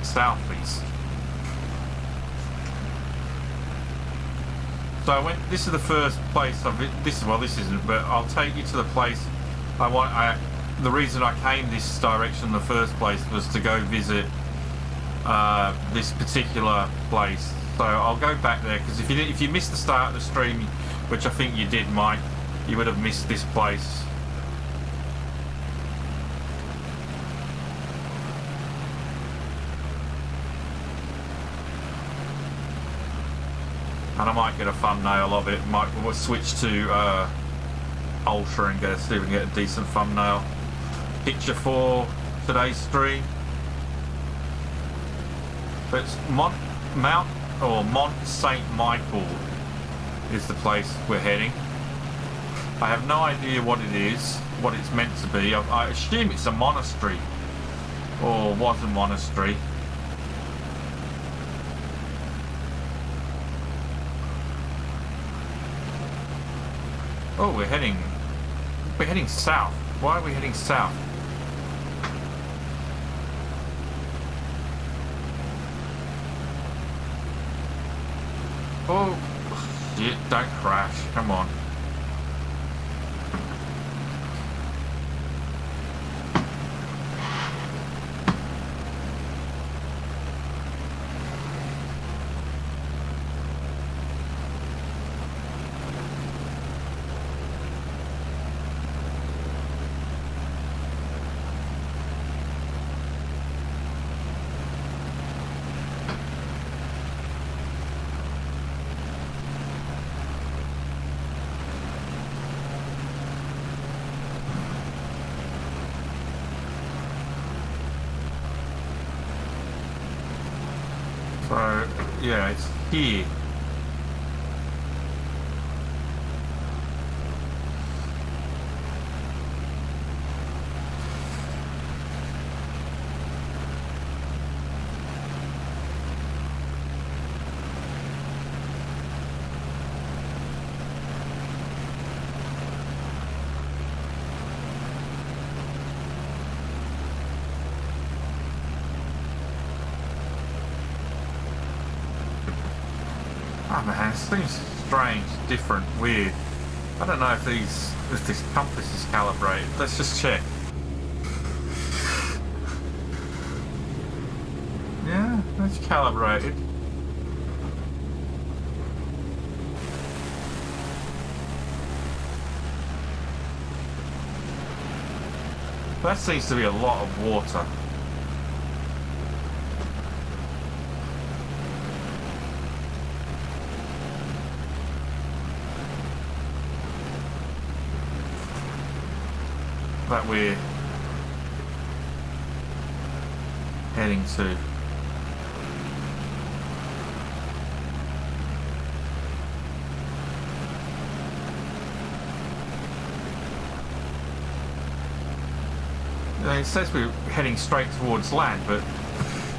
southeast. So I went. This is the first place I've. This isn't. But I'll take you to the place I want. The reason I came this direction in the first place was to go visit this particular place. So I'll go back there, because if you missed the start of the stream, which I think you did, Mike, you would have missed this place. And I might get a thumbnail of it. We'll switch to Ultra and see if we can get a decent thumbnail picture for today's stream. But it's Mont-Saint-Michel is the place we're heading. I have no idea what it is, what it's meant to be. I assume it's a monastery, or was a monastery. Oh, we're heading south. Why are we heading south? Oh, shit, don't crash. Come on. So, yeah, it's here. Oh man, it seems strange, different, weird. I don't know if this compass is calibrated. Let's just check. Yeah, it's calibrated. That seems to be a lot of water. That we're heading to. It says we're heading straight towards land, but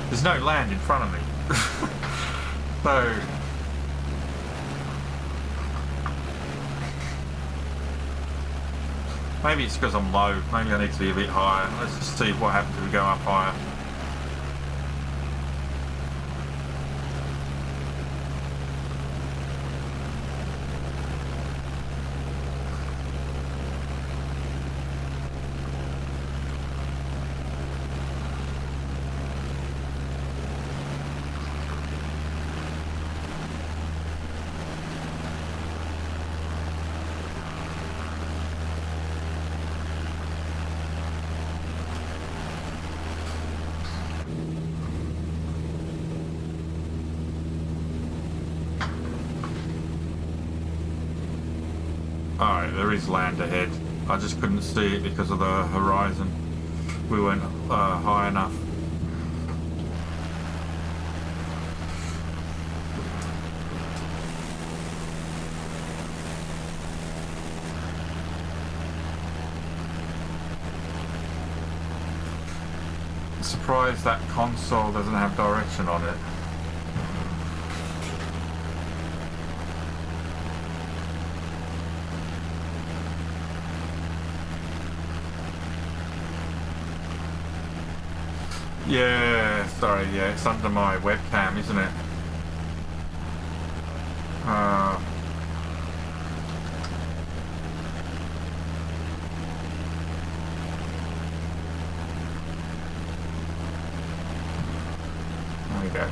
there's no land in front of me. So maybe it's because I'm low. Maybe I need to be a bit higher. Let's just see what happens if we go up higher. Alright, there is land ahead. I just couldn't see it because of the horizon. We weren't high enough. I'm surprised that console doesn't have direction on it. Yeah, sorry, yeah, it's under my webcam, isn't it? There we go.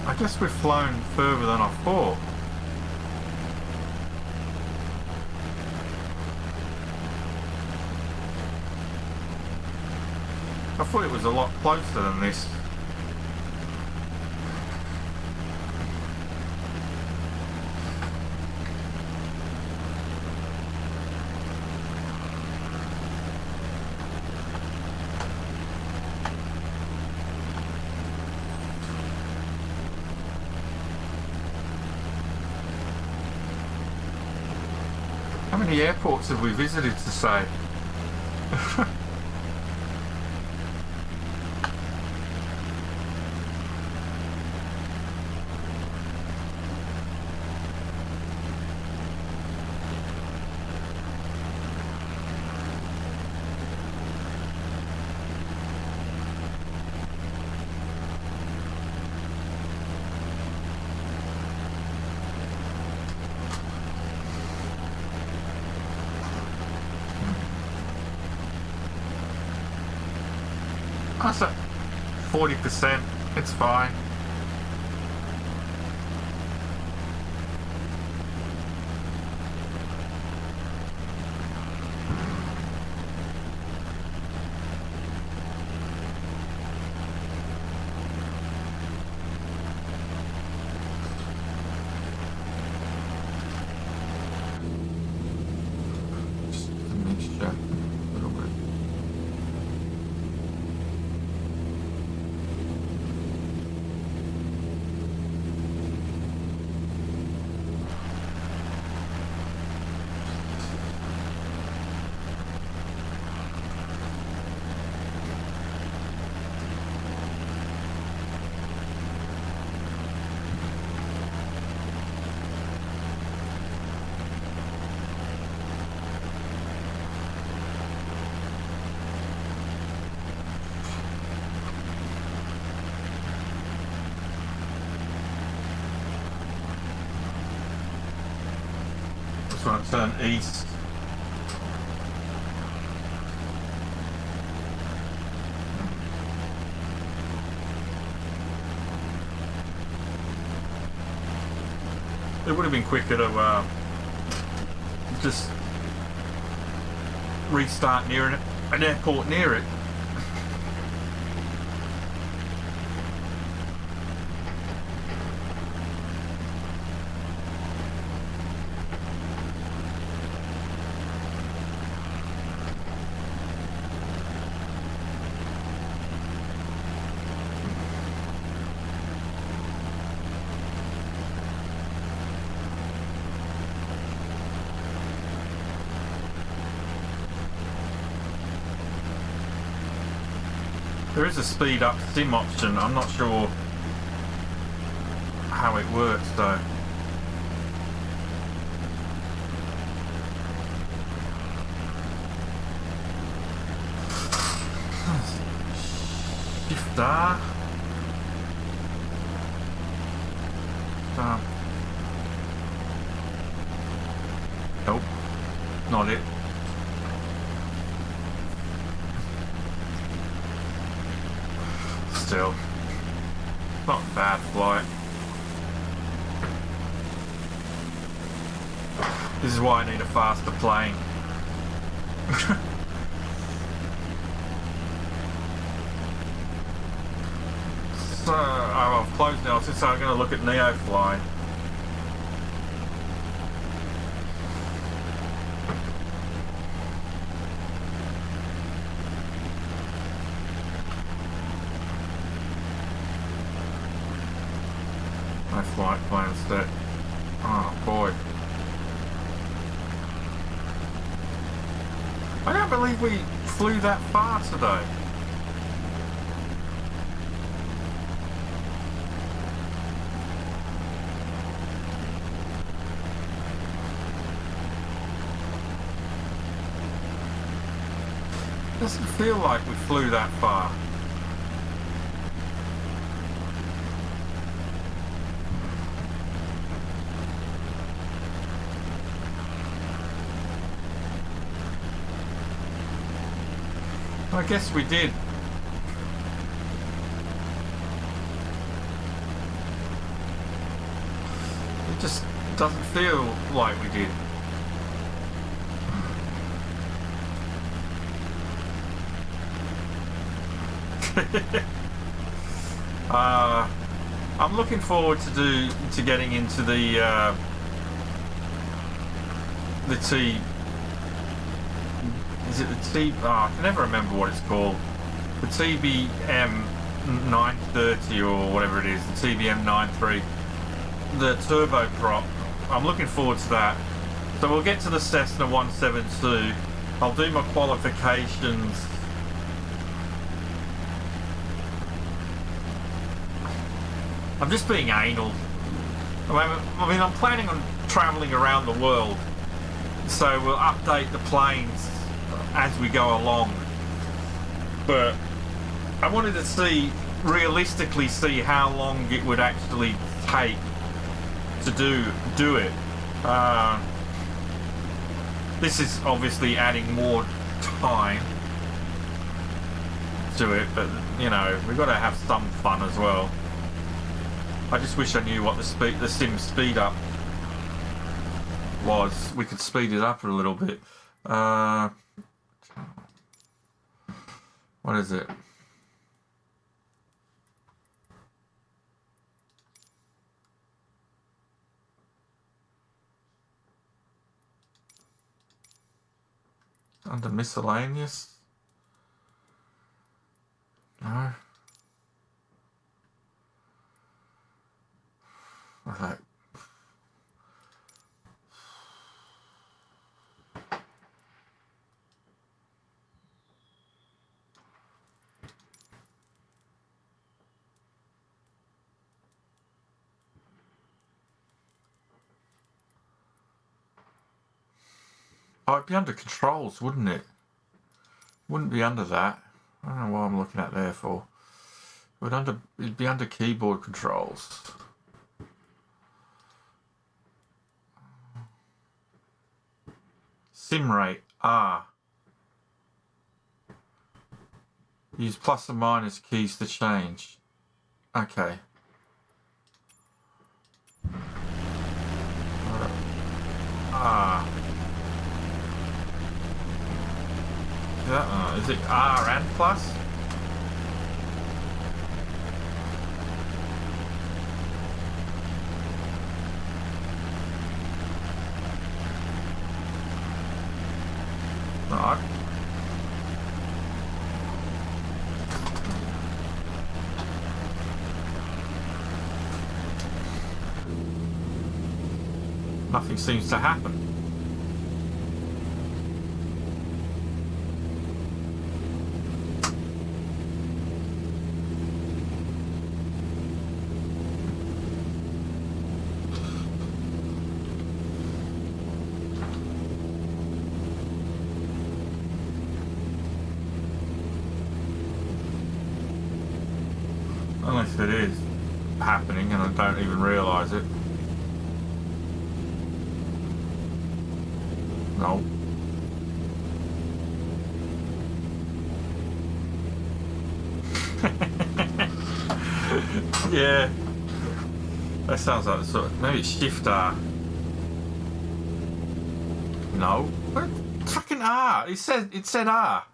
I guess we've flown further than I thought. I thought it was a lot closer than this. How many airports have we visited to say? That's at 40%, it's fine. Just a mixture, a little bit. I'll turn east. It would have been quicker to just restart near an airport near it. There is a speed up sim option. I'm not sure how it works though. Shift R. Nope, not it. Still, not a bad flight. This is why I need a faster plane. So, oh, I've closed now, since I'm going to look at NeoFly. My flight plan's set. Oh boy. I can't believe we flew that far today. Doesn't feel like we flew that far. I guess we did. It just doesn't feel like we did. I'm looking forward to getting into the T. Is it the T? Oh, I can never remember what it's called. The TBM 930 or whatever it is. The TBM 93. The turboprop. I'm looking forward to that. So we'll get to the Cessna 172. I'll do my qualifications. I'm just being anal. I mean, I'm planning on travelling around the world, so we'll update the planes as we go along. But I wanted to realistically see how long it would actually take to do it. This is obviously adding more time to it, but you know, we've got to have some fun as well. I just wish I knew what the sim speed up was. We could speed it up a little bit. What is it? Under miscellaneous? No. Okay. Oh, it'd be under controls, wouldn't it? Wouldn't be under that. I don't know what I'm looking at there for. It'd be under keyboard controls. Sim rate R. Use plus and minus keys to change. Okay. R. Is it R and plus? No. Nothing seems to happen. Unless it is happening and I don't even realise it. No. Yeah. That sounds like the sort of, maybe it's Shift R. No. What? Fucking R. It said R.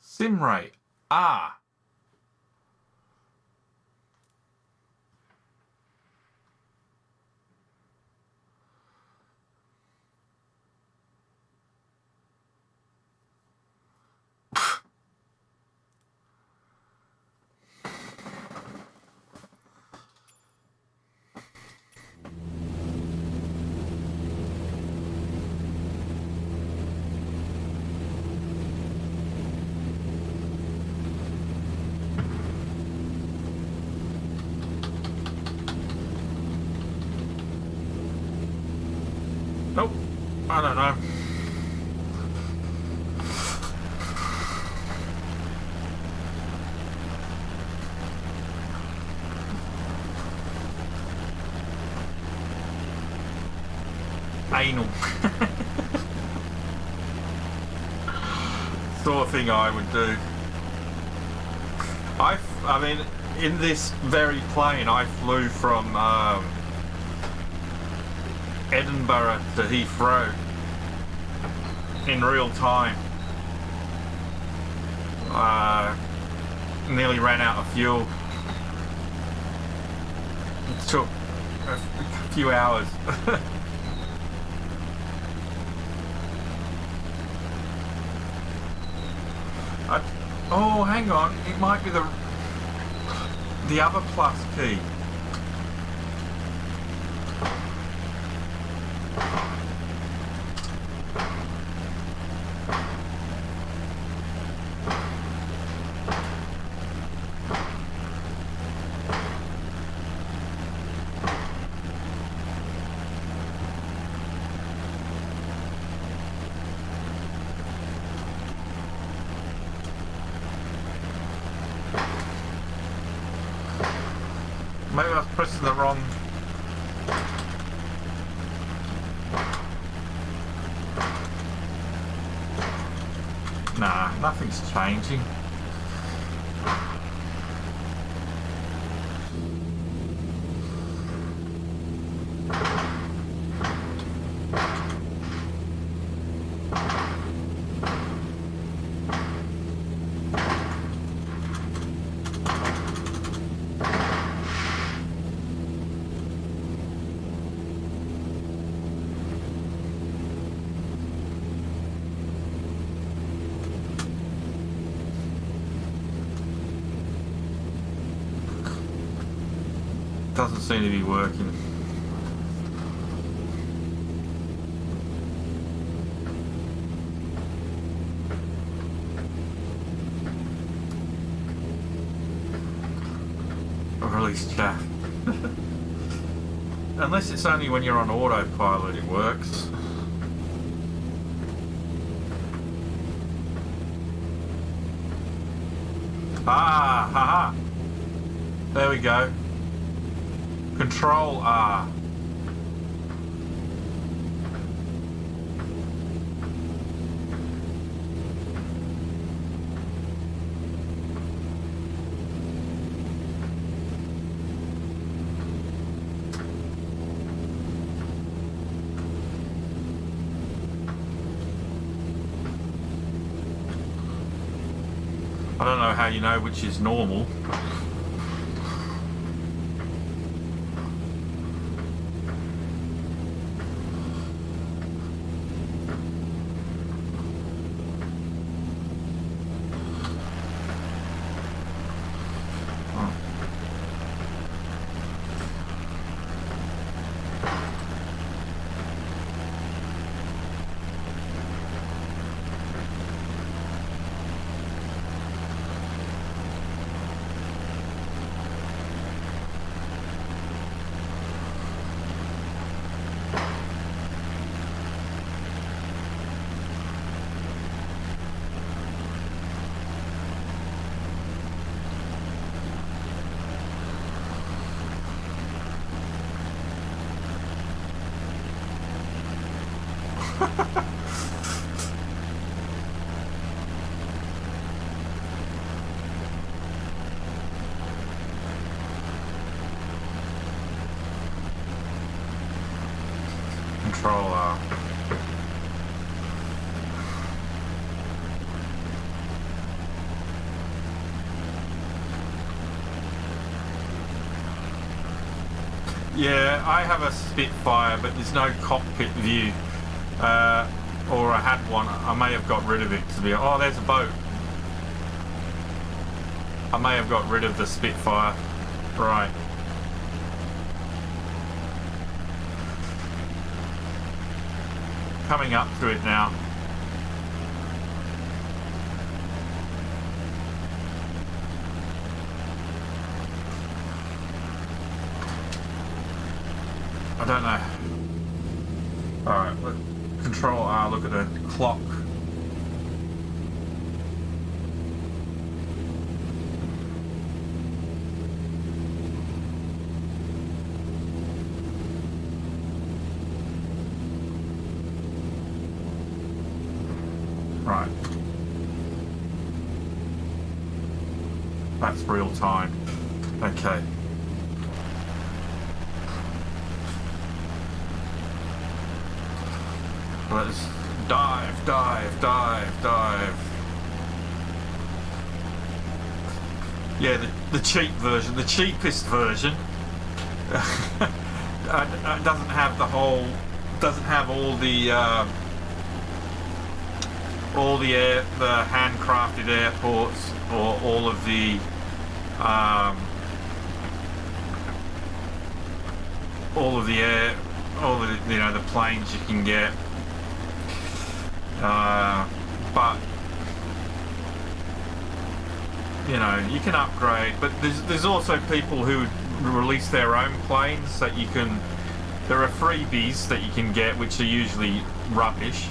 Sim rate R. Nope. I don't know. Anal. Sort of thing I would do. I mean, in this very plane, I flew from Edinburgh to Heathrow in real time. Nearly ran out of fuel. It took a few hours. Oh, hang on. It might be the other plus key. Maybe I was pressing the wrong... Nah, nothing's changing. Doesn't seem to be working. Release chat. Unless it's only when you're on autopilot it works. Ah, haha. There we go. Control R. I don't know how you know which is normal. Control R. Yeah, I have a Spitfire, but there's no cockpit view. Or I had one. I may have got rid of it to be. Oh, there's a boat. I may have got rid of the Spitfire. Right. Coming up to it now. I don't know. Alright, Control R, look at the clock. Right. That's real time. Okay. Let's dive, dive, dive, dive. Yeah, the cheap version, the cheapest version, doesn't have the whole, doesn't have all the handcrafted airports, or all of the the planes you can get. But you know, you can upgrade, but there's also people who release their own planes that you can, there are freebies that you can get, which are usually rubbish,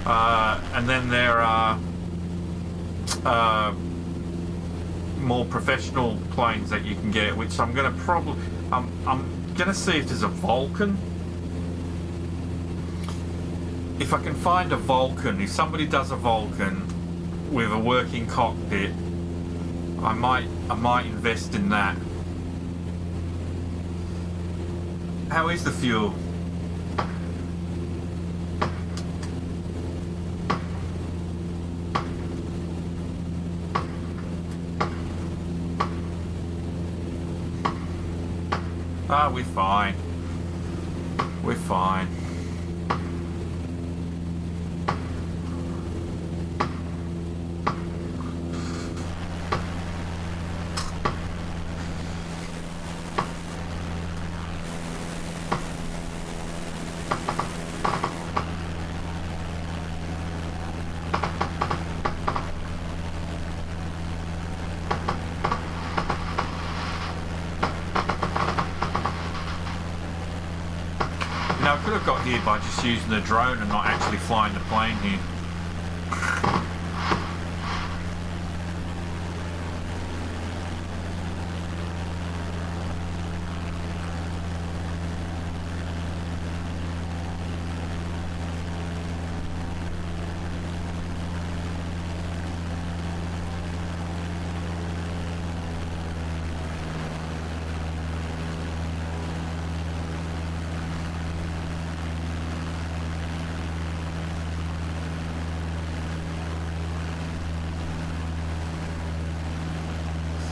and then there are more professional planes that you can get, which I'm gonna see if there's a Vulcan. If I can find a Vulcan, if somebody does a Vulcan with a working cockpit, I might invest in that. How is the fuel? Ah, we're fine. We're fine. Now, I could have got here by just using the drone and not actually flying the plane here.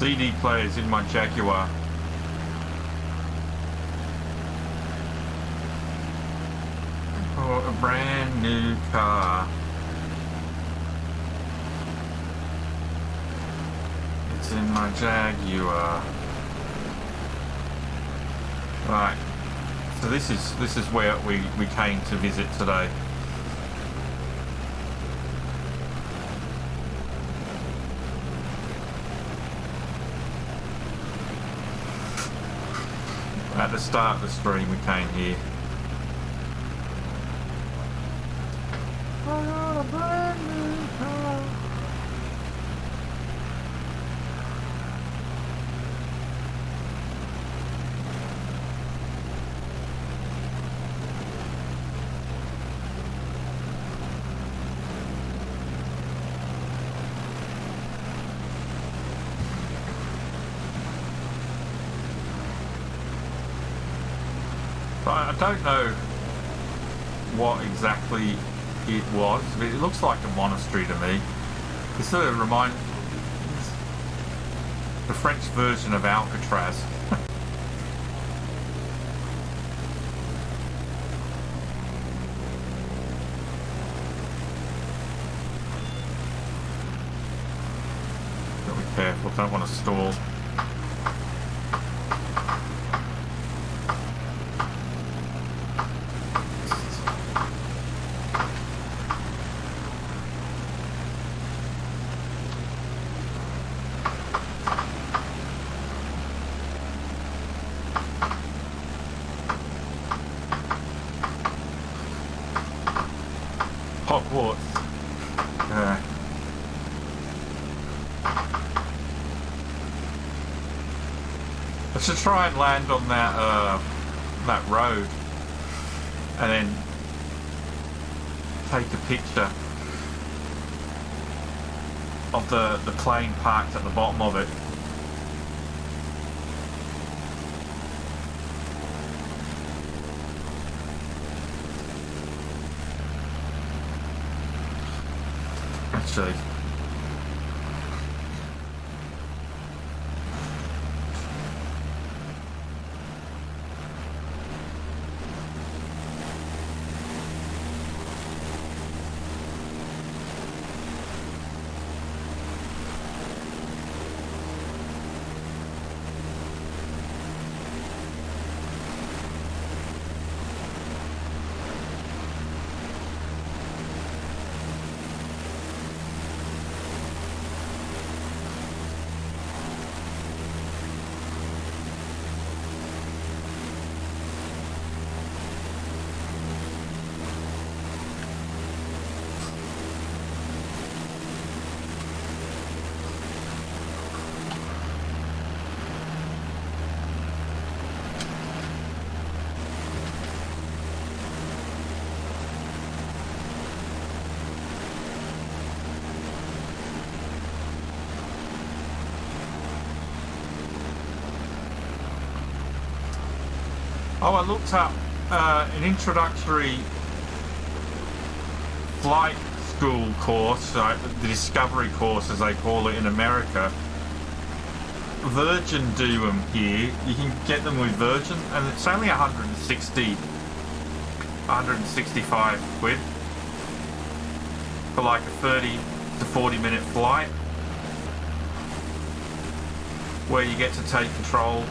CD players in my Jaguar. For a brand new car. It's in my Jaguar. Right. So this is where we came to visit today. At the start of the stream we came here. I got a brand new car. I don't know what exactly it was, but it looks like a monastery to me. It sort of reminds the French version of Alcatraz. Gotta be careful, don't want to stall. Hogwarts. I should try and land on that road and then take a picture of the plane parked at the bottom of it. Actually, I looked up an introductory flight school course, the discovery course as they call it in America. Virgin do them here. You can get them with Virgin, and it's only 165 quid for like a 30 to 40 minute flight where you get to take control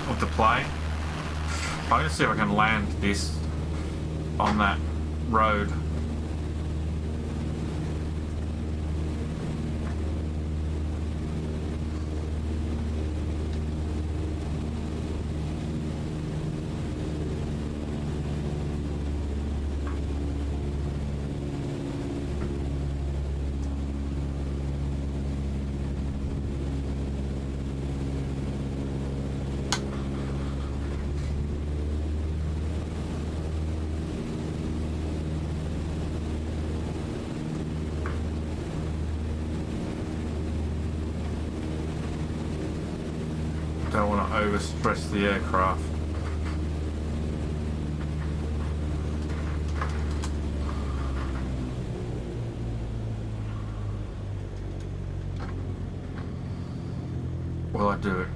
of the plane. I'm going to see if I can land this on that road. Don't want to overstress the aircraft. do it.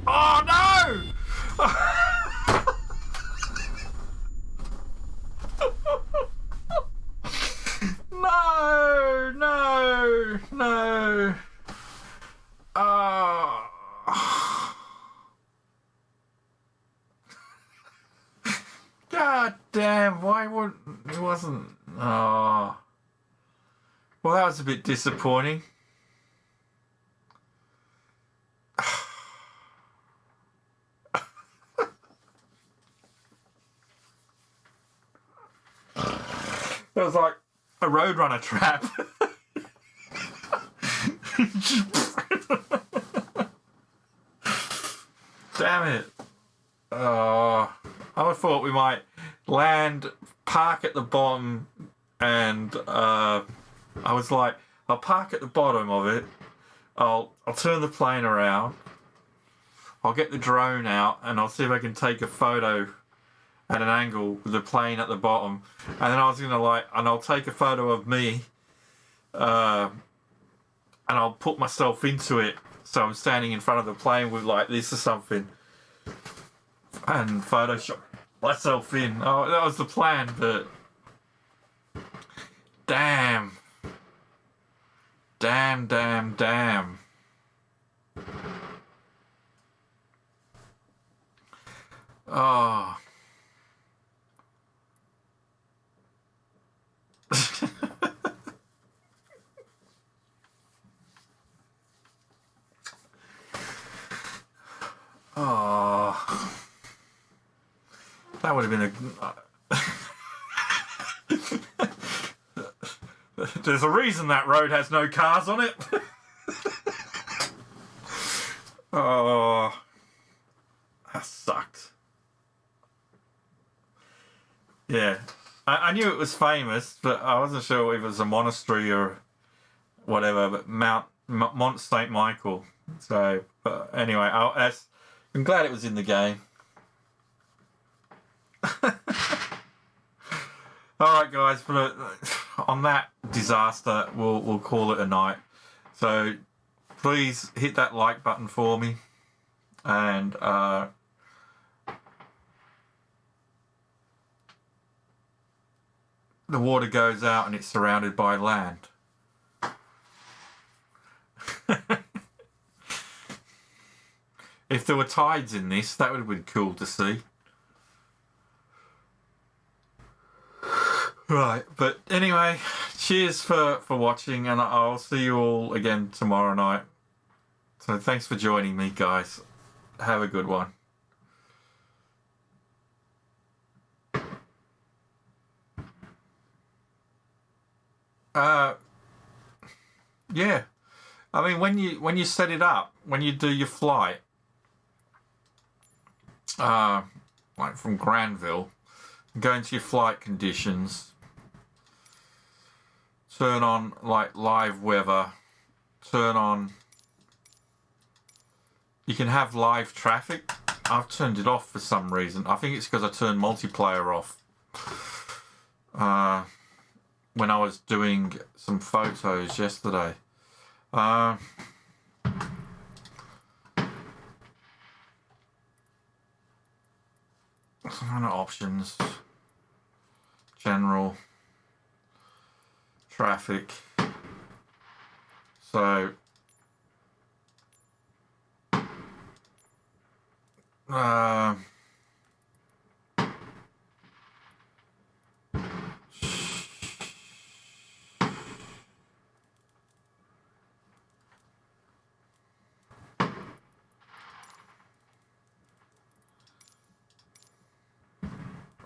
Oh no! No, no, no. Oh. God damn, why wouldn't it wasn't oh. Well, that was a bit disappointing. It was like a Roadrunner trap. Damn it. I thought we might land, park at the bottom, and I was like, I'll park at the bottom of it. I'll turn the plane around. I'll get the drone out and I'll see if I can take a photo at an angle with the plane at the bottom, and then I was gonna and I'll take a photo of me, and I'll put myself into it, so I'm standing in front of the plane with like this or something, and Photoshop myself in. Oh, that was the plan, but damn. Oh. Oh, that would have been a. There's a reason that road has no cars on it. Oh, that sucked. Yeah, I knew it was famous, but I wasn't sure if it was a monastery or whatever. But Mont-Saint-Michel. So, but anyway, I'm glad it was in the game. All right, guys. But on that disaster, we'll call it a night. So please hit that like button for me, and the water goes out and it's surrounded by land. If there were tides in this, that would have been cool to see. Right, but anyway, cheers for watching, and I'll see you all again tomorrow night. So thanks for joining me, guys. Have a good one. Yeah. I mean, when you set it up, when you do your flight, like from Granville, go into your flight conditions, turn on like live weather, turn on, you can have live traffic. I've turned it off for some reason. I think it's because I turned multiplayer off when I was doing some photos yesterday. Some kind of options, general, traffic. So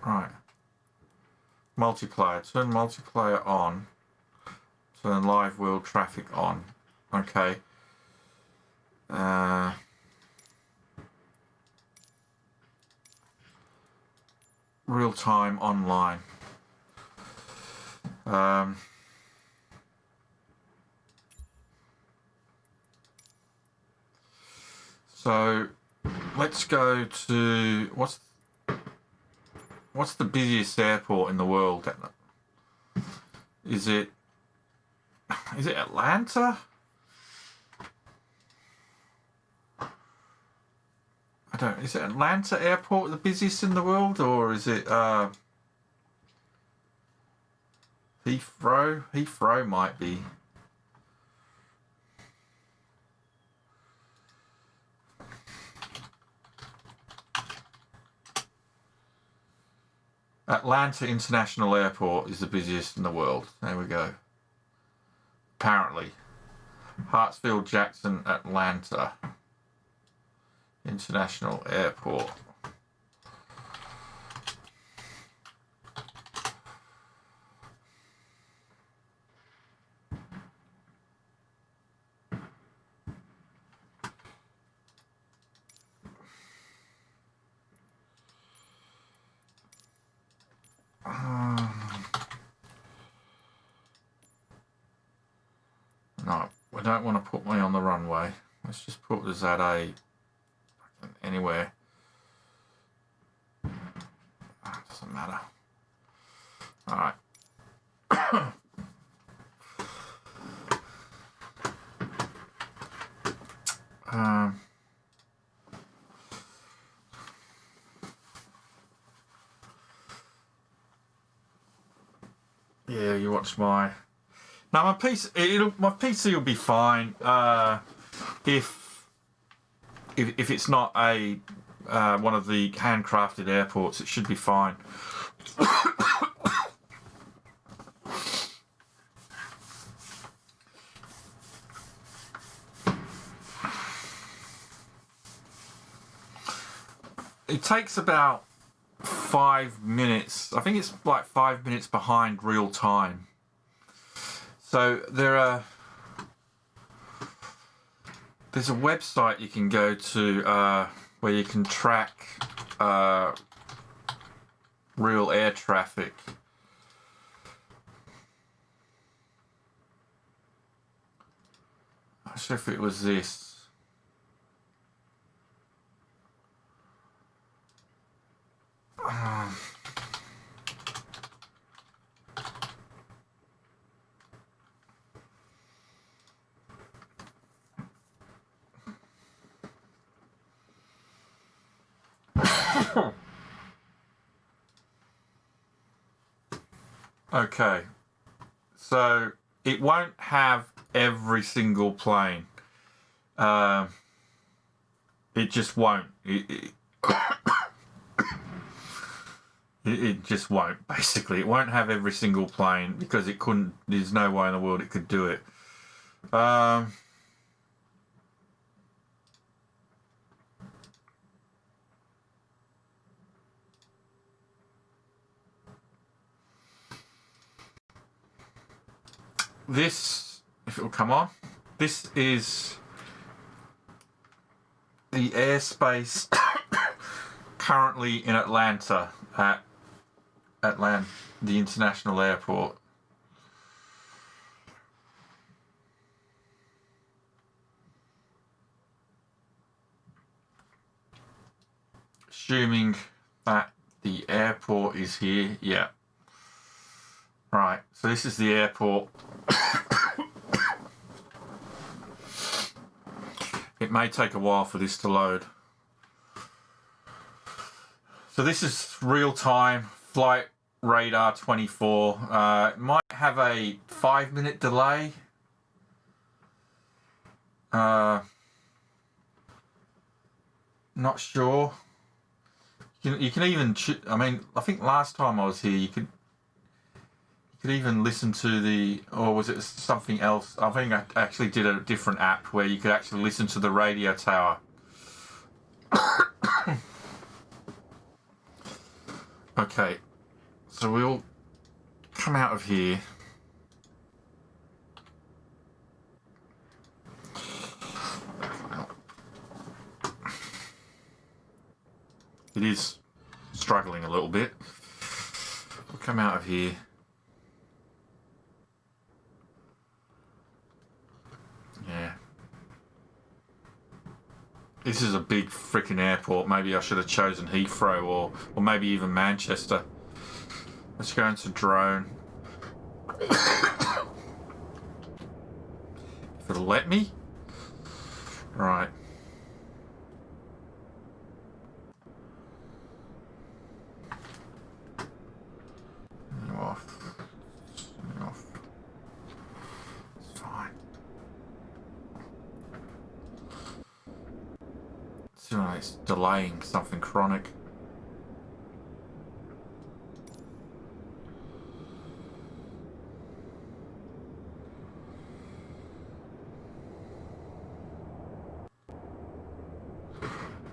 right. Multiplayer. Turn multiplayer on. Turn live wheel traffic on. Okay. Real time online. So let's go to what's the busiest airport in the world? Is it Atlanta? Is it Atlanta Airport the busiest in the world, or is it Heathrow? Heathrow might be. Atlanta International Airport is the busiest in the world. There we go. Apparently. Hartsfield-Jackson, Atlanta International Airport. No, we don't want to put me on the runway. Let's just put the ZA anywhere. Doesn't matter. Alright. Yeah, you watch my... Now my PC will be fine if it's not a one of the handcrafted airports. It should be fine. It takes about 5 minutes. I think it's like 5 minutes behind real time. So there's a website you can go to where you can track real air traffic. I'm not sure if it was this. Okay, so it won't have every single plane. It just won't. It just won't. Basically, it won't have every single plane because it couldn't. There's no way in the world it could do it. This, if it will come on, this is the airspace currently in Atlanta at the international airport. Assuming that the airport is here, yeah. Right, so this is the airport. It may take a while for this to load. So this is real time flight radar 24. It might have a 5-minute delay. Not sure. You can even, I mean, I think last time I was here, you could even listen to the, or was it something else? I think I actually did a different app where you could actually listen to the radio tower. Okay, so we'll come out of here. It is struggling a little bit. We'll come out of here. Yeah. This is a big freaking airport. Maybe I should have chosen Heathrow or maybe even Manchester. Let's go into drone. If it'll let me. Right. Off. Off. It's fine. So it's delaying something chronic.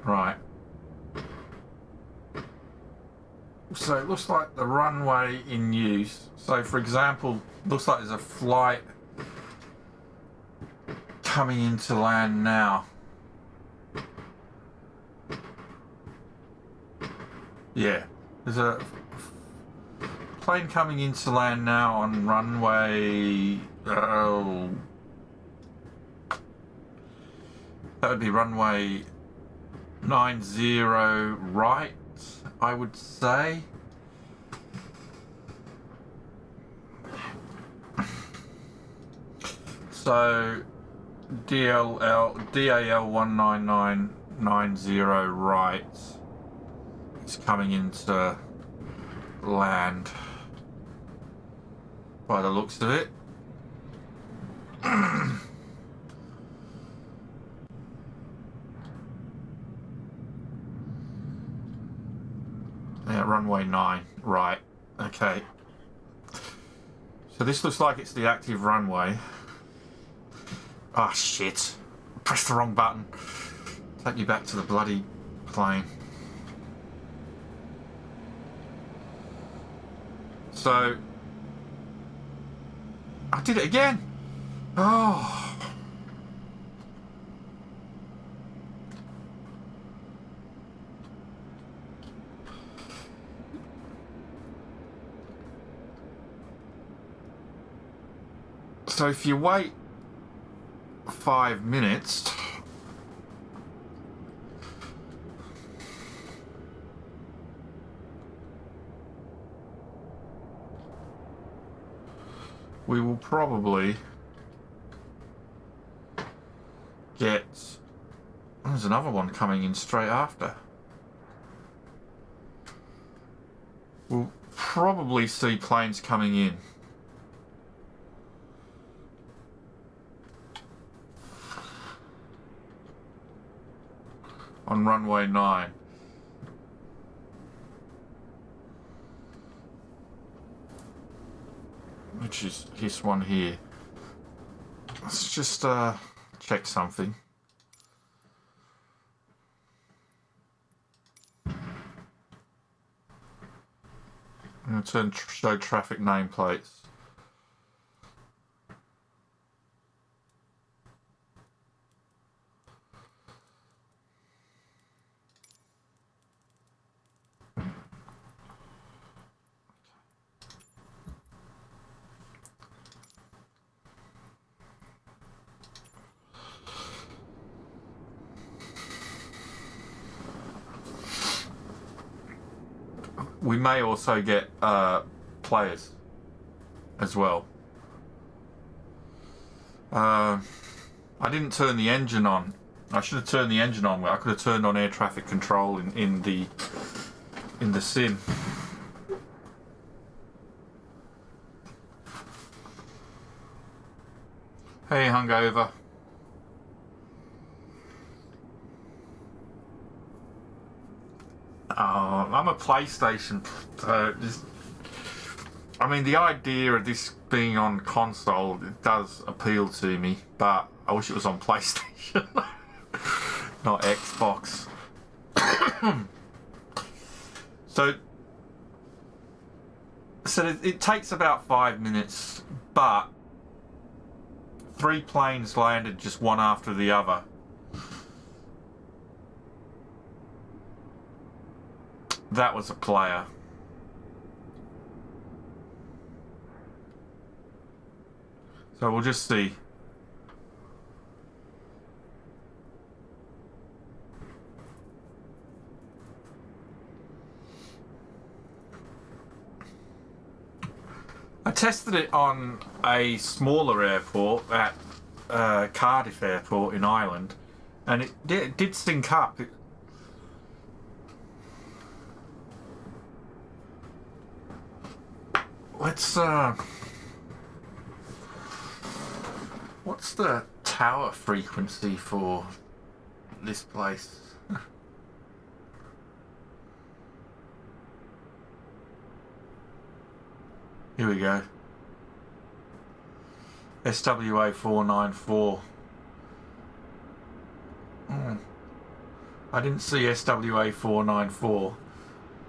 Right. So it looks like the runway in use. So for example, looks like there's a flight coming into land now. Yeah, there's a plane coming into land now on runway. That would be runway 90 right, I would say. So DAL 19990 right is coming into land by the looks of it. Yeah, runway 9, right, okay. So this looks like it's the active runway. Ah, shit. Pressed the wrong button. Take me back to the bloody plane. So, I did it again. Oh. So if you wait 5 minutes, we will probably get... There's another one coming in straight after. We'll probably see planes coming in. On runway 9. Which is this one here. Let's just check something. I'm going to turn show traffic nameplates. We may also get players as well. I didn't turn the engine on. I should have turned the engine on. I could have turned on air traffic control in the sim. Hey, hungover. I'm a PlayStation. I mean, the idea of this being on console, it does appeal to me, but I wish it was on PlayStation, not Xbox. So it takes about 5 minutes, but 3 planes landed just one after the other. That was a player. So we'll just see. tested it on a smaller airport at Cardiff Airport in Ireland, and it did sync up. Let's what's the tower frequency for this place? Here we go. SWA 494. I didn't see SWA 494.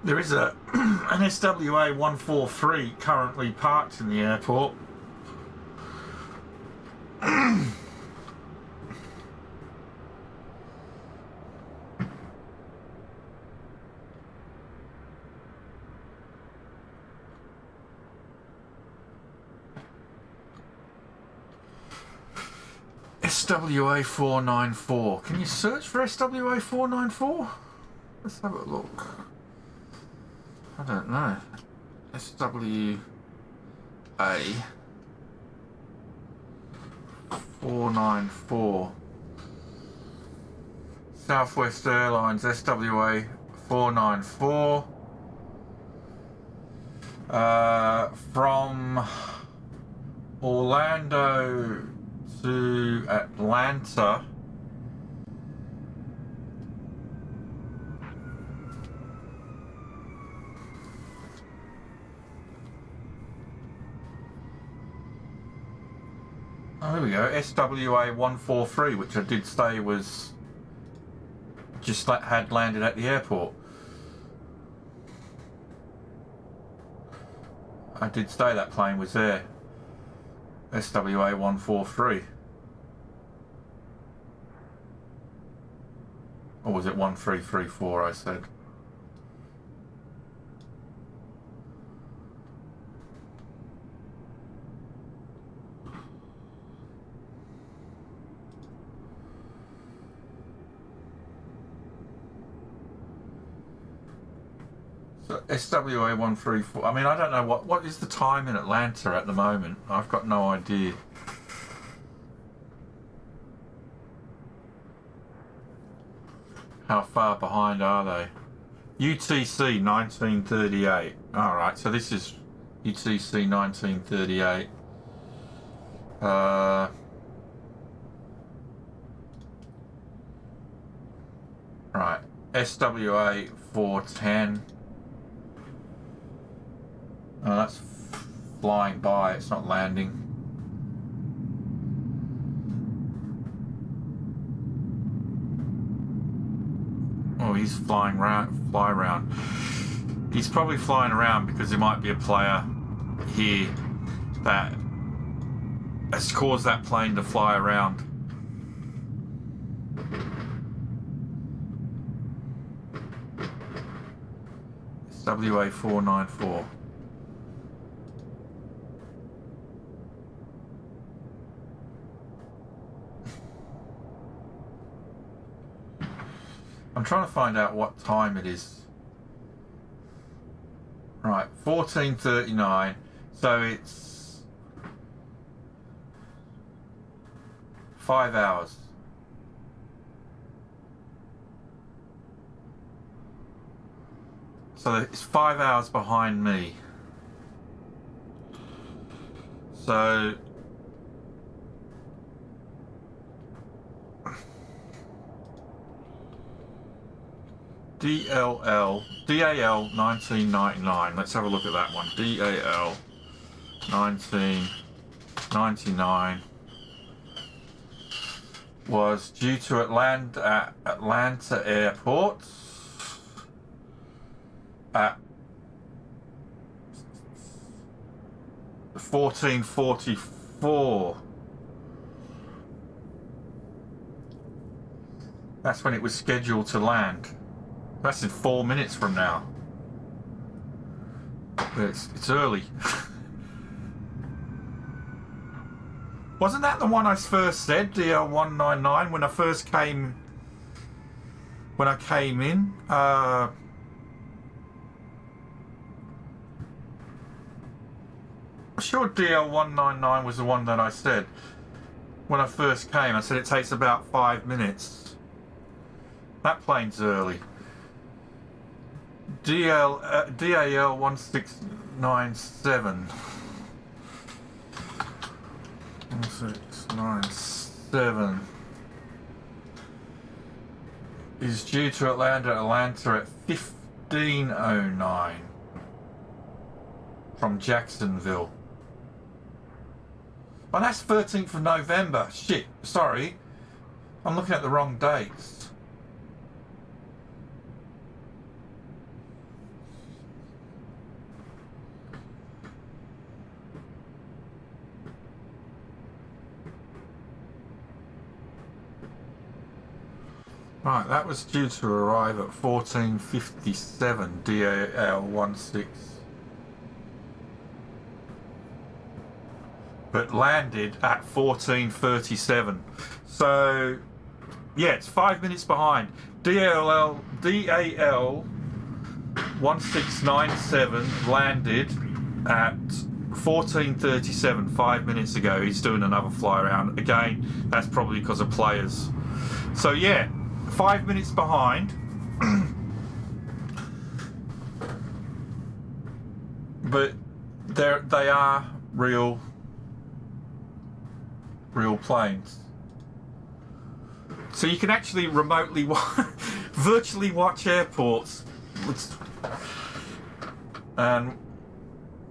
There is an SWA 143 currently parked in the airport. SWA 494. Can you search for SWA 494? Let's have a look. I don't know. SWA 494. Southwest Airlines SWA 494. From Orlando to Atlanta. Oh, there we go. SWA 143, which I did say was just had landed at the airport. I did say that plane was there. SWA 143. Or was it 1334 I said? So SWA 134. I mean, I don't know what is the time in Atlanta at the moment. I've got no idea. How far behind are they? UTC 1938. Alright, so this is UTC 1938. Right. SWA 410. Oh, that's flying by, it's not landing. Oh, he's fly around. He's probably flying around because there might be a player here that has caused that plane to fly around. WA 494. I'm trying to find out what time it is. Right, 14:39. So it's 5 hours. So it's 5 hours behind me. So DAL 1999. Let's have a look at that one. DAL 1999 was due to land at Atlanta Airport at 14:44. That's when it was scheduled to land. That's in 4 minutes from now. But it's early. Wasn't that the one I first said, DL199, when I first came in? I'm sure DL199 was the one that I said when I first came. I said it takes about 5 minutes. That plane's early. DAL1697. 1697 is due to Atlanta at 15:09 from Jacksonville. Oh, that's 13th of November. Shit, sorry. I'm looking at the wrong dates. Right, that was due to arrive at 14:57 DAL16. But landed at 14:37. So, yeah, it's 5 minutes behind. DAL1697 landed at 14:37 5 minutes ago. He's doing another fly around. Again, that's probably because of players. So, yeah. 5 minutes behind, but they are real planes. So you can actually remotely virtually watch airports and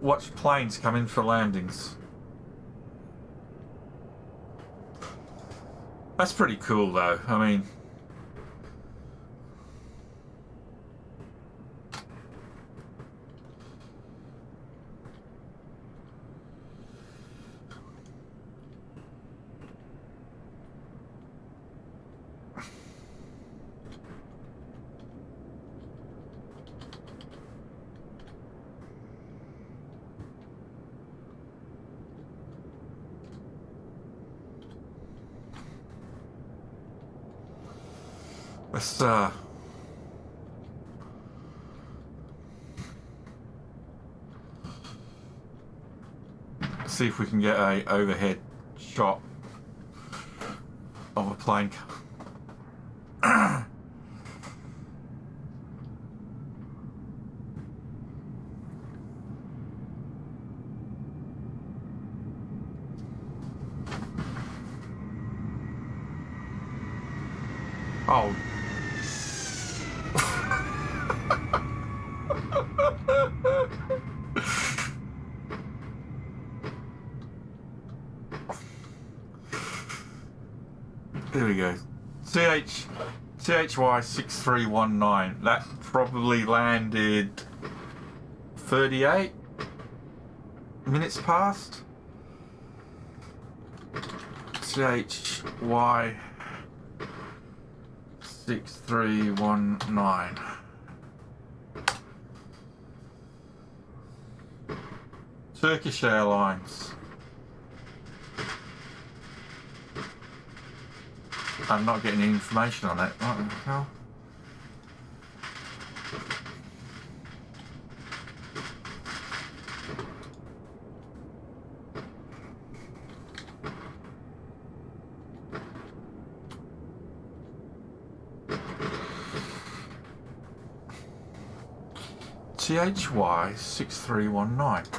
watch planes come in for landings. That's pretty cool, though. I mean. Let's see if we can get a overhead shot of a plane. Oh. There we go. CHY 6319. That probably landed 38 minutes past. CHY 6319. Turkish Airlines. I'm not getting any information on it. What the hell? CHY 6319.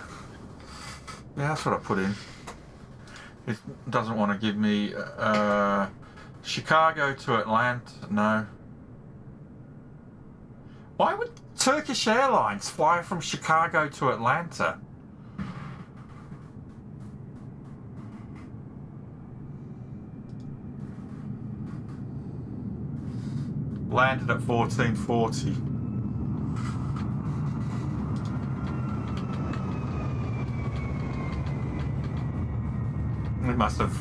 Yeah, that's what I put in. It doesn't want to give me Chicago to Atlanta. No. Why would Turkish Airlines fly from Chicago to Atlanta? Landed at 1440. It must have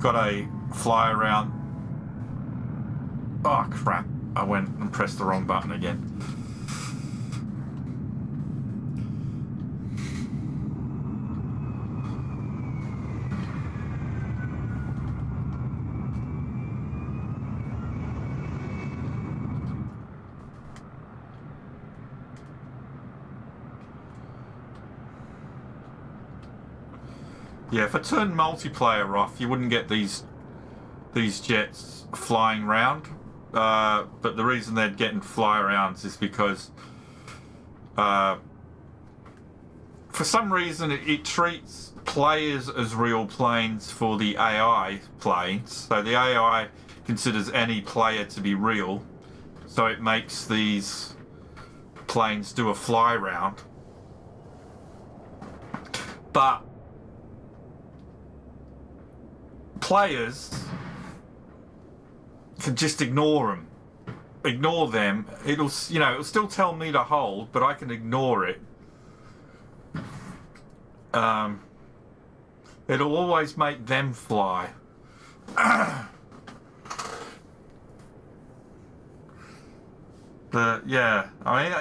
got a fly around. Oh crap, I went and pressed the wrong button again. Yeah, if I turned multiplayer off, you wouldn't get these jets flying round. But the reason they're getting fly arounds is because for some reason it treats players as real planes for the AI planes. So the AI considers any player to be real. So it makes these planes do a fly round. But players can just ignore them. It'll still tell me to hold, but I can ignore it. It'll always make them fly. But yeah, I mean,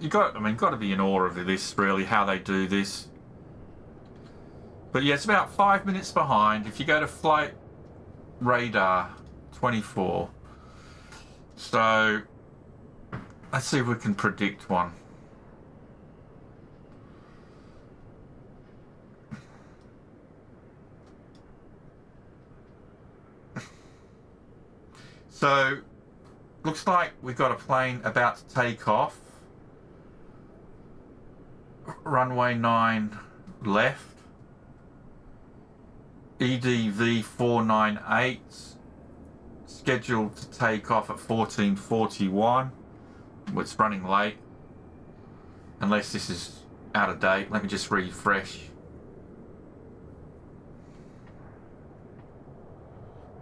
you got to be in awe of this, really, how they do this. But yeah, it's about 5 minutes behind. If you go to flight radar 24, so let's see if we can predict one. So looks like we've got a plane about to take off. Runway 9 left. EDV 498 scheduled to take off at 14:41. It's running late, unless this is out of date. Let me just refresh.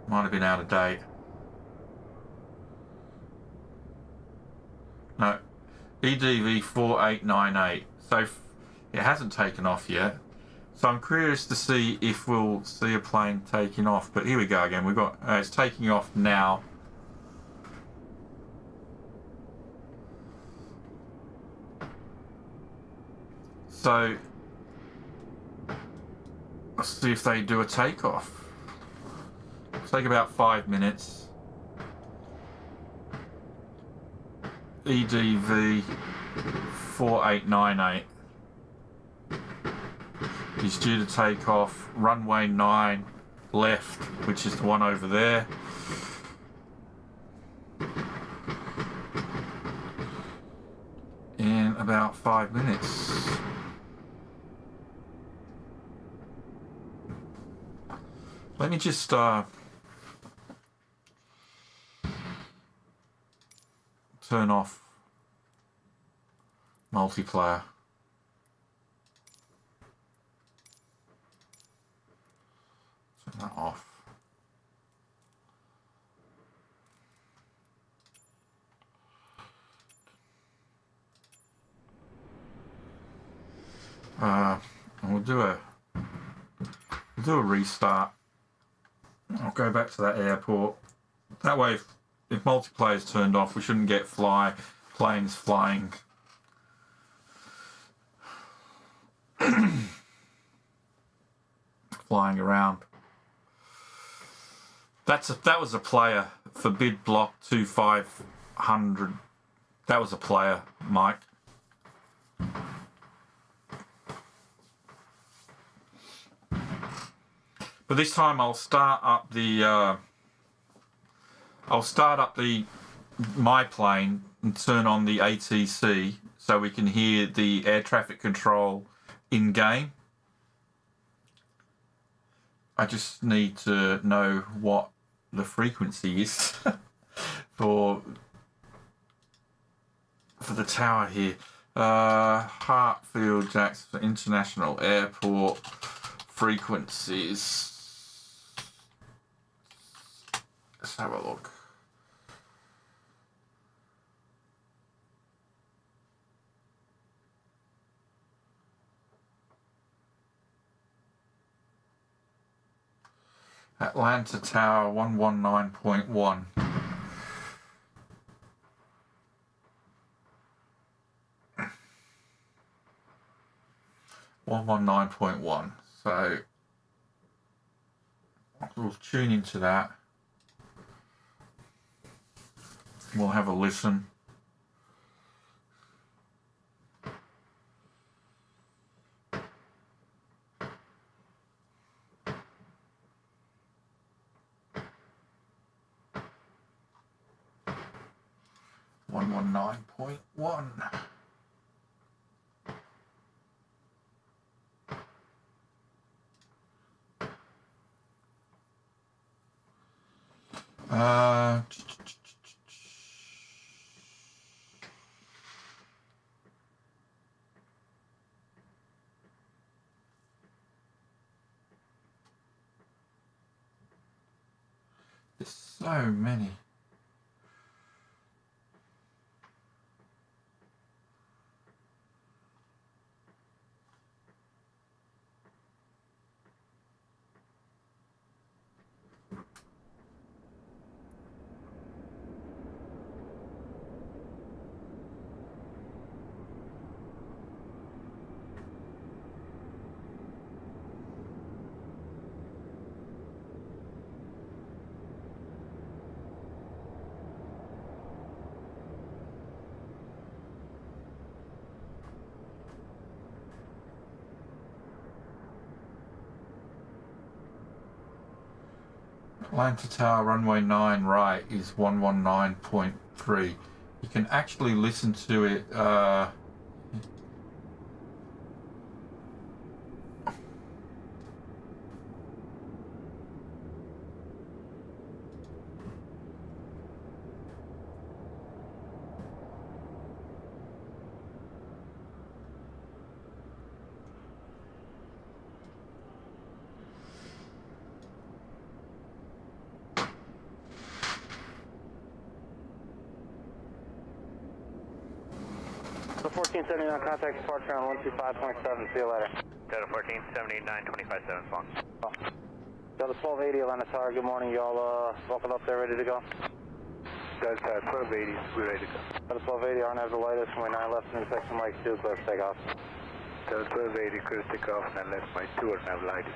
Might have been out of date. No, EDV 4898. So it hasn't taken off yet. So I'm curious to see if we'll see a plane taking off. But here we go again. We've got it's taking off now. So let's see if they do a takeoff. Take about 5 minutes. EDV 4898 is due to take off runway 9 left, which is the one over there. In about 5 minutes. Let me just turn off multiplayer. Turn that off. And we'll do a restart. I'll go back to that airport. That way, if multiplayer's turned off, we shouldn't get planes flying. Flying around. That was a player for bid block 2500. That was a player, Mike. But this time I'll start up my plane and turn on the ATC so we can hear the air traffic control in game. I just need to know what the frequency is for the tower here. Hartfield Jackson International Airport frequencies. Let's have a look. Atlanta Tower 119.1. So we'll tune into that. We'll have a listen. 119.1. There's so many. Atlanta Tower runway 9 right is 119.3. You can actually listen to it The 1479 contact departure on 125.7. See you later. Delta 1479, 257 phone. Delta 1280 Atlanta Tower. Good morning. Y'all buckled up there, ready to go? Delta 1280, we're ready to go. Delta 1280 RN has the lightest. Runway 9 left intersection Mike 2, clear for takeoff. Delta 1280, clear to take off, and left my 2 and have lighted.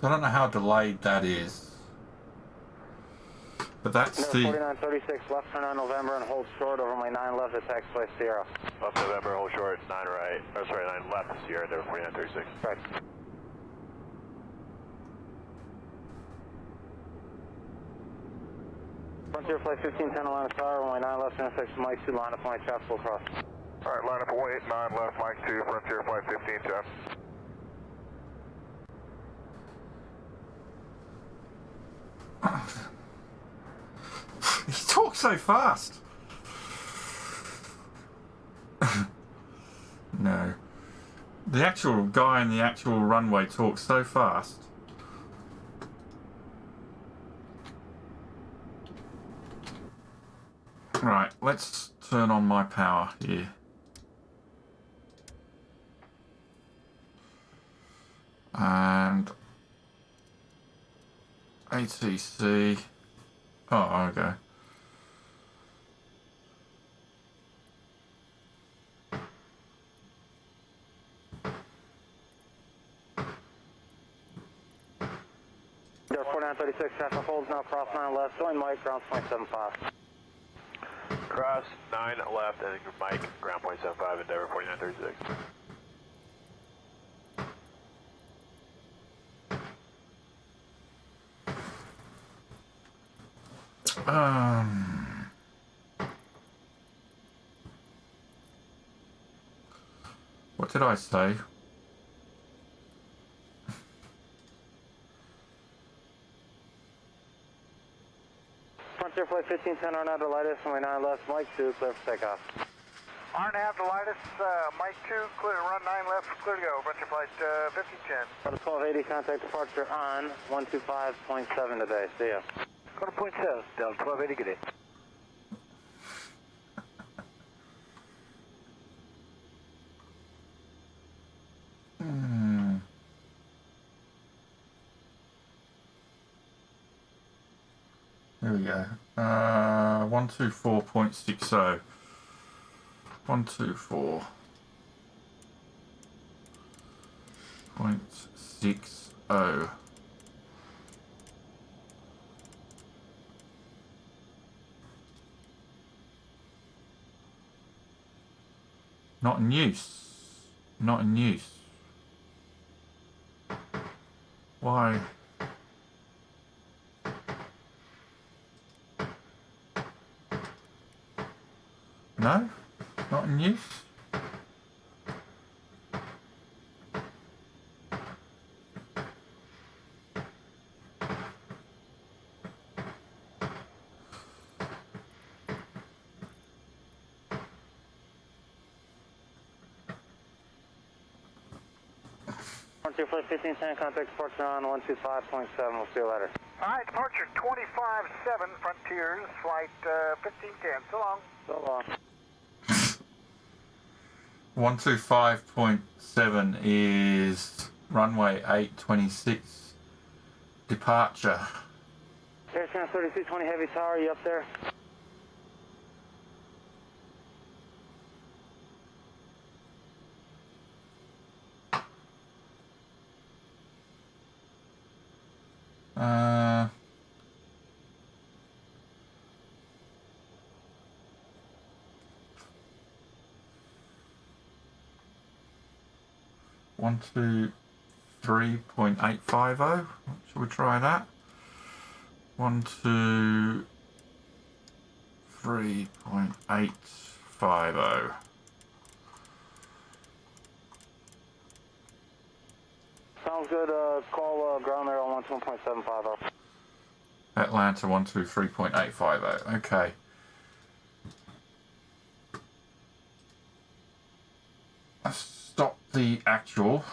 So I don't know how delayed that is. But that's Number the 4936 left turn on November and hold short over my 9 left at taxiway Sierra. Left November, hold short, 9 right, or sorry, 9 left Sierra, there 4936. Correct. Frontier Flight 1510 Atlanta Tower, runway 9 left intersection Mike 2, line up my traffic will cross. Alright, line up 189 left, Mike 2, Frontier Flight 1510. he talks so fast. No. The actual guy in the actual runway talks so fast. Right, let's turn on my power here. And ATC. Oh, okay. There 4936 traffic holds now cross 9 left, join Mike, ground 0.75. Cross 9 left, and Mike, ground point 75, Endeavor 4936. What did I say? Frontier Flight 1510 RN the lightest, runway 9 left, Mike 2, clear for takeoff. RN the lightest, Mike 2, clear, run 9 left, clear to go, Frontier Flight 1510. Got a 1280 contact departure on 125.7 today, see ya. Go to point 7, Delta 1280, good day. There we go. 124.60. 124.60. Not in use. Not in use. Why? No, not in use. Flight 1510, contact departure on 125.7. We'll see you later. Alright, departure 25-7, Frontiers, flight 1510. So long. So long. 125.7 is runway 826 departure. Air Channel 3220 Heavy Tower, you up there? One, 2, 3.850. Shall we try that? 1, 2, 3.850. Sounds good. Call ground there on 121.750. Atlanta 123.850. Okay. Let's stop the actual.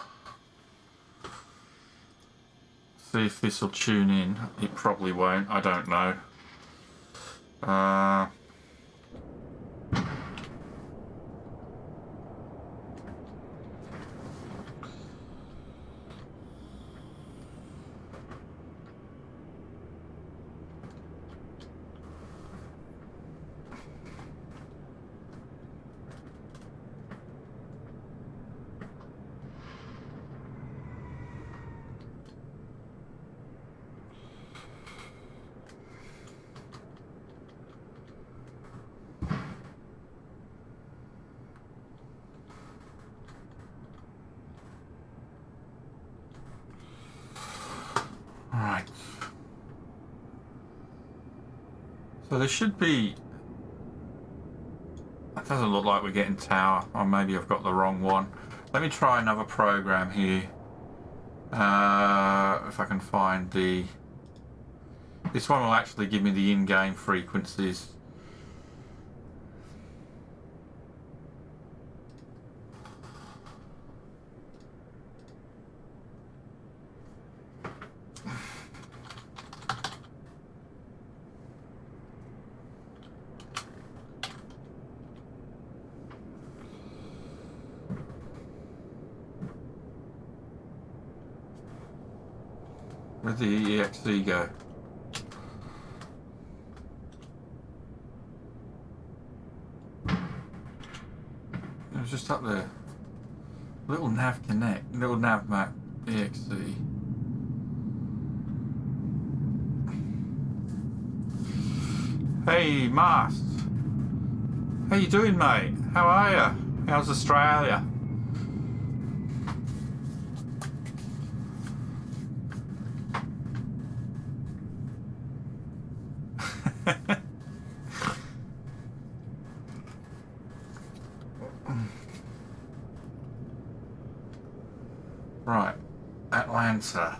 See if this will tune in. It probably won't. I don't know. Right. So there should be. That doesn't look like we're getting tower, or maybe I've got the wrong one. Let me try another program here. If I can find the. This one will actually give me the in-game frequencies. Where'd the EXE go? It was just up there. Little nav connect, little nav map, EXE. Hey, Mast. How you doing, mate? How are you? How's Australia? Right, Atlanta.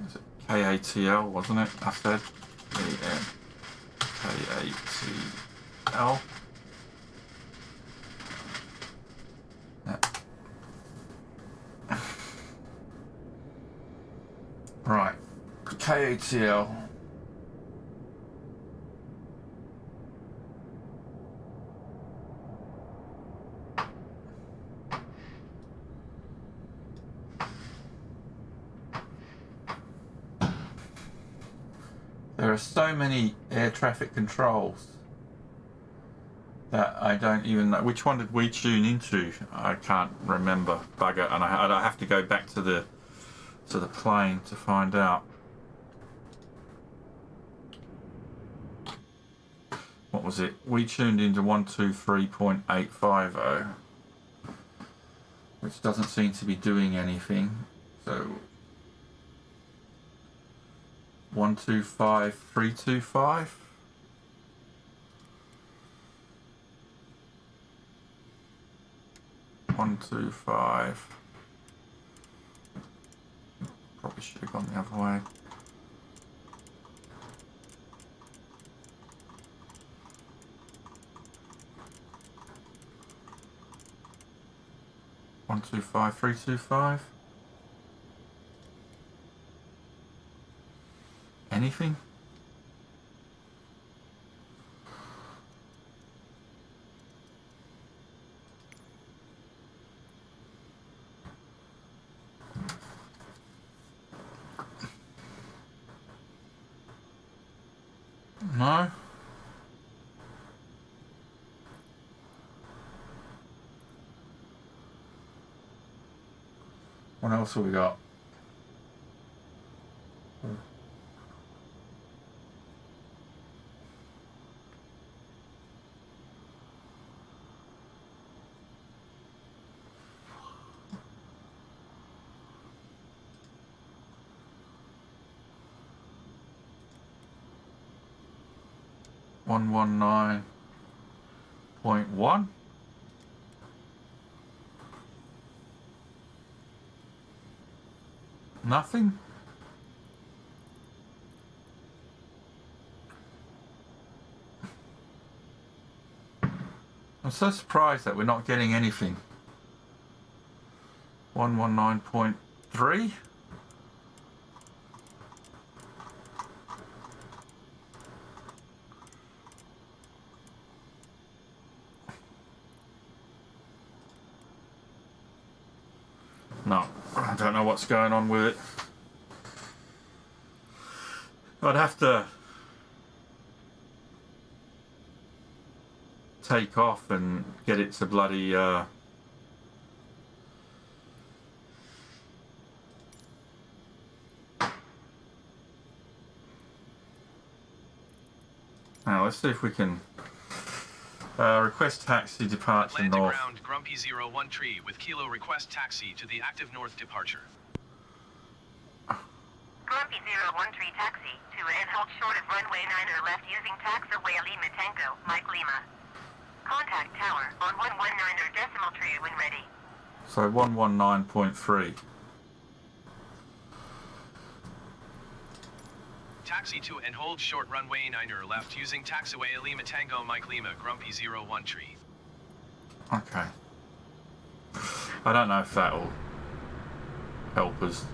Was it KATL, wasn't it? I said KATL. Right, KATL. There are so many air traffic controls that I don't even know. Which one did we tune into? I can't remember. Bugger, and I have to go back to the plane to find out what what was it? We tuned into 123.850, which doesn't seem to be doing anything. So 125.325. One, 2, 5. Probably should have gone the other way. One, 2, 5, 3, 2, 5. Anything? No. What else have we got? One 119.1. Nothing. I'm so surprised that we're not getting anything. 119.3. No, I don't know what's going on with it. I'd have to take off and get it to bloody now let's see if we can request taxi departure Landing north. ground Grumpy 01 tree with Kilo request taxi to the active north departure. Grumpy 01 tree taxi to and hold short of runway 9 or left using taxiway Lima Tango, Mike Lima. Contact tower on 119 or decimal tree when ready. So 119.3. Taxi to and hold short runway 9 or left using taxiway Lima Tango Mike Lima Grumpy 01 tree. Okay. I don't know if that'll help us.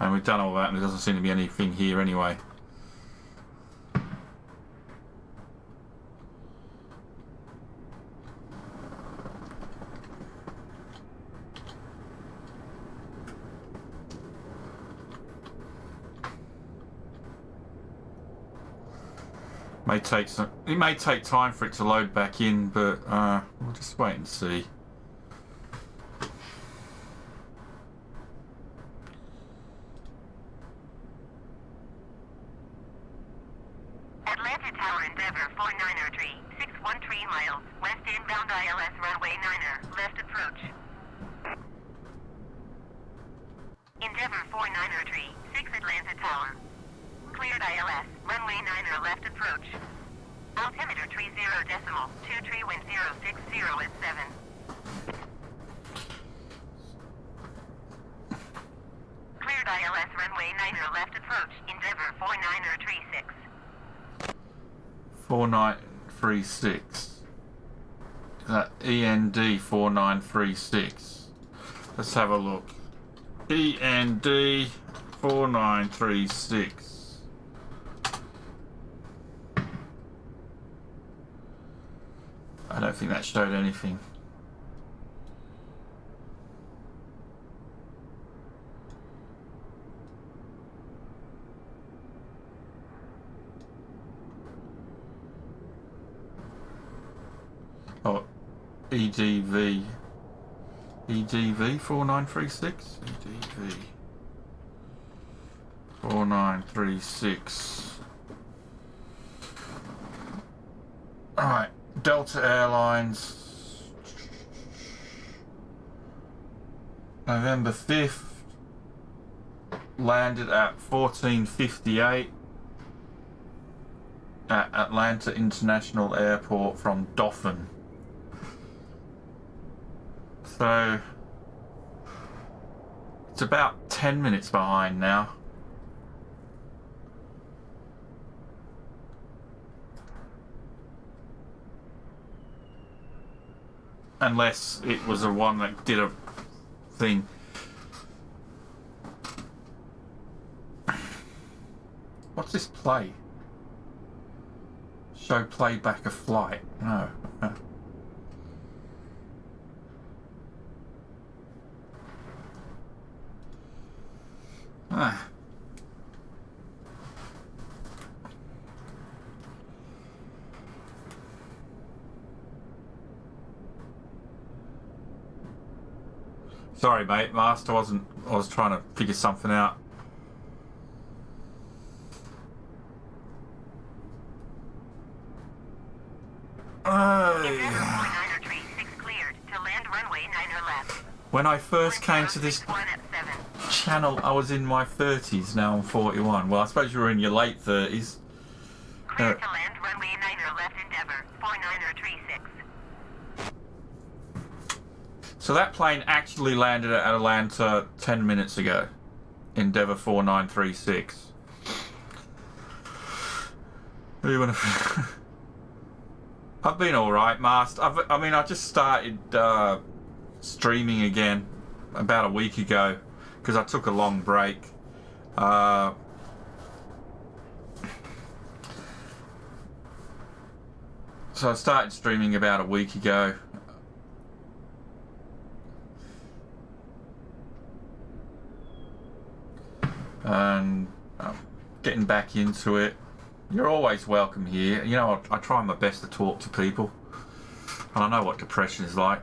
And we've done all that and there doesn't seem to be anything here anyway. It may take time for it to load back in, but we'll just wait and see. Atlanta Tower Endeavor 493, 613 miles, west inbound ILS runway 9er, left approach. Endeavor 493, 6 Atlanta Tower. Cleared ILS, runway 9er, left approach. Altimeter 30 decimal, 2 tree wind 060 at 7. Cleared ILS, runway 9er, left approach, Endeavor 49er, tree 6. 4936. That END 4936. Let's have a look. END 4936. I don't think that showed anything. Oh, EDV 4936? EDV. 4936. Alright, Delta Airlines, November 5th, landed at 14:58 at Atlanta International Airport from Dauphin. So it's about 10 minutes behind now. Unless it was the one that did a thing. What's this play? Show playback of flight. No. Ah. Sorry, mate. Master wasn't. I was trying to figure something out. When I first came to this channel, I was in my 30s. Now I'm 41. Well, I suppose you were in your late 30s. Clear to land, runway 9er left endeavor, 4936. So that plane actually landed at Atlanta 10 minutes ago. Endeavour 4936. What do you want to... I've been alright, Master. I just started streaming again about a week ago because I took a long break. So I started streaming about a week ago. And I'm getting back into it. You're always welcome here. You know, I try my best to talk to people. And I know what depression is like.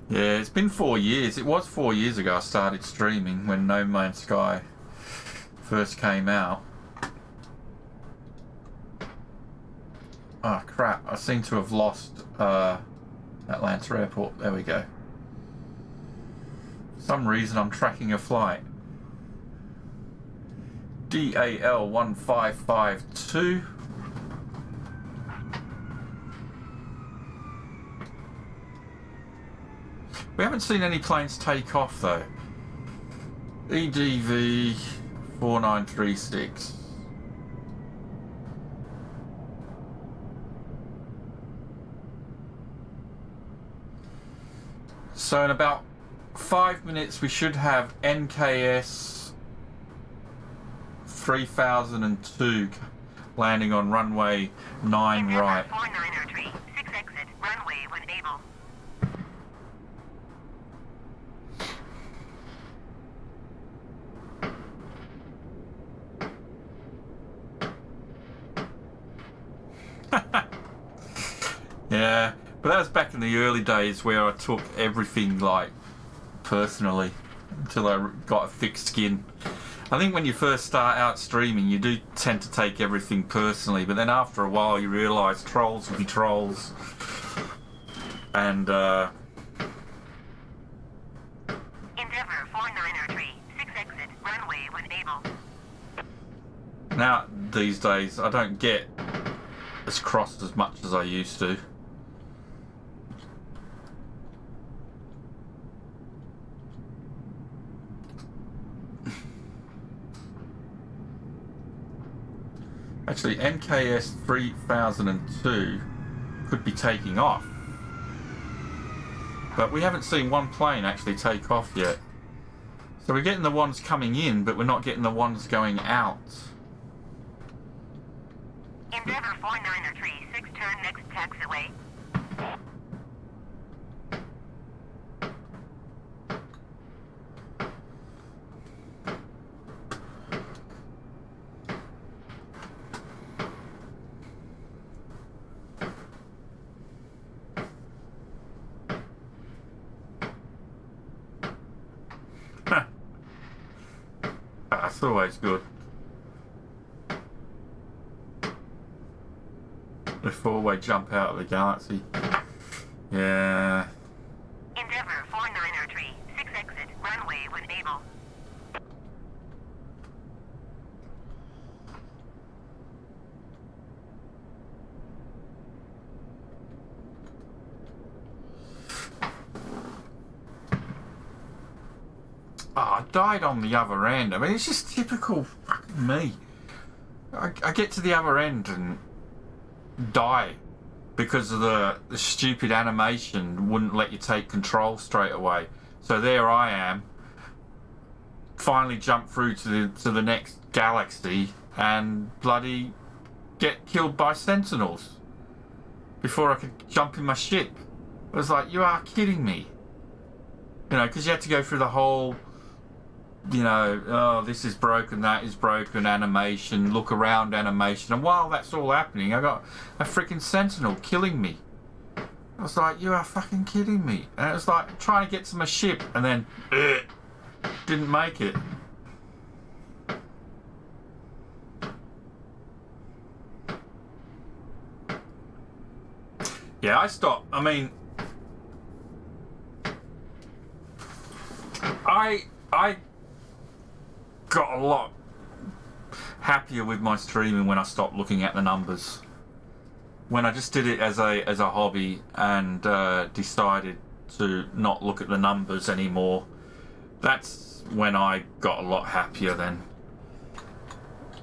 Yeah, it's been 4 years. It was 4 years ago I started streaming when No Man's Sky first came out. Oh crap, I seem to have lost Atlanta Airport. There we go. For some reason I'm tracking a flight. DAL 1552. We haven't seen any planes take off though. EDV 4936. So in about 5 minutes we should have NKS 3002 landing on runway 9 right. 4903, 6 exit, runway when able. Yeah, but that was back in the early days where I took everything like personally until I got a thick skin. I think when you first start out streaming you do tend to take everything personally, but then after a while you realise trolls will be trolls. And Endeavor 4903, 6 exit, runway when able. now these days I don't get as crossed as much as I used to. Actually, NKS 3002 could be taking off. But we haven't seen one plane actually take off yet. So we're getting the ones coming in, but we're not getting the ones going out. Endeavor 4903, 6 turn next taxiway. It's always good. Before we jump out of the galaxy. Yeah. Endeavour 4903, 6 exit, runway when able. Oh, I died on the other end. I mean, it's just typical fucking me. I get to the other end and die because of the stupid animation wouldn't let you take control straight away. So there I am, finally jump through to the next galaxy and bloody get killed by sentinels before I could jump in my ship. I was like, you are kidding me. You know, because you had to go through the whole, you know, oh, this is broken, that is broken, animation, look around animation. And while that's all happening, I got a freaking sentinel killing me. I was like, you are fucking kidding me. And it was like trying to get to my ship and then didn't make it. Yeah, I stopped. I mean, I got a lot happier with my streaming when I stopped looking at the numbers. When I just did it as a hobby and decided to not look at the numbers anymore, that's when I got a lot happier then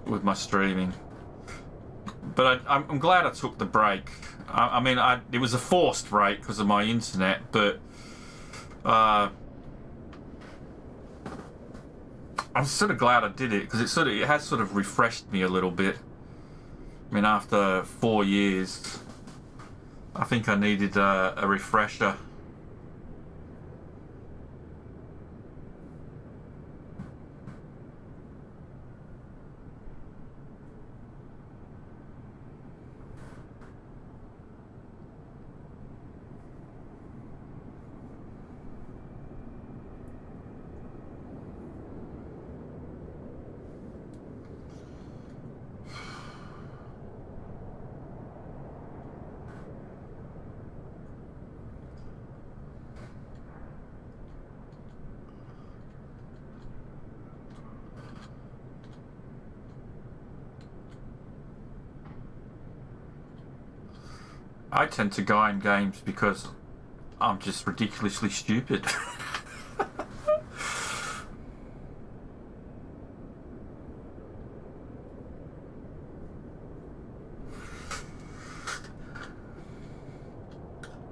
with my streaming. But I'm glad I took the break. I mean, it was a forced break because of my internet, but I'm sort of glad I did it because it has sort of refreshed me a little bit. I mean, after 4 years, I think I needed a refresher. I tend to go in games because I'm just ridiculously stupid.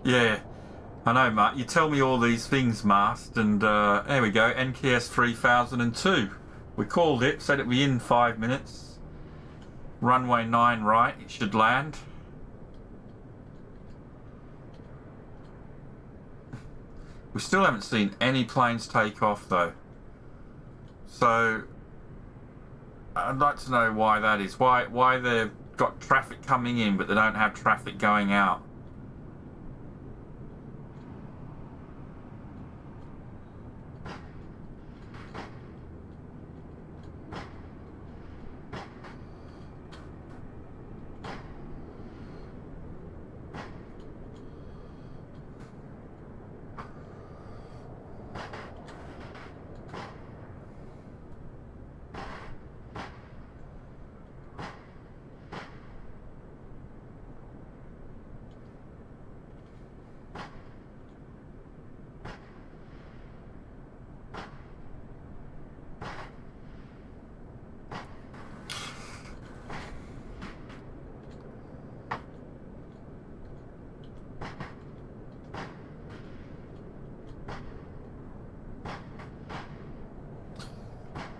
Yeah, I know, Mark. You tell me all these things, Mast, and there we go, NKS 3002. We called it, said it'd be in 5 minutes. Runway 9 right, it should land. We still haven't seen any planes take off though. So I'd like to know why that is. Why they've got traffic coming in but they don't have traffic going out.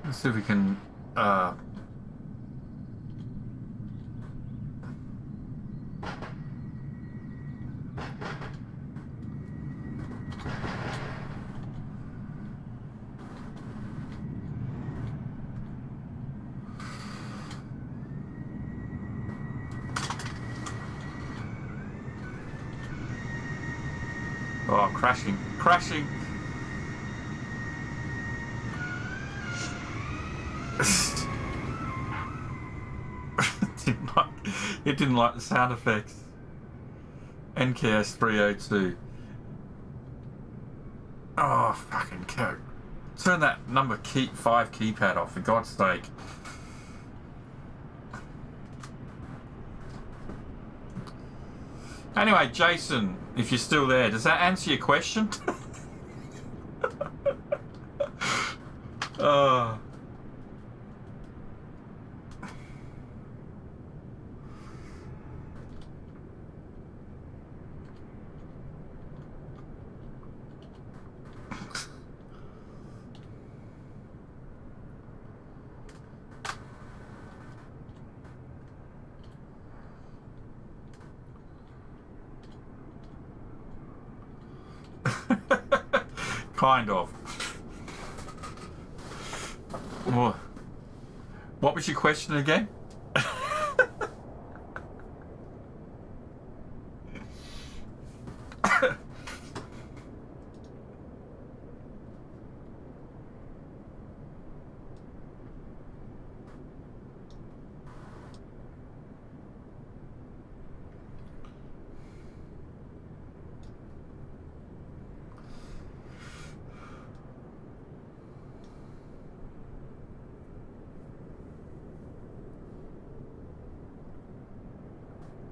Let's see if we can oh, crashing. It didn't like the sound effects. NKS 302. Oh, fucking coat. Turn that number 5 keypad off, for God's sake. Anyway, Jason, if you're still there, does that answer your question? Oh. Kind of. What was your question again?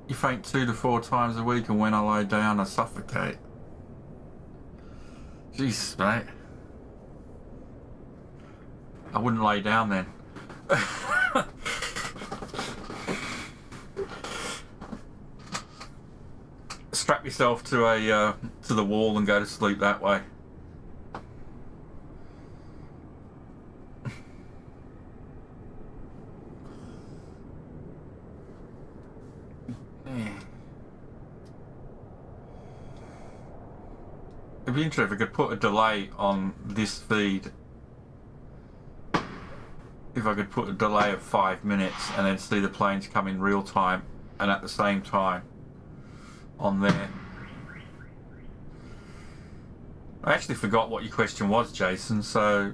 You faint 2 to 4 times a week, and when I lie down, I suffocate. Jesus, mate. I wouldn't lay down then. Strap yourself to the wall and go to sleep that way. It'd be interesting if I could put a delay on this feed. If I could put a delay of 5 minutes and then see the planes come in real time and at the same time on there. I actually forgot what your question was, Jason, so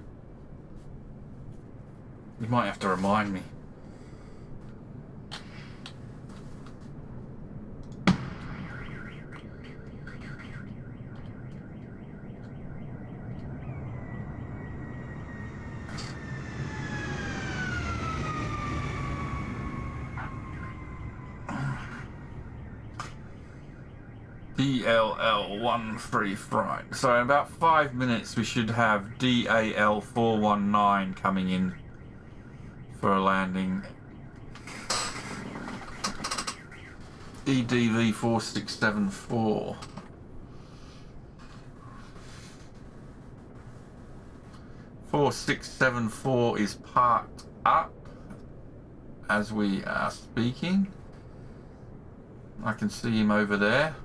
you might have to remind me. DLL13 flight. So in about 5 minutes we should have DAL419 coming in for a landing. EDV4674. (4674) is parked up as we are speaking. I can see him over there.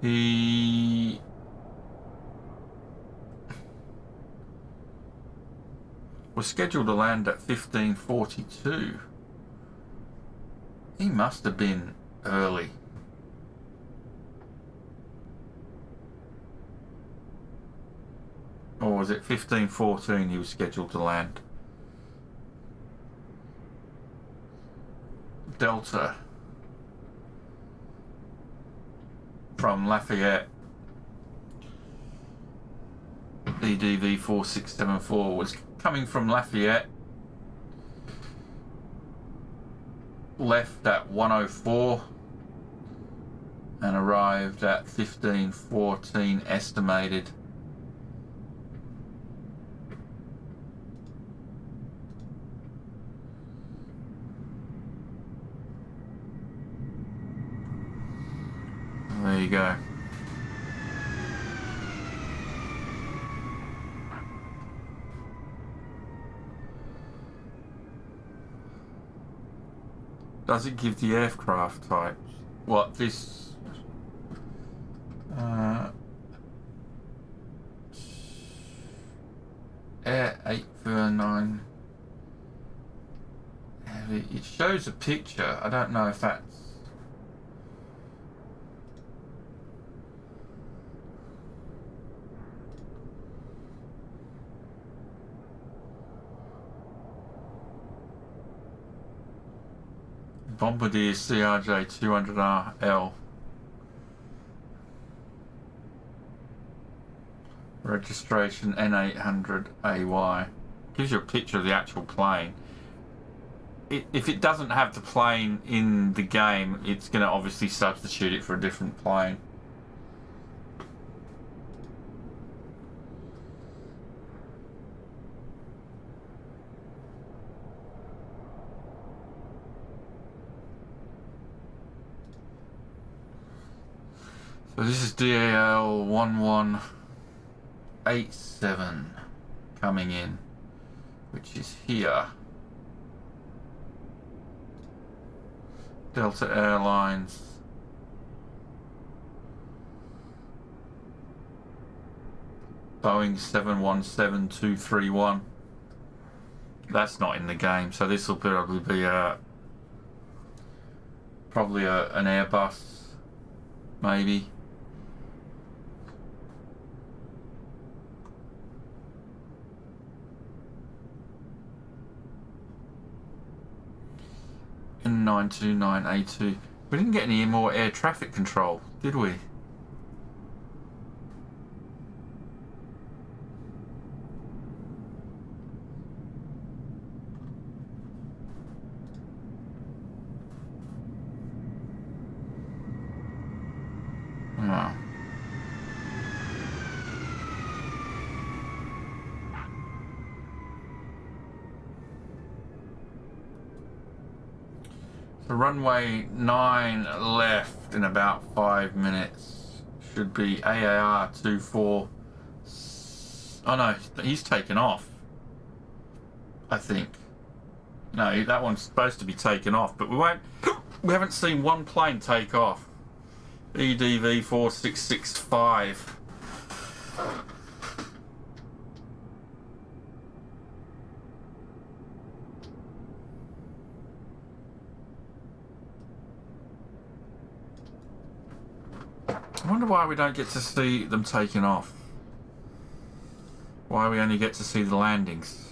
He was scheduled to land at 15:42. He must have been early. Or was it 15:14 he was scheduled to land? Delta from Lafayette, EDV4674 was coming from Lafayette, left at 1:04 and arrived at 15:14 estimated. There you go. Does it give the aircraft types? What, this? Air 849 Heavy. It shows a picture. I don't know if that's... Bombardier CRJ 200RL. Registration N800AY. Gives you a picture of the actual plane. If it doesn't have the plane in the game, it's going to obviously substitute it for a different plane. So this is DAL 1187 coming in, which is here. Delta Airlines. Boeing 717231. That's not in the game, so this will probably be an Airbus, maybe. N929A2. We didn't get any more air traffic control, did we? No. So runway 9 left in about 5 minutes. Should be AAR 24. Oh no, he's taken off. I think. No, that one's supposed to be taken off, but we haven't seen one plane take off. EDV 4665. I wonder why we don't get to see them taking off. Why we only get to see the landings.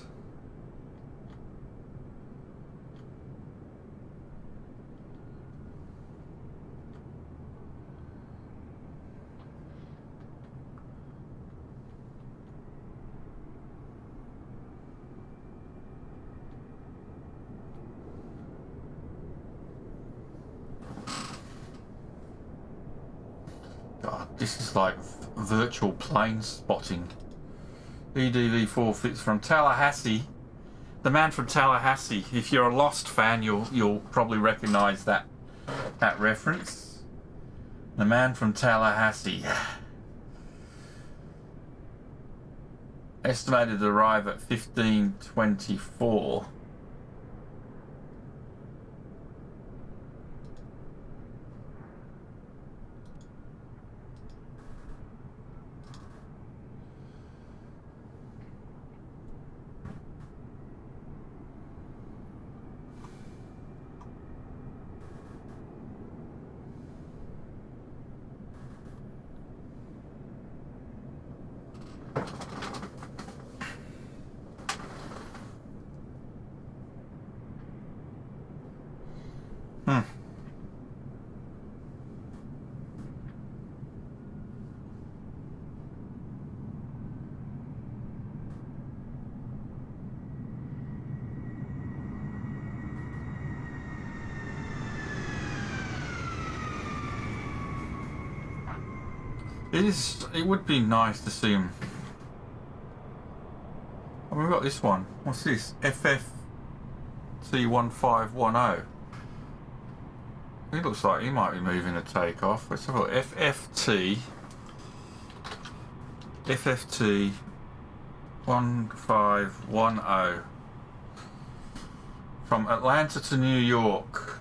God, this is like virtual plane spotting. EDV4 fits from Tallahassee. The man from Tallahassee. If you're a Lost fan, you'll probably recognise that reference. The man from Tallahassee. Estimated to arrive at 15:24. It would be nice to see him. Oh, we've got this one. What's this? FFT1510. He looks like he might be moving a takeoff. Let's have a look. FFT 1510. From Atlanta to New York.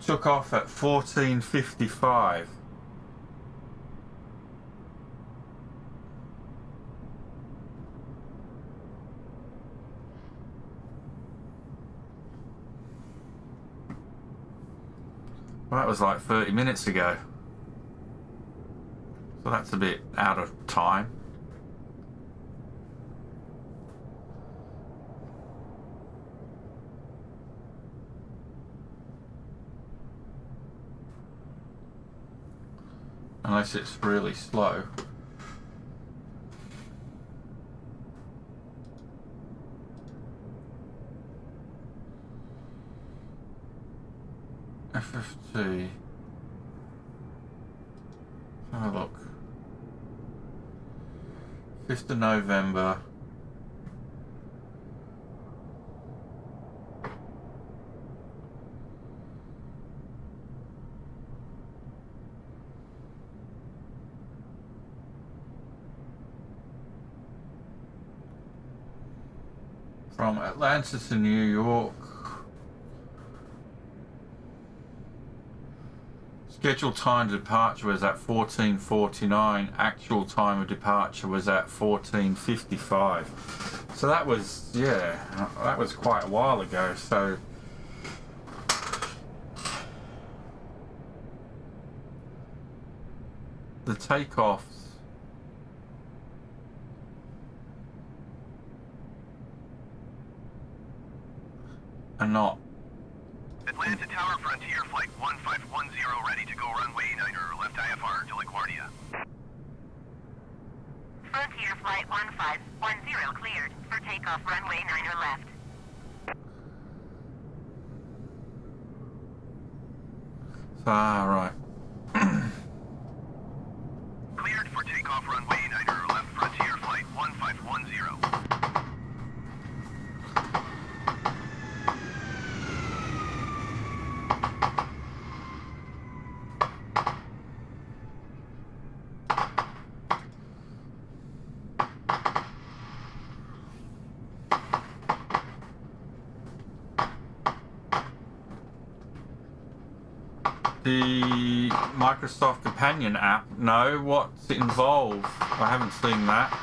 Took off at 14:55. Well, that was like 30 minutes ago. So that's a bit out of time. unless it's really slow. FFT. Have a look. 5th of November. From Atlanta to New York. Scheduled time of departure was at 14:49. Actual time of departure was at 14:55. So that was, yeah, that was quite a while ago. So the takeoffs are not. Atlanta Tower Frontier Flight 1510 ready to go runway 9 or left IFR to LaGuardia. Frontier Flight 1510 cleared for takeoff runway 9 or left. Right. Cleared for takeoff runway 9 or left Frontier Flight 1510. The Microsoft Companion app, no, what's it involved? I haven't seen that.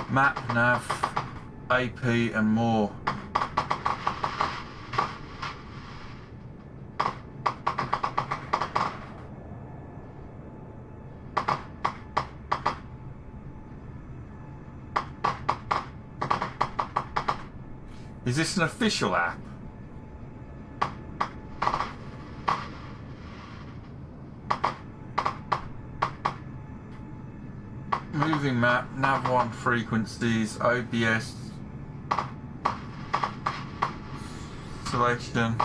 Map, nav, AP and more. Is this an official app? Moving map, nav1 frequencies, OBS selection.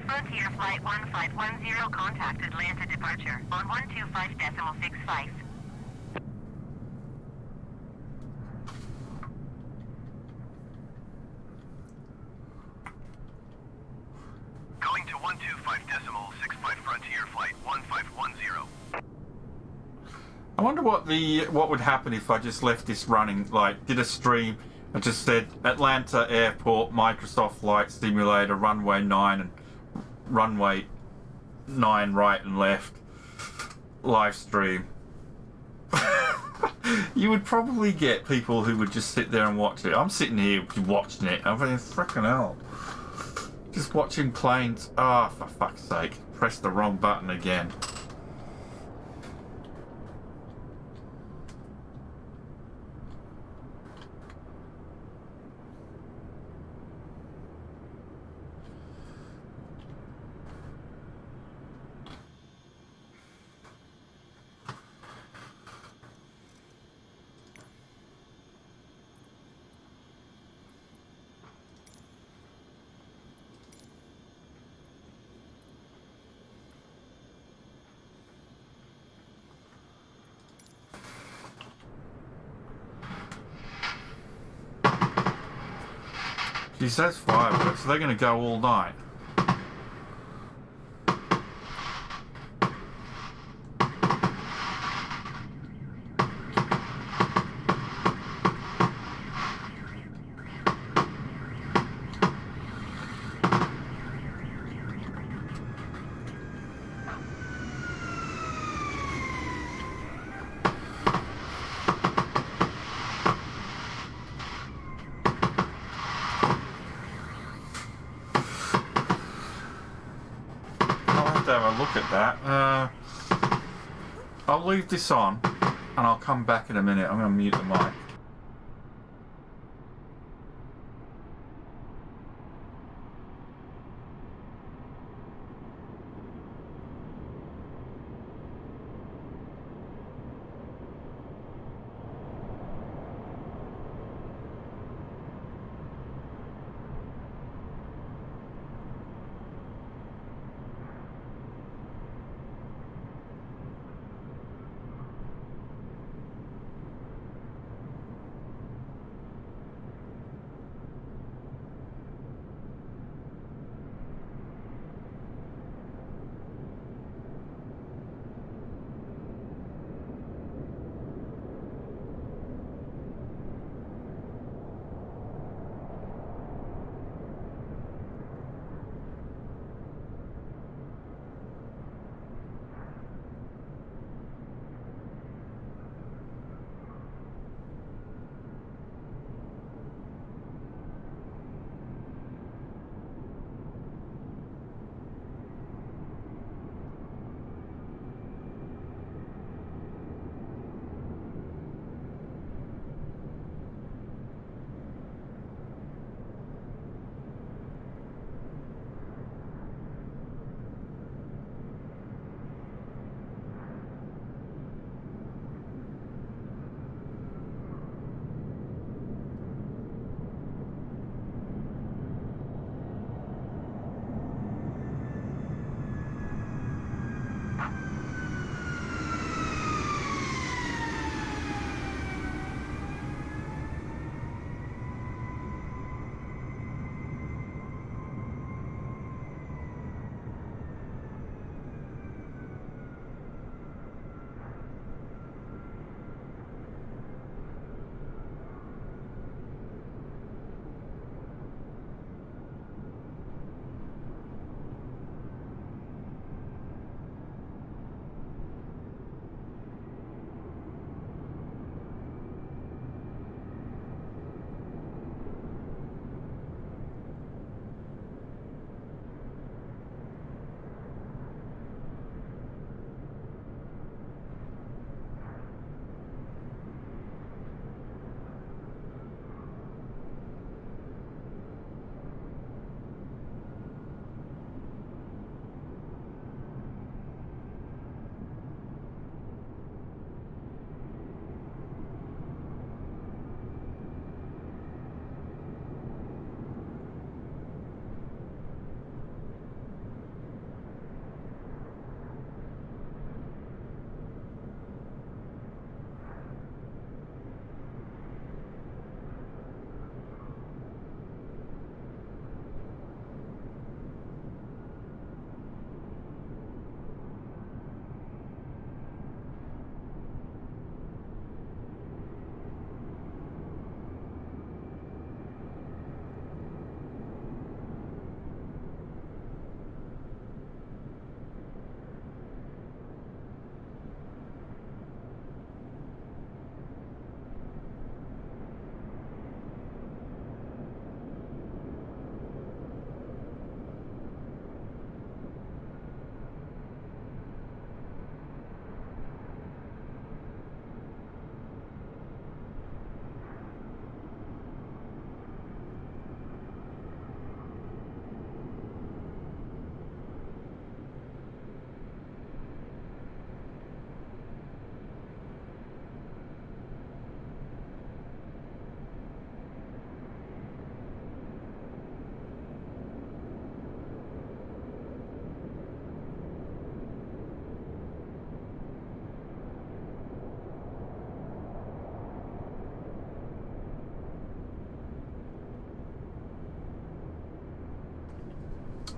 Frontier Flight 1510 contact Atlanta departure on 125.65. Going to 125.65 Frontier Flight 1510. I wonder what would happen if I just left this running, like did a stream and just said Atlanta Airport Microsoft Flight Simulator runway 9 and runway 9 right and left live stream. You would probably get people who would just sit there and watch it. I'm sitting here watching it. I'm thinking, frickin' hell. Just watching planes. Ah, for fuck's sake. Press the wrong button again. She says fireworks, so they're going to go all night. Have a look at that. I'll leave this on and I'll come back in a minute. I'm going to mute the mic.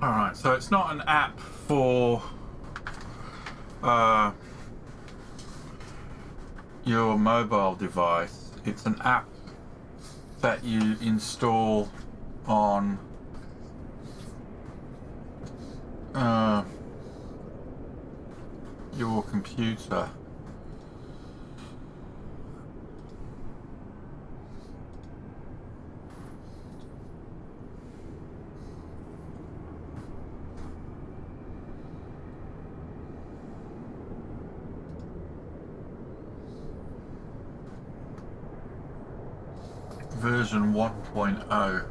Alright, so it's not an app for your mobile device. It's an app that you install on your computer. Version 1.0.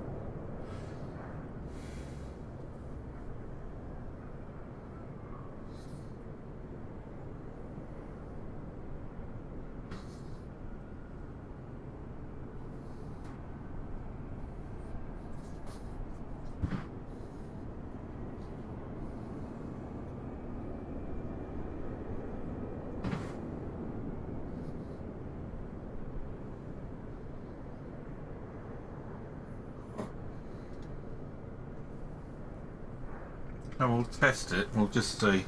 And we'll test it, we'll just see.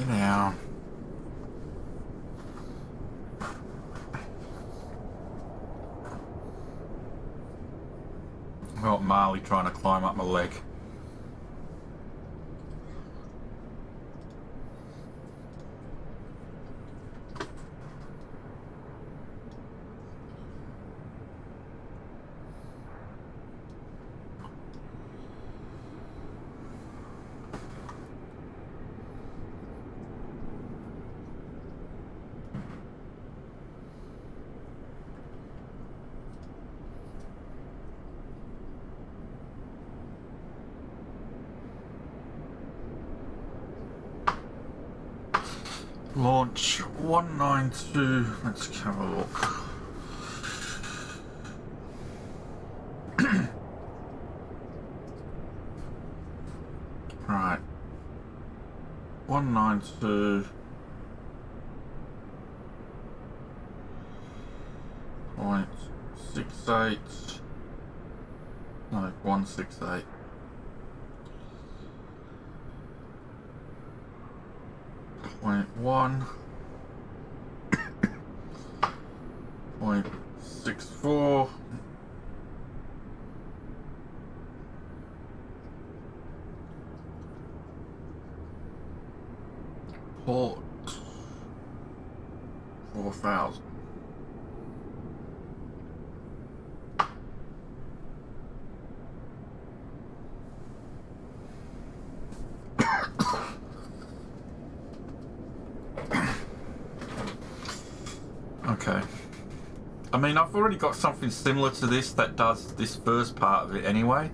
Now, I've got Marley trying to climb up my leg. Launch 192, let's have a look. Right, 192.68, no, 168. Point 1.64. Port 4,000. Okay. I mean, I've already got something similar to this that does this first part of it anyway.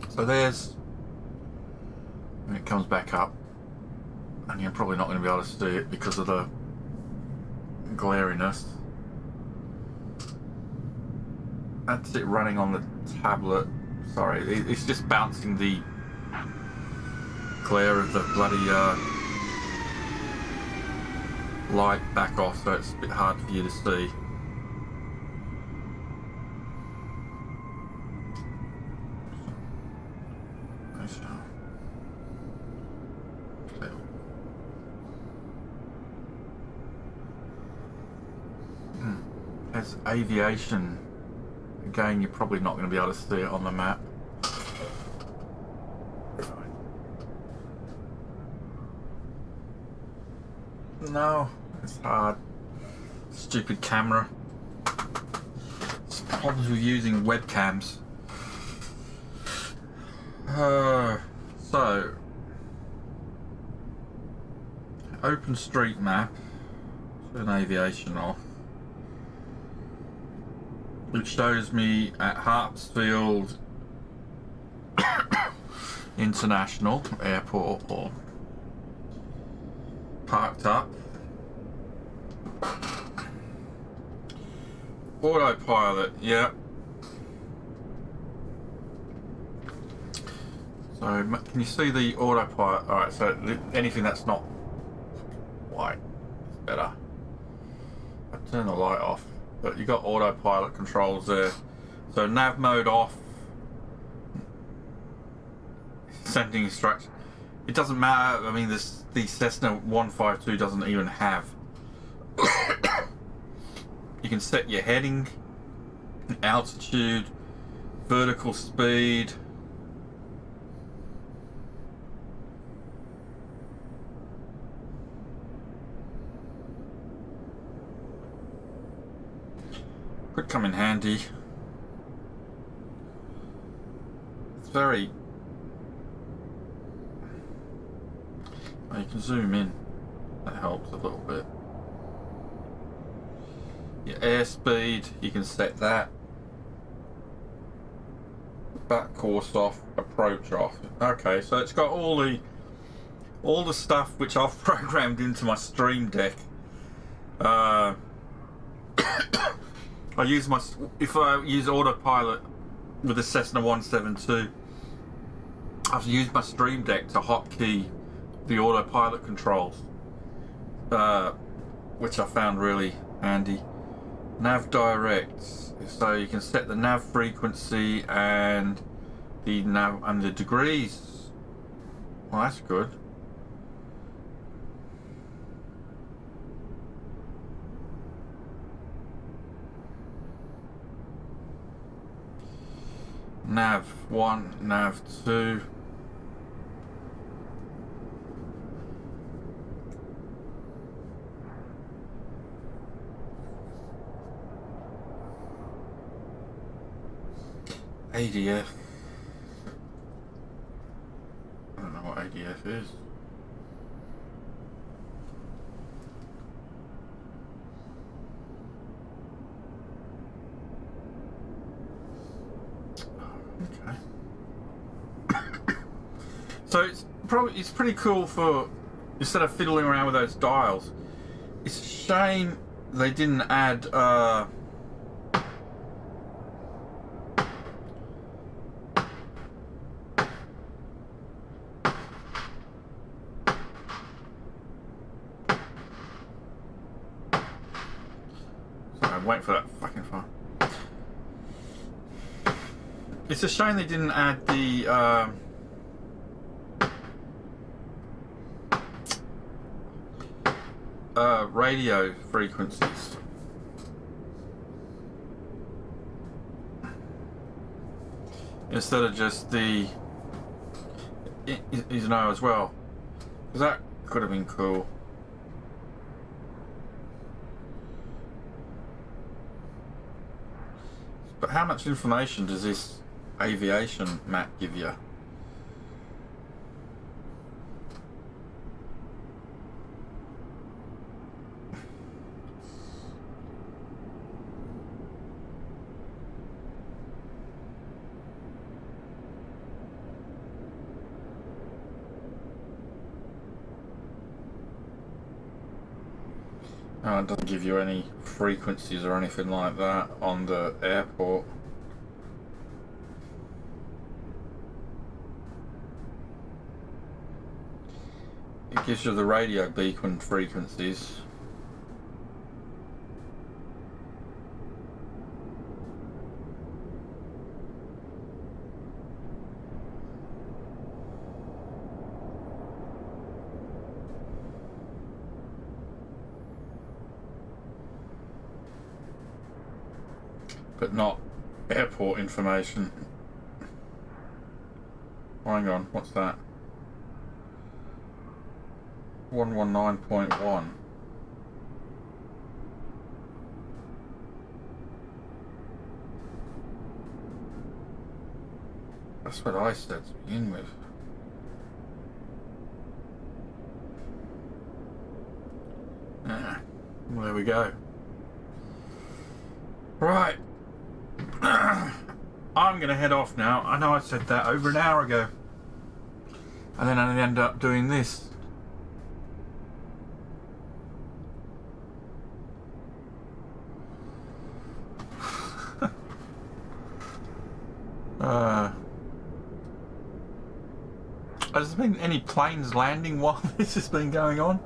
So there's, and it comes back up, and you're probably not going to be able to see it because of the glariness. That's it running on the tablet. Sorry, it's just bouncing the glare of the bloody light back off, so it's a bit hard for you to see. There's aviation. Again, you're probably not going to be able to see it on the map. No, it's hard. Stupid camera. It's problems with using webcams. So, OpenStreetMap. Turn aviation off. It shows me at Hartsfield International Airport, or parked up. Autopilot, yeah. So can you see the autopilot? Alright, so anything that's not white is better. turn the light off. But you got autopilot controls there. So nav mode off. Sending instructions. It doesn't matter. I mean, the Cessna 152 doesn't even have. You can set your heading, altitude, vertical speed. Could come in handy. It's very... Oh, you can zoom in. That helps a little bit. Your airspeed, you can set that. Back course off, approach off. Okay, so it's got all the stuff which I've programmed into my Stream Deck. If I use autopilot with the Cessna 172, I've used my Stream Deck to hotkey the autopilot controls, which I found really handy. Nav direct, so you can set the nav frequency and the nav and the degrees. Well, that's good. Nav 1, nav 2. ADF. I don't know what ADF is. Okay. So it's pretty cool for, instead of fiddling around with those dials. It's a shame they didn't add I'm waiting for that fucking fire. It's a shame they didn't add the radio frequencies. Instead of just the you know, as well, because that could have been cool. But how much information does this aviation map give you? It doesn't give you any frequencies or anything like that on the airport. It gives you the radio beacon frequencies. But not airport information. Hang on, what's that? 119.1. That's what I said to begin with. Well, there we go. Right. I'm going to head off now. I know I said that over an hour ago. And then I end up doing this. Has there been any planes landing while this has been going on?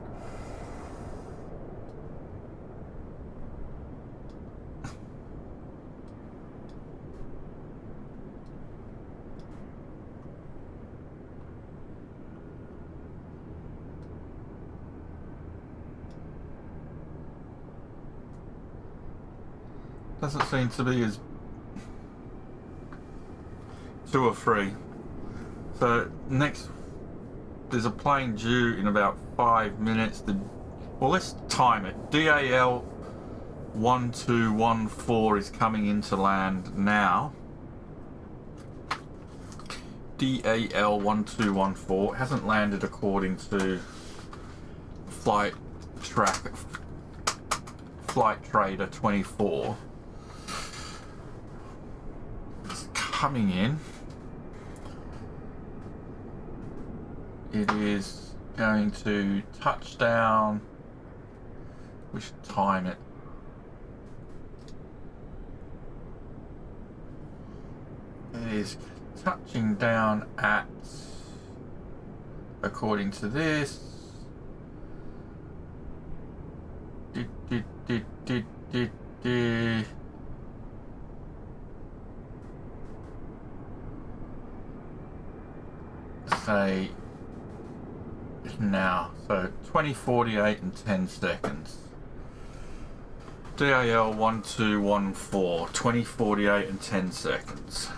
Doesn't seem to be as 2 or 3. So next, there's a plane due in about 5 minutes. Well, let's time it. DAL 1214 is coming into land now. DAL 1214 hasn't landed according to flight trader 24. It's coming in. It is going to touch down. We should time it. It is touching down at, according to this, say now, so 20:48 and 10 seconds. DAL 1214, 20:48 and 10 seconds.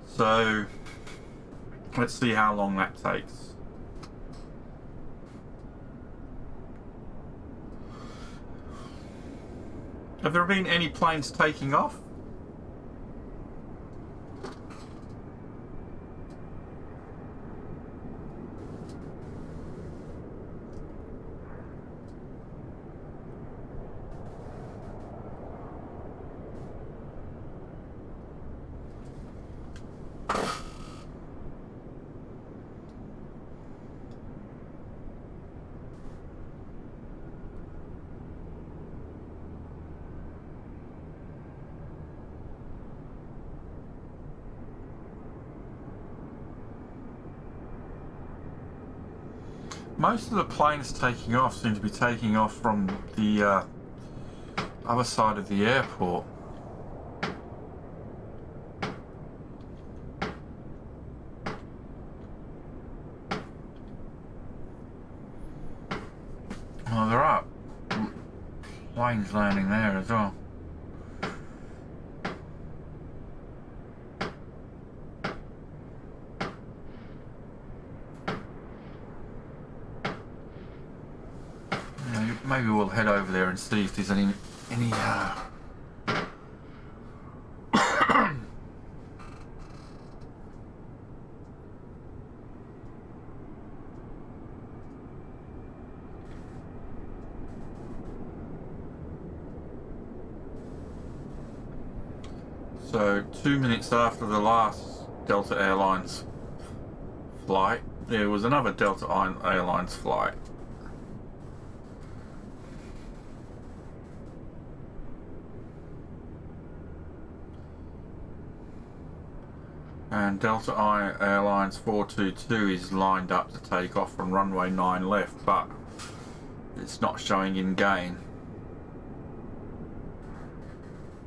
So let's see how long that takes. Have there been any planes taking off? Most of the planes taking off seem to be taking off from the other side of the airport. Oh, there are planes landing there as well. Maybe we'll head over there and see if there's any So 2 minutes after the last Delta Airlines flight, there was another Delta Airlines flight. And Delta Airlines 422 is lined up to take off from runway 9 left, but it's not showing in gain.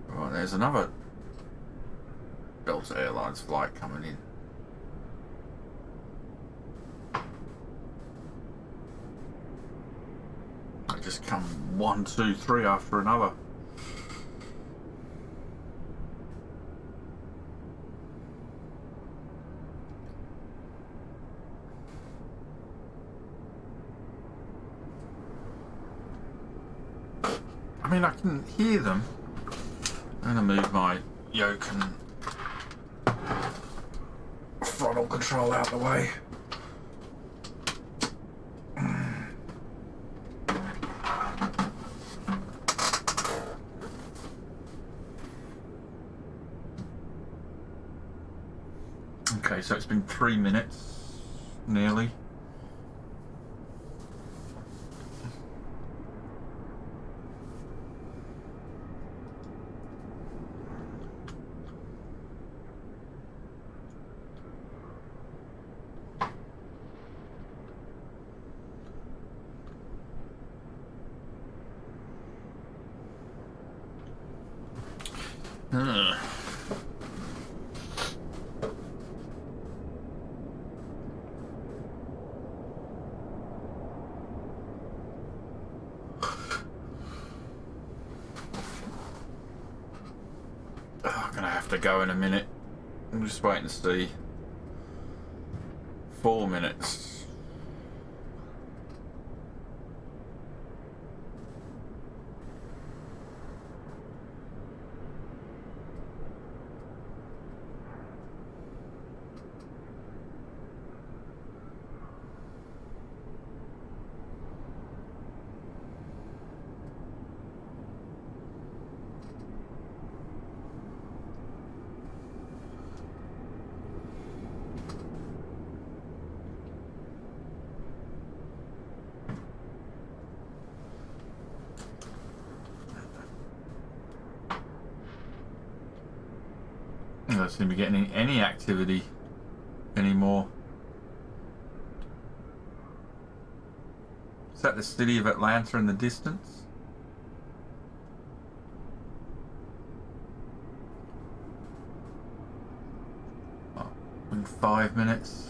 Well, there's another Delta Airlines flight coming in. They just come 1, 2, 3 after another. I mean, I can hear them. I'm gonna move my yoke and throttle control out the way. Okay, so it's been 3 minutes, nearly. have to go in a minute. I'm just waiting to see. 4 minutes. I don't seem to be getting any activity anymore. Is that the city of Atlanta in the distance? Oh, in 5 minutes.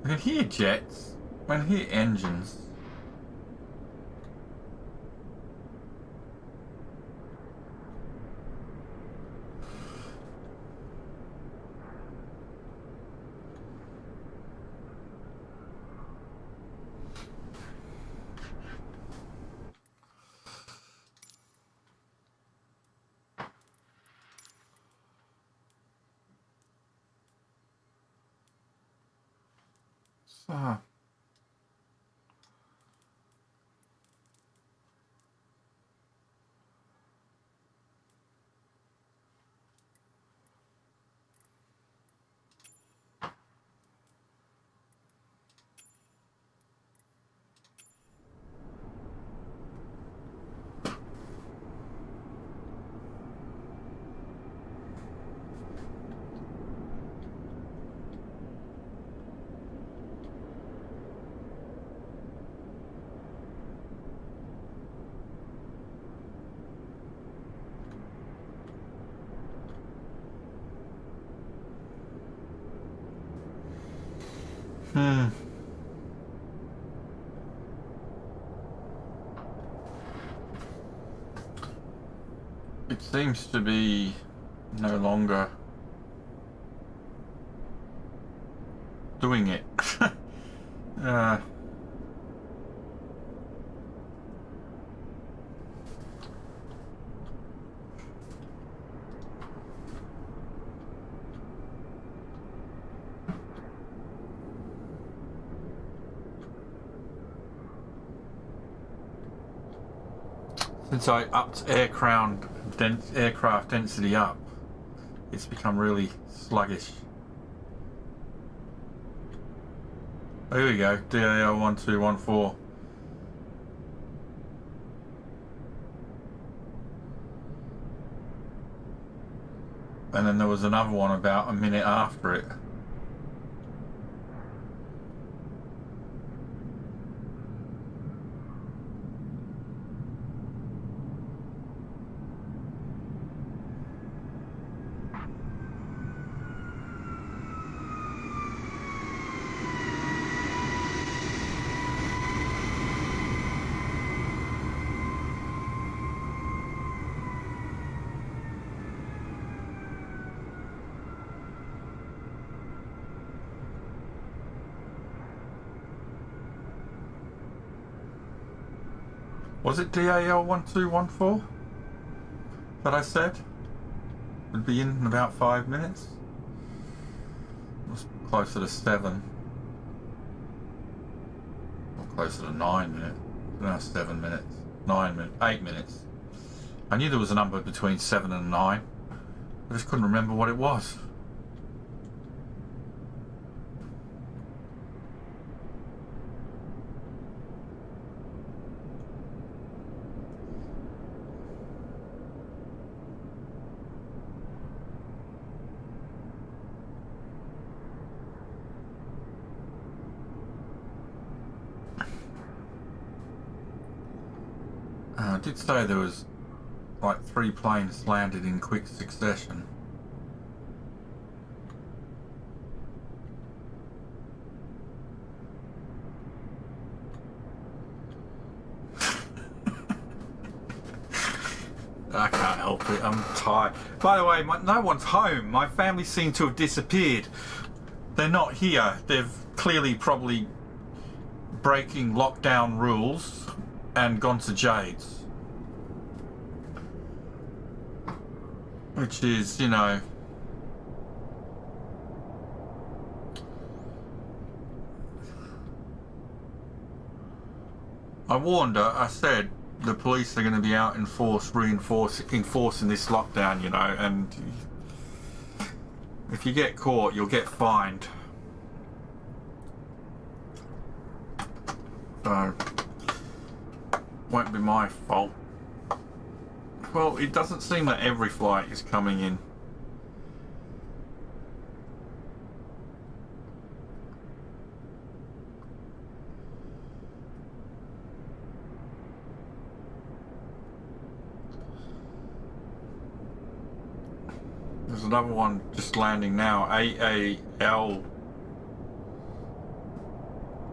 I can hear jets. I can hear engines. So, it seems to be no longer doing it. Since I upped aircraft density up, it's become really sluggish. Oh, here we go, DAL 1214. And then there was another one about a minute after it. Was it DAL 1214 that I said would be in about 5 minutes? It was closer to 7. Or closer to 9 minutes. No, 7 minutes. 9 minutes. 8 minutes. I knew there was a number between 7 and 9. I just couldn't remember what it was. I did say there was like 3 planes landed in quick succession. I can't help it. I'm tired. By the way, no one's home. My family seem to have disappeared. They're not here. They've clearly probably breaking lockdown rules and gone to Jade's. Which is, you know... I warned her, I said the police are going to be out in force, enforcing this lockdown, you know, and if you get caught, you'll get fined. So, won't be my fault. Well, it doesn't seem that every flight is coming in. There's another one just landing now. AAL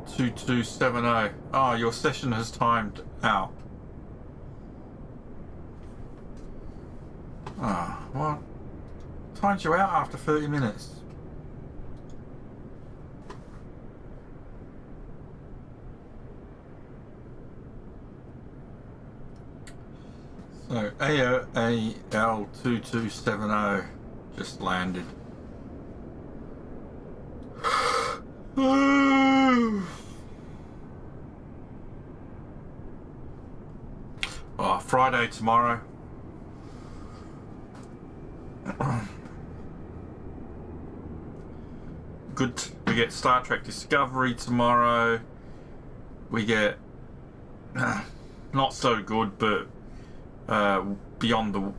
2270. Oh, your session has timed out. Ah, oh, what? Timed you out after 30 minutes. So AAL 2270 just landed. Oh, Friday tomorrow. Good. We get Star Trek Discovery tomorrow. We get not so good, but beyond the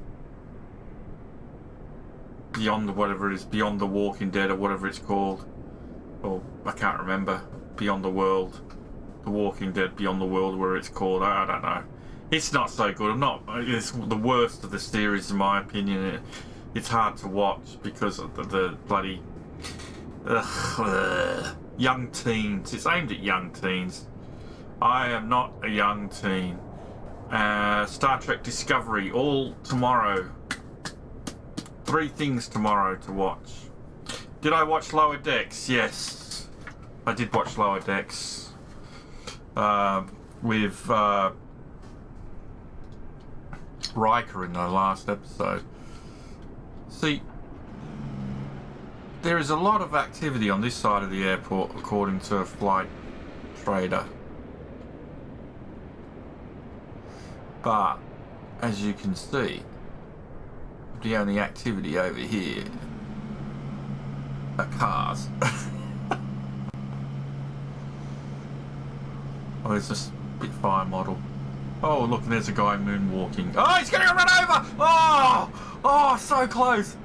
whatever it is, Beyond the Walking Dead or whatever it's called, or I can't remember. Beyond the World, The Walking Dead, Beyond the World, where it's called. I don't know. It's not so good. It's the worst of the series in my opinion. It's hard to watch because of the bloody young teens. It's aimed at young teens. I am not a young teen. Star Trek Discovery, all tomorrow. 3 things tomorrow to watch. Did I watch Lower Decks? Yes, I did watch Lower Decks with Riker in the last episode. See, there is a lot of activity on this side of the airport, according to a flight trader. But, as you can see, the only activity over here are cars. Oh, there's a Spitfire model. Oh, look, there's a guy moonwalking. Oh, he's gonna run over! Oh! Oh, so close!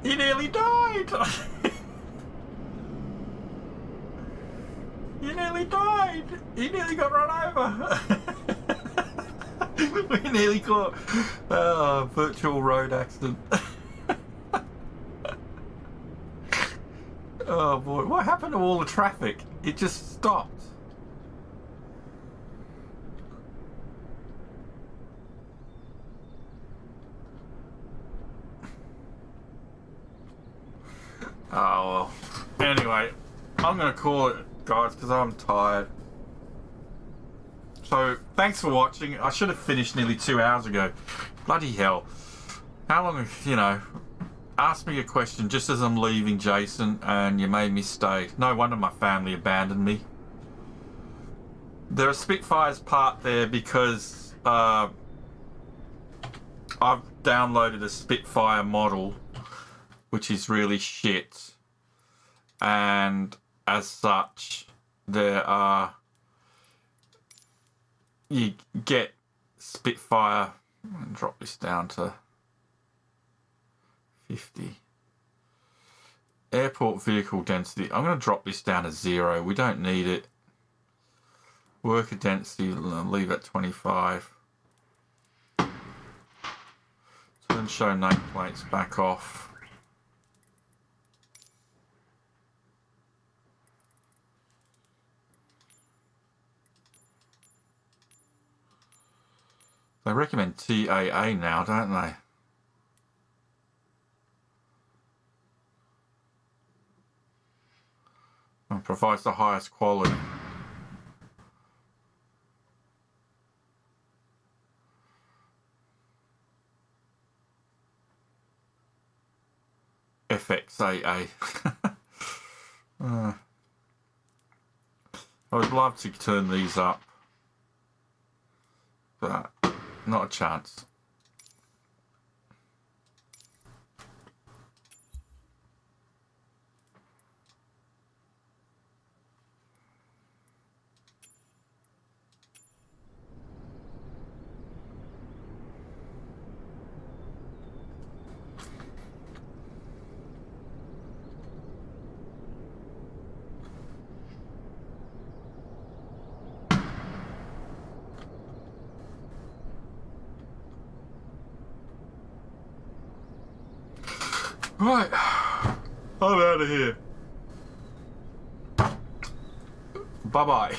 He nearly died! He nearly died! He nearly got run over! We nearly caught a virtual road accident. Oh boy, what happened to all the traffic? It just stopped. Oh well. Anyway, I'm gonna call it, guys, because I'm tired. So, thanks for watching. I should have finished nearly 2 hours ago. Bloody hell. How long, you know, ask me a question just as I'm leaving, Jason, and you made me stay. No wonder my family abandoned me. There are Spitfires parked there because I've downloaded a Spitfire model, which is really shit. And as such, there are... You get Spitfire. I'm going to drop this down to 50. Airport vehicle density. I'm going to drop this down to 0. We don't need it. Worker density, leave at 25. Turn show nameplates back off. They recommend TAA now, don't they? And provides the highest quality. FXAA. I would love to turn these up, but not a chance. Right, I'm out of here. Bye-bye.